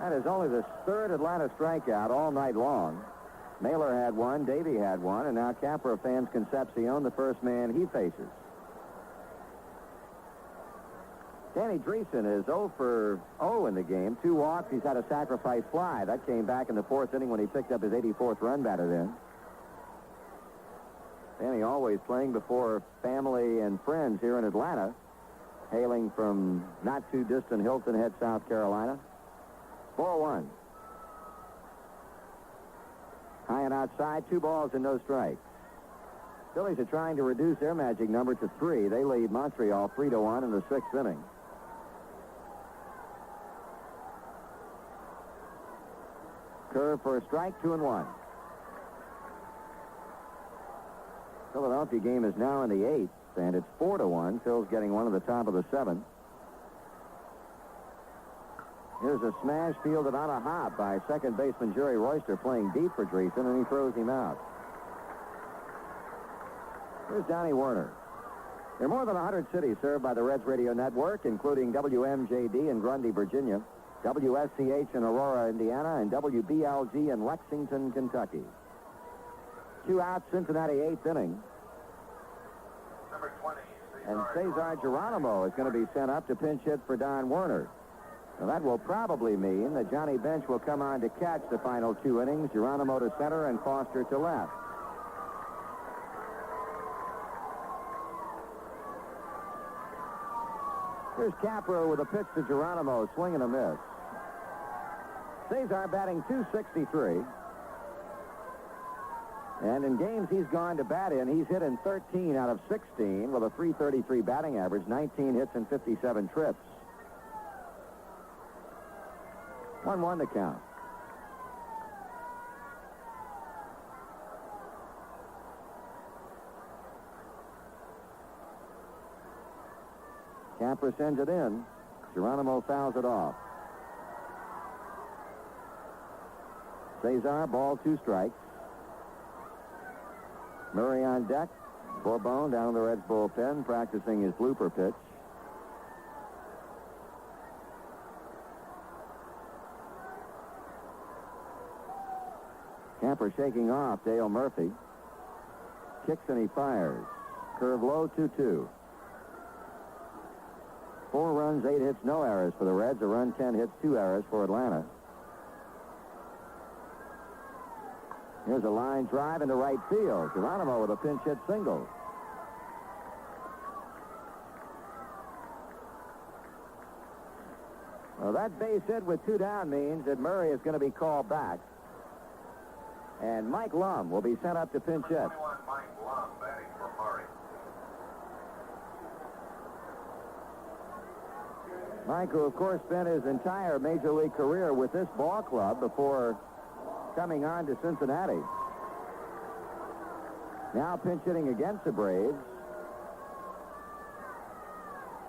That is only the third Atlanta strikeout all night long. Naylor had one, Davey had one, and now Capra fans Concepcion, the first man he faces. Danny Dreesen is 0 for 0 in the game. 2 walks. He's had a sacrifice fly. That came back in the 4th inning when he picked up his 84th run batted in. Danny always playing before family and friends here in Atlanta, hailing from not too distant Hilton Head, South Carolina. 4-1. High and outside, 2 balls and no strikes. Phillies are trying to reduce their magic number to 3. They lead Montreal 3-1 in the 6th inning. Curve for a strike, 2-1. Philadelphia game is now in the 8th, and it's 4-1. Phil's getting one at the top of the 7th. Here's a smash fielded on a hop by second baseman Jerry Royster, playing deep for Dreesen, and he throws him out. Here's Donnie Werner. There are more than 100 cities served by the Reds radio network, including WMJD in Grundy, Virginia, WSCH in Aurora, Indiana, and WBLG in Lexington, Kentucky. 2 outs, Cincinnati 8th inning. Number 20. And Cesar Geronimo is going to be sent up to pinch hit for Don Werner. Now, that will probably mean that Johnny Bench will come on to catch the final 2 innings, Geronimo to center and Foster to left. Here's Capra with a pitch to Geronimo, swing and a miss. Cesar batting .263. And in games he's gone to bat in, he's hit in 13 out of 16 with a .333 batting average, 19 hits and 57 trips. 1-1 to count. Capra sends it in. Geronimo fouls it off. Cesar, ball, 2 strikes. Murray on deck. Bourbon down in the Reds bullpen practicing his blooper pitch. Capra shaking off Dale Murphy. Kicks and he fires. Curve low, 2-2. 4 runs, 8 hits, no errors for the Reds. A run, 10 hits, 2 errors for Atlanta. Here's a line drive into right field. Geronimo with a pinch hit single. Well, that base hit with 2 down means that Murray is going to be called back. And Mike Lum will be sent up to pinch hit. 21, Mike Lum batting for Murray. Mike, who of course spent his entire major league career with this ball club before coming on to Cincinnati. Now pinch hitting against the Braves.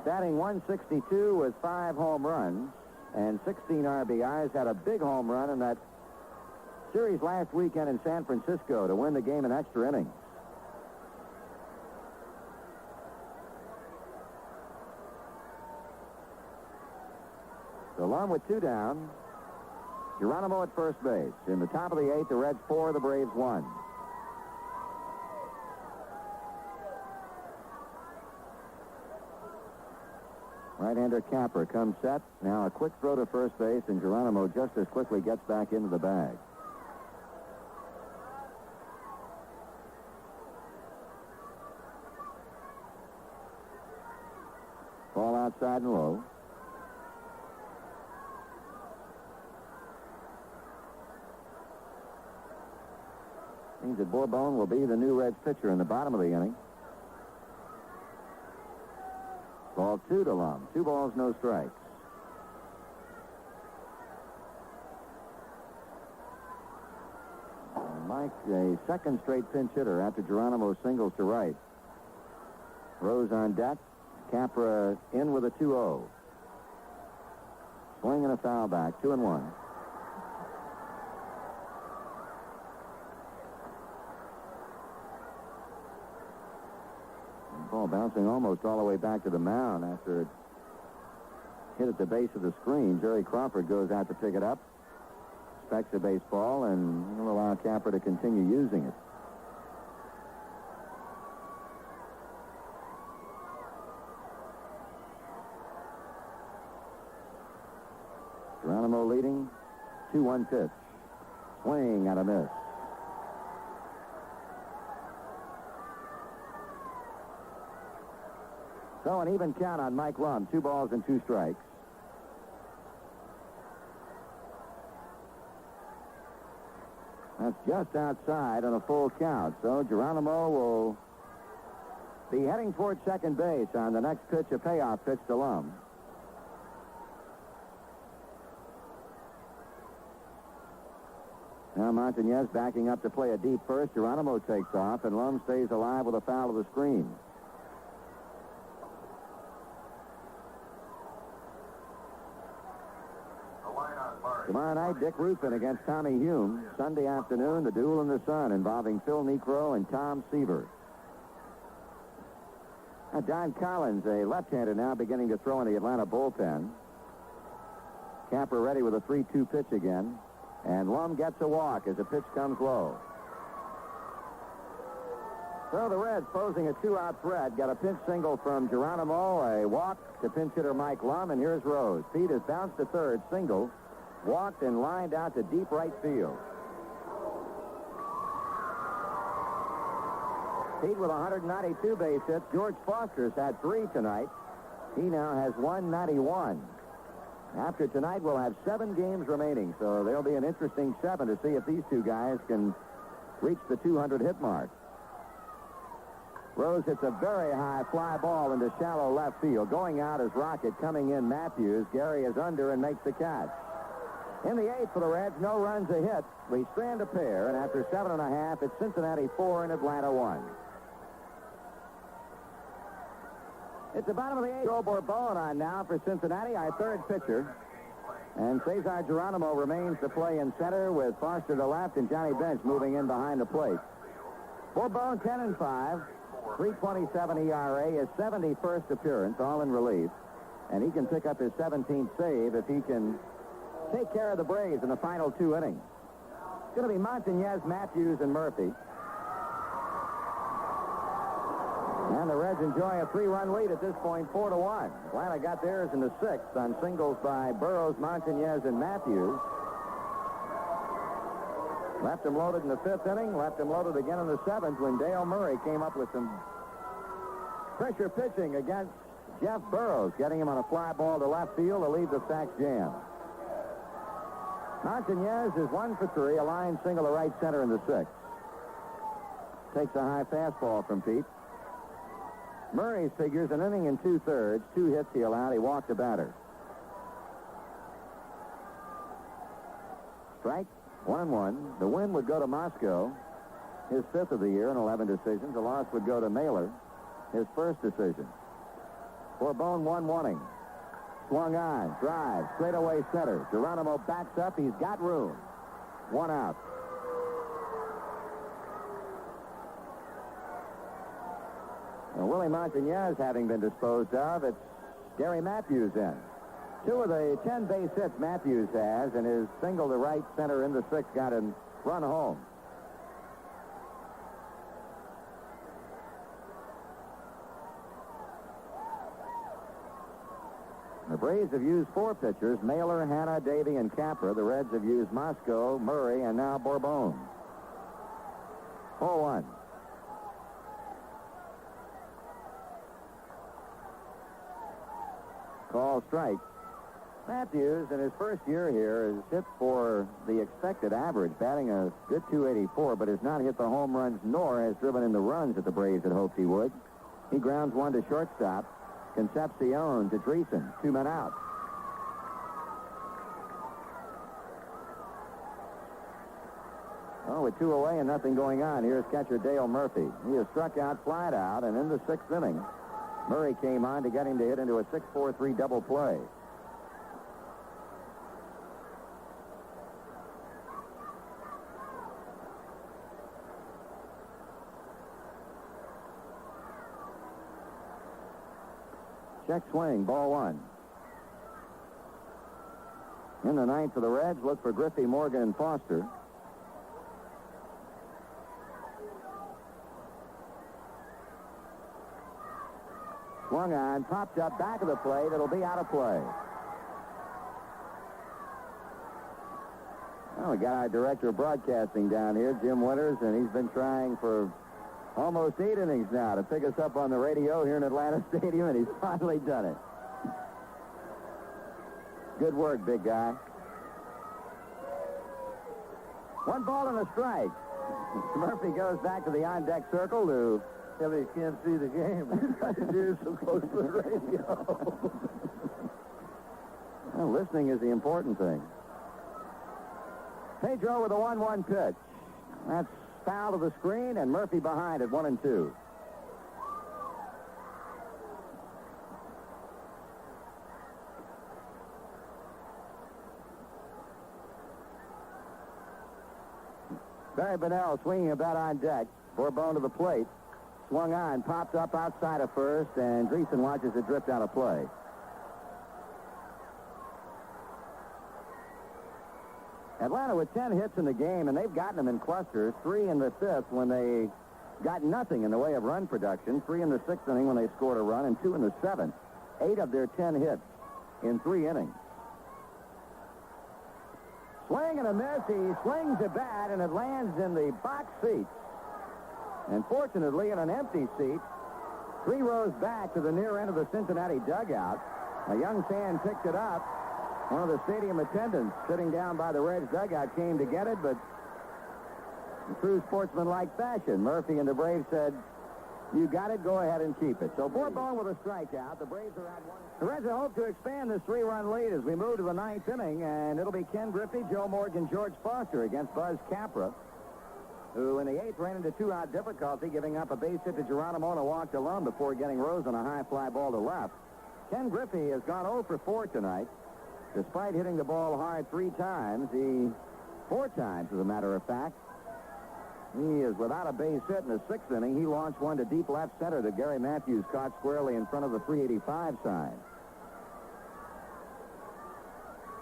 Batting .162 with 5 home runs and 16 RBIs. Had a big home run in that series last weekend in San Francisco to win the game in extra innings. So Lum with 2 down. Geronimo at first base. In the top of the 8th, the Reds 4, the Braves 1. Right-hander Capra comes set. Now a quick throw to first base, and Geronimo just as quickly gets back into the bag. Ball outside and low. Means that Bourbon will be the new Reds pitcher in the bottom of the inning. Ball 2 to Lum. 2 balls, no strikes. Mike, a second straight pinch hitter after Geronimo singles to right. Rose on deck. Capra in with a 2-0. Swing and a foul back. 2-1. Ball bouncing almost all the way back to the mound after it hit at the base of the screen. Jerry Crawford goes out to pick it up, inspects the baseball, and will allow Capper to continue using it. Geronimo leading. 2-1 pitch. Swing and a miss. So an even count on Mike Lum. 2 balls and 2 strikes. That's just outside on a full count. So Geronimo will be heading toward second base on the next pitch, a payoff pitch to Lum. Now Montañez backing up to play a deep first. Geronimo takes off, and Lum stays alive with a foul of the screen. Tomorrow night, Dick Ruffin against Tommy Hume. Sunday afternoon, the duel in the sun involving Phil Niekro and Tom Seaver. Now, Don Collins, a left-hander now, beginning to throw in the Atlanta bullpen. Capper ready with a 3-2 pitch again. And Lum gets a walk as the pitch comes low. So the Reds, posing a 2-out threat, got a pinch single from Geronimo, a walk to pinch hitter Mike Lum, and here's Rose. Pete has bounced to third, single, walked and lined out to deep right field. Pete with 192 base hits. George Foster's had 3 tonight. He now has 191. After tonight, we'll have 7 games remaining, so there'll be an interesting 7 to see if these 2 guys can reach the 200 hit mark. Rose hits a very high fly ball into shallow left field. Going out is Rocket, coming in Matthews. Gary is under and makes the catch. In the 8th for the Reds, no runs, a hit. We strand a pair, and after 7.5, it's Cincinnati 4 and Atlanta 1. It's the bottom of the 8th. Joe Bourbon on now for Cincinnati, our third pitcher. And Cesar Geronimo remains to play in center with Foster to left and Johnny Bench moving in behind the plate. Bourbon 10-5, 3.27 ERA, his 71st appearance, all in relief. And he can pick up his 17th save if he can take care of the Braves in the final 2 innings. It's going to be Montañez, Matthews, and Murphy. And the Reds enjoy a 3-run lead at this point, 4-1. Atlanta got theirs in the 6th on singles by Burroughs, Montañez, and Matthews. Left him loaded in the 5th inning, left him loaded again in the 7th when Dale Murray came up with some pressure pitching against Jeff Burroughs, getting him on a fly ball to left field to leave the Sox jam. Montañez is 1 for 3, a line single to right center in the 6th. Takes a high fastball from Pete. Murray's figures an inning and 2/3, 2 hits he allowed. He walked the batter. Strike, 1-1. The win would go to Moscow, his 5th of the year in 11 decisions. The loss would go to Mailer, his 1st decision. Bourbon 1-1. Swung on, drive, straightaway center. Geronimo backs up. He's got room. 1 out. Well, Willie Montañez having been disposed of, it's Gary Matthews in. 2 of the 10 base hits Matthews has, and his single to right center in the 6th got him run home. The Braves have used 4 pitchers, Mailer, Hanna, Davey, and Capra. The Reds have used Moscow, Murray, and now Bourbon. 4-1. Call strike. Matthews, in his first year here, has hit for the expected average, batting a good .284, but has not hit the home runs nor has driven in the runs that the Braves had hoped he would. He grounds 1 to shortstop. Concepcion to Dreesen, 2 men out. Oh, with 2 away and nothing going on, here's catcher Dale Murphy. He has struck out, flat out, and in the 6th inning, Murray came on to get him to hit into a 6-4-3 double play. Check swing, ball 1. In the ninth for the Reds, look for Griffey, Morgan, and Foster. Swung on, popped up, back of the plate. It'll be out of play. Well, we got our director of broadcasting down here, Jim Winters, and he's been trying for almost 8 innings now to pick us up on the radio here in Atlanta Stadium, and he's finally done it. Good work, big guy. 1 ball and a strike. Murphy goes back to the on-deck circle to... Yeah, but you can't see the game. You're so close to the radio. Well, listening is the important thing. Pedro with a 1-1 pitch. That's foul to the screen, and Murphy behind at 1-2. Barry Bonnell swinging a bat on deck. Bourbon to the plate. Swung on, popped up outside of first, and Dreesen watches it drift out of play. Atlanta with 10 hits in the game, and they've gotten them in clusters. 3 in the 5th when they got nothing in the way of run production. 3 in the 6th inning when they scored a run, and 2 in the 7th. 8 of their 10 hits in 3 innings. Swing and a miss. He swings a bat, and it lands in the box seats. And fortunately, in an empty seat, 3 rows back to the near end of the Cincinnati dugout, a young fan picked it up. One of the stadium attendants sitting down by the Reds dugout came to get it, but in true sportsmanlike fashion, Murphy and the Braves said, "You got it, go ahead and keep it." So Bourbon with a strikeout. The Braves are at 1. The Reds hope to expand this 3-run lead as we move to the 9th inning, and it'll be Ken Griffey, Joe Morgan, George Foster against Buzz Capra, who in the 8th ran into 2-out difficulty, giving up a base hit to Geronimo and a walk to Lund before getting Rose on a high fly ball to left. Ken Griffey has gone 0 for 4 tonight. Despite hitting the ball hard 3 times, 4 times, as a matter of fact, he is without a base hit in the 6th inning. He launched one to deep left center that Gary Matthews caught squarely in front of the 385 sign.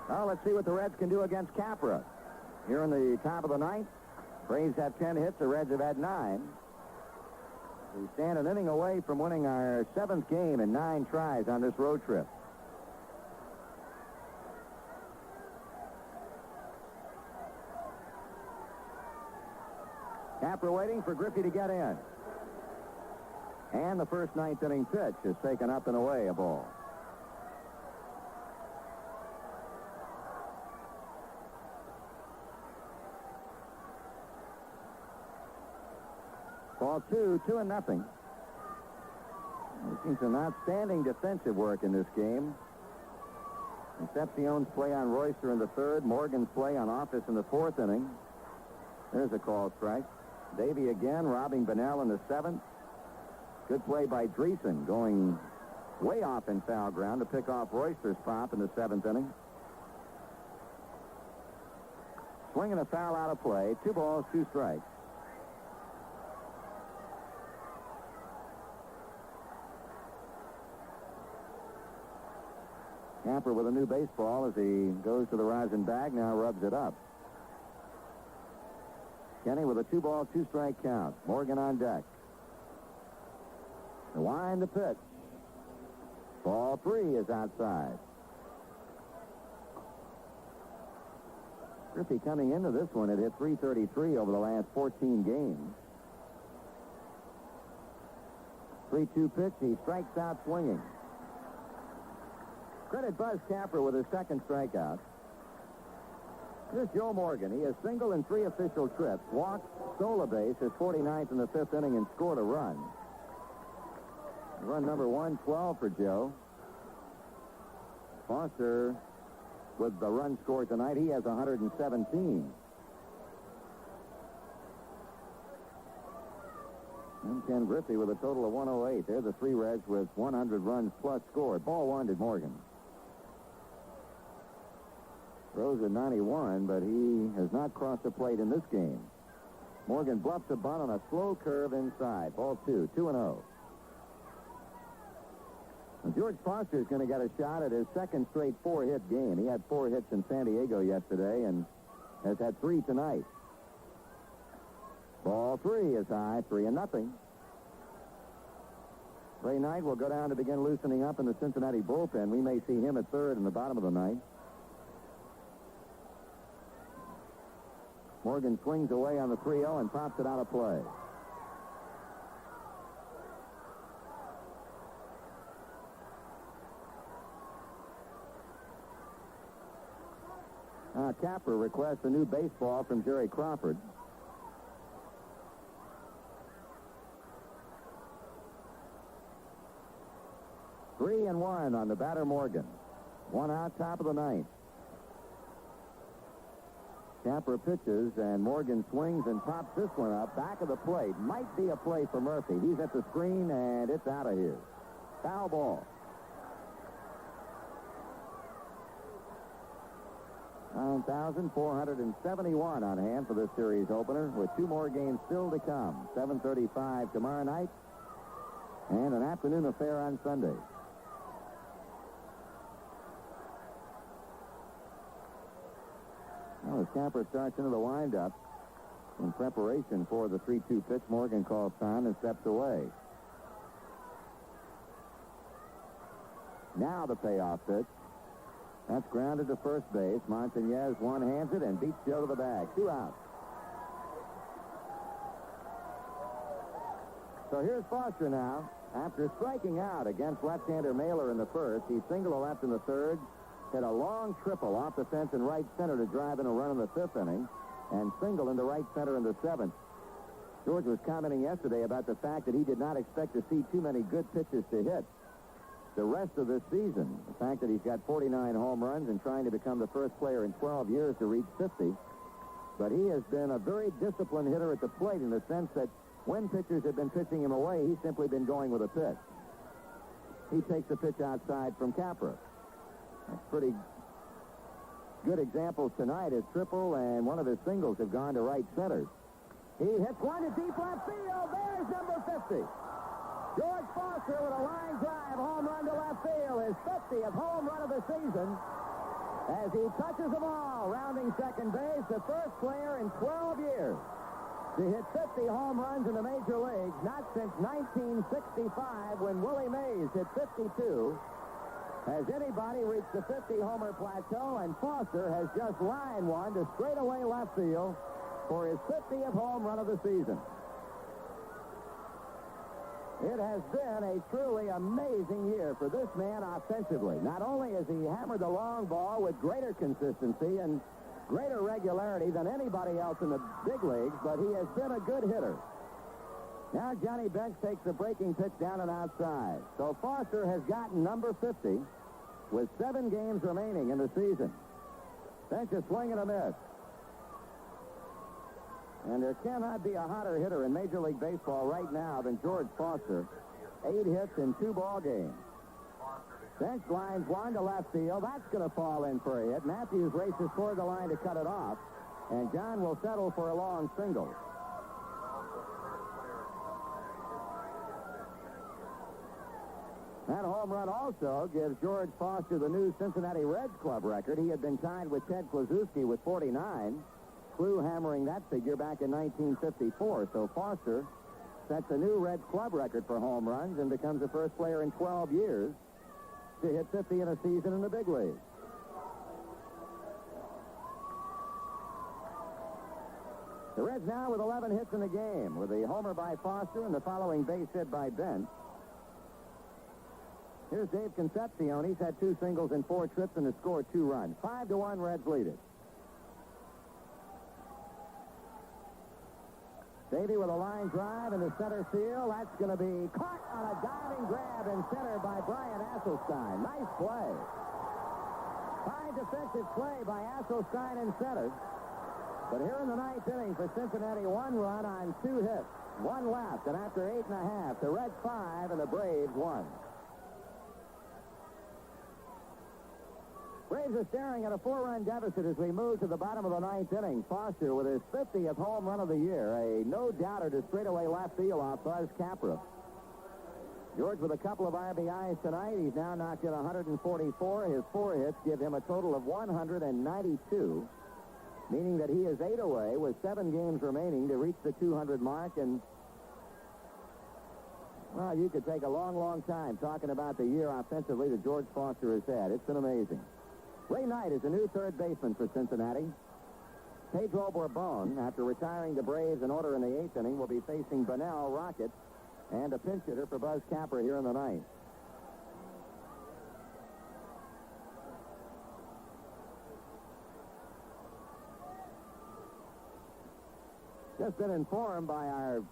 Well, let's see what the Reds can do against Capra. Here in the top of the 9th, Braves have 10 hits. The Reds have had 9. We stand an inning away from winning our 7th game in 9 tries on this road trip. Capra waiting for Griffey to get in. And the first 9th inning pitch is taken up and away, a ball. Ball 2, 2-0. We've seen some outstanding defensive work in this game. Concepcion's play on Royster in the 3rd. Morgan's play on Office in the 4th inning. There's a called strike. Davey again, robbing Bonnell in the 7th. Good play by Dreesen, going way off in foul ground to pick off Royster's pop in the 7th inning. Swinging a foul out of play. 2 balls, 2 strikes. Capra with a new baseball as he goes to the rosin bag, now rubs it up. Kenny with a 2-ball, 2-strike count. Morgan on deck. The wind, the pitch. Ball 3 is outside. Griffey coming into this one had hit .333 over the last 14 games. 3-2 pitch. He strikes out swinging. Credit Buzz Capra with his 2nd strikeout. Here's Joe Morgan. He has singled in 3 official trips, walked, stole a base, his 49th in the 5th inning, and scored a run. Run number 112 for Joe. Foster with the run scored tonight. He has 117. And Ken Griffey with a total of 108. They're the 3 Reds with 100 runs plus scored. Ball 1 to Morgan. Rose at 91, but he has not crossed the plate in this game. Morgan bluffs a bunt on a slow curve inside. Ball 2, 2-0. George Foster is going to get a shot at his second straight 4-hit game. He had 4 hits in San Diego yesterday and has had 3 tonight. Ball 3 is high, 3-0. Ray Knight will go down to begin loosening up in the Cincinnati bullpen. We may see him at third in the bottom of the ninth. Morgan swings away on the 3-0 and pops it out of play. Capper requests a new baseball from Jerry Crawford. Three and one on the batter, Morgan. 1 out, top of the ninth. Capper pitches, and Morgan swings and pops this one up. Back of the plate. Might be a play for Murphy. He's at the screen, and it's out of here. Foul ball. 9,471 on hand for this series opener, with 2 more games still to come. 7:35 tomorrow night, and an afternoon affair on Sunday. Well, as Capper starts into the windup in preparation for the 3-2 pitch, Morgan calls time and steps away. Now the payoff pitch. That's grounded to first base. Montañez one-hands it and beats Joe to the bag. 2 outs. So here's Foster now. After striking out against left-hander Mailer in the first, he singled to left in the third, hit a long triple off the fence in right center to drive in a run in the 5th inning, and single into right center in the 7th. George was commenting yesterday about the fact that he did not expect to see too many good pitches to hit the rest of this season. The fact that he's got 49 home runs and trying to become the first player in 12 years to reach 50. But he has been a very disciplined hitter at the plate in the sense that when pitchers have been pitching him away, he's simply been going with a pitch. He takes a pitch outside from Capra. That's pretty good examples tonight. His triple and one of his singles have gone to right center. He hits one to deep left field. There's number 50. George Foster with a line drive home run to left field. His 50th home run of the season as he touches the ball, rounding second base, the first player in 12 years to hit 50 home runs in the major leagues, not since 1965 when Willie Mays hit 52. Has anybody reached the 50-homer plateau, and Foster has just lined one to straightaway left field for his 50th home run of the season. It has been a truly amazing year for this man offensively. Not only has he hammered the long ball with greater consistency and greater regularity than anybody else in the big leagues, but he has been a good hitter. Now Johnny Bench takes the breaking pitch down and outside. So Foster has gotten number 50 with 7 games remaining in the season. Bench is swinging a miss. And there cannot be a hotter hitter in Major League Baseball right now than George Foster. 8 hits in 2 ball games. Bench lines one to left field. That's going to fall in for a hit. Matthews races toward the line to cut it off. And John will settle for a long single. That home run also gives George Foster the new Cincinnati Reds club record. He had been tied with Ted Kluszewski with 49. Clue hammering that figure back in 1954. So Foster sets a new Reds club record for home runs and becomes the first player in 12 years to hit 50 in a season in the big league. The Reds now with 11 hits in the game, with a homer by Foster and the following base hit by Bench. Here's Dave Concepcion. He's had 2 singles and 4 trips and has scored 2 runs. 5-1 Reds lead it. Davey with a line drive into center field. That's going to be caught on a diving grab in center by Brian Asselstein. Nice play. Fine defensive play by Asselstein in center. But here in the 9th inning for Cincinnati, 1 run on 2 hits. 1 left, and after 8.5, the Reds 5 and the Braves 1. Braves are staring at a 4-run deficit as we move to the bottom of the 9th inning. Foster with his 50th home run of the year. A no-doubter to straightaway left field off Buzz Capra. George with a couple of RBIs tonight. He's now knocked in 144. His 4 hits give him a total of 192, meaning that he is 8 away with 7 games remaining to reach the 200 mark. And, well, you could take a long, long time talking about the year offensively that George Foster has had. It's been amazing. Ray Knight is the new third baseman for Cincinnati. Pedro Bourbon, after retiring the Braves in order in the 8th inning, will be facing Bunnell, Rocket, and a pinch hitter for Buzz Capper here in the 9th. Just been informed by our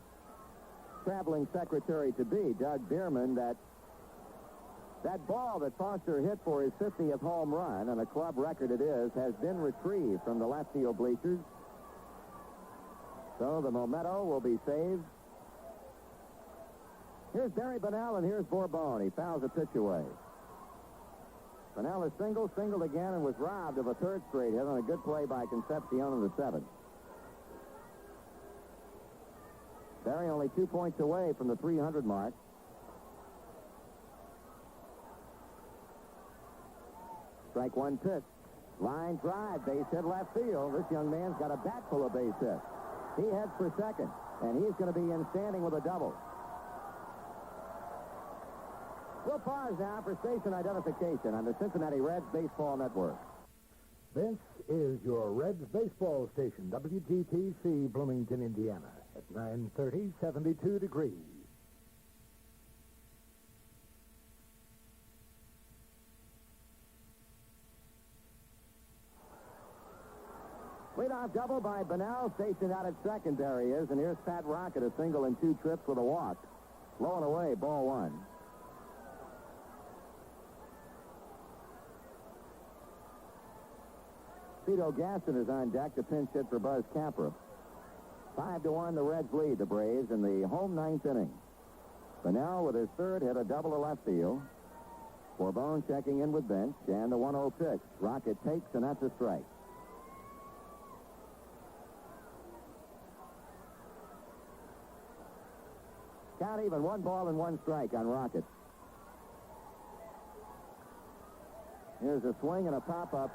traveling secretary-to-be, Doug Bierman, that ball that Foster hit for his 50th home run, and a club record it is, has been retrieved from the left field bleachers. So the memento will be saved. Here's Barry Bunnell, and here's Bourbon. He fouls a pitch away. Bunnell is singled again, and was robbed of a third straight hit on a good play by Concepcion in the 7th. Barry only 2 points away from the 300 mark. Strike 1 pitch. Line drive, base hit left field. This young man's got a bat full of base hits. He heads for second, and he's going to be in standing with a double. We'll pause now for station identification on the Cincinnati Reds Baseball Network. This is your Reds baseball station, WGTC, Bloomington, Indiana. At 9:30, 72 degrees. Leadoff double by Bunnell, stationed out at second. There he is, and here's Pat Rocket, a single and 2 trips with a walk. Low and away, ball 1. Cito Gaston is on deck to pinch hit for Buzz Capra. 5-1, the Reds lead the Braves in the home 9th inning. Bunnell with his 3rd hit a double to left field. Bourbon checking in with bench, and the 1-0 pitch. Rocket takes, and that's a strike. Count even, 1 ball and 1 strike on Rocket. Here's a swing and a pop-up.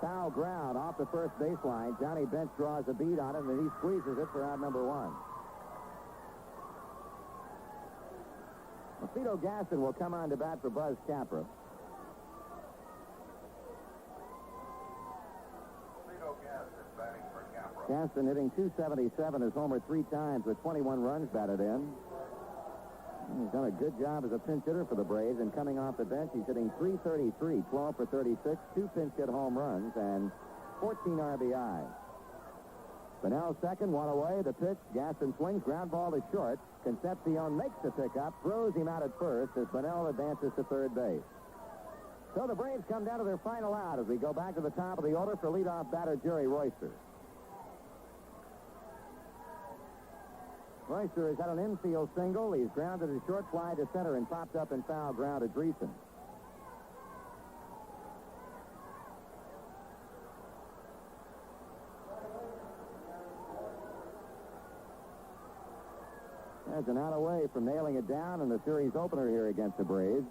Foul ground off the first baseline. Johnny Bench draws a bead on it, and he squeezes it for out number 1. Cito Gaston will come on to bat for Buzz Capra. Gaston hitting .277, has homered 3 times with 21 runs batted in. He's done a good job as a pinch hitter for the Braves, and coming off the bench, he's hitting .333, 12 for 36, 2 pinch hit home runs, and 14 RBI. Bunnell second, 1 away. The pitch, Gaston swings, ground ball to short. Concepcion makes the pickup, throws him out at first as Bunnell advances to third base. So the Braves come down to their final out as we go back to the top of the order for leadoff batter Jerry Royster. Royster has had an infield single. He's grounded a short fly to center and popped up in foul ground to Dreesen. There's an out away from nailing it down in the series opener here against the Braves.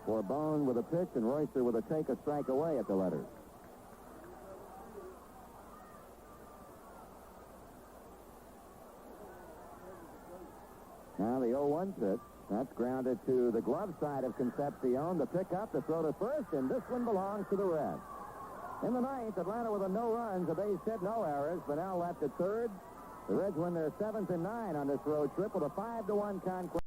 Bourbon with a pitch and Royster with a take, a strike away at the letters. Now the 0-1 pitch. That's grounded to the glove side of Concepcion. The pickup, the throw to first, and this one belongs to the Reds. In the 9th, Atlanta with a no runs, a base hit, no errors, but now left at third. The Reds win their 7th and 9 on this road trip with a 5-1 conquest.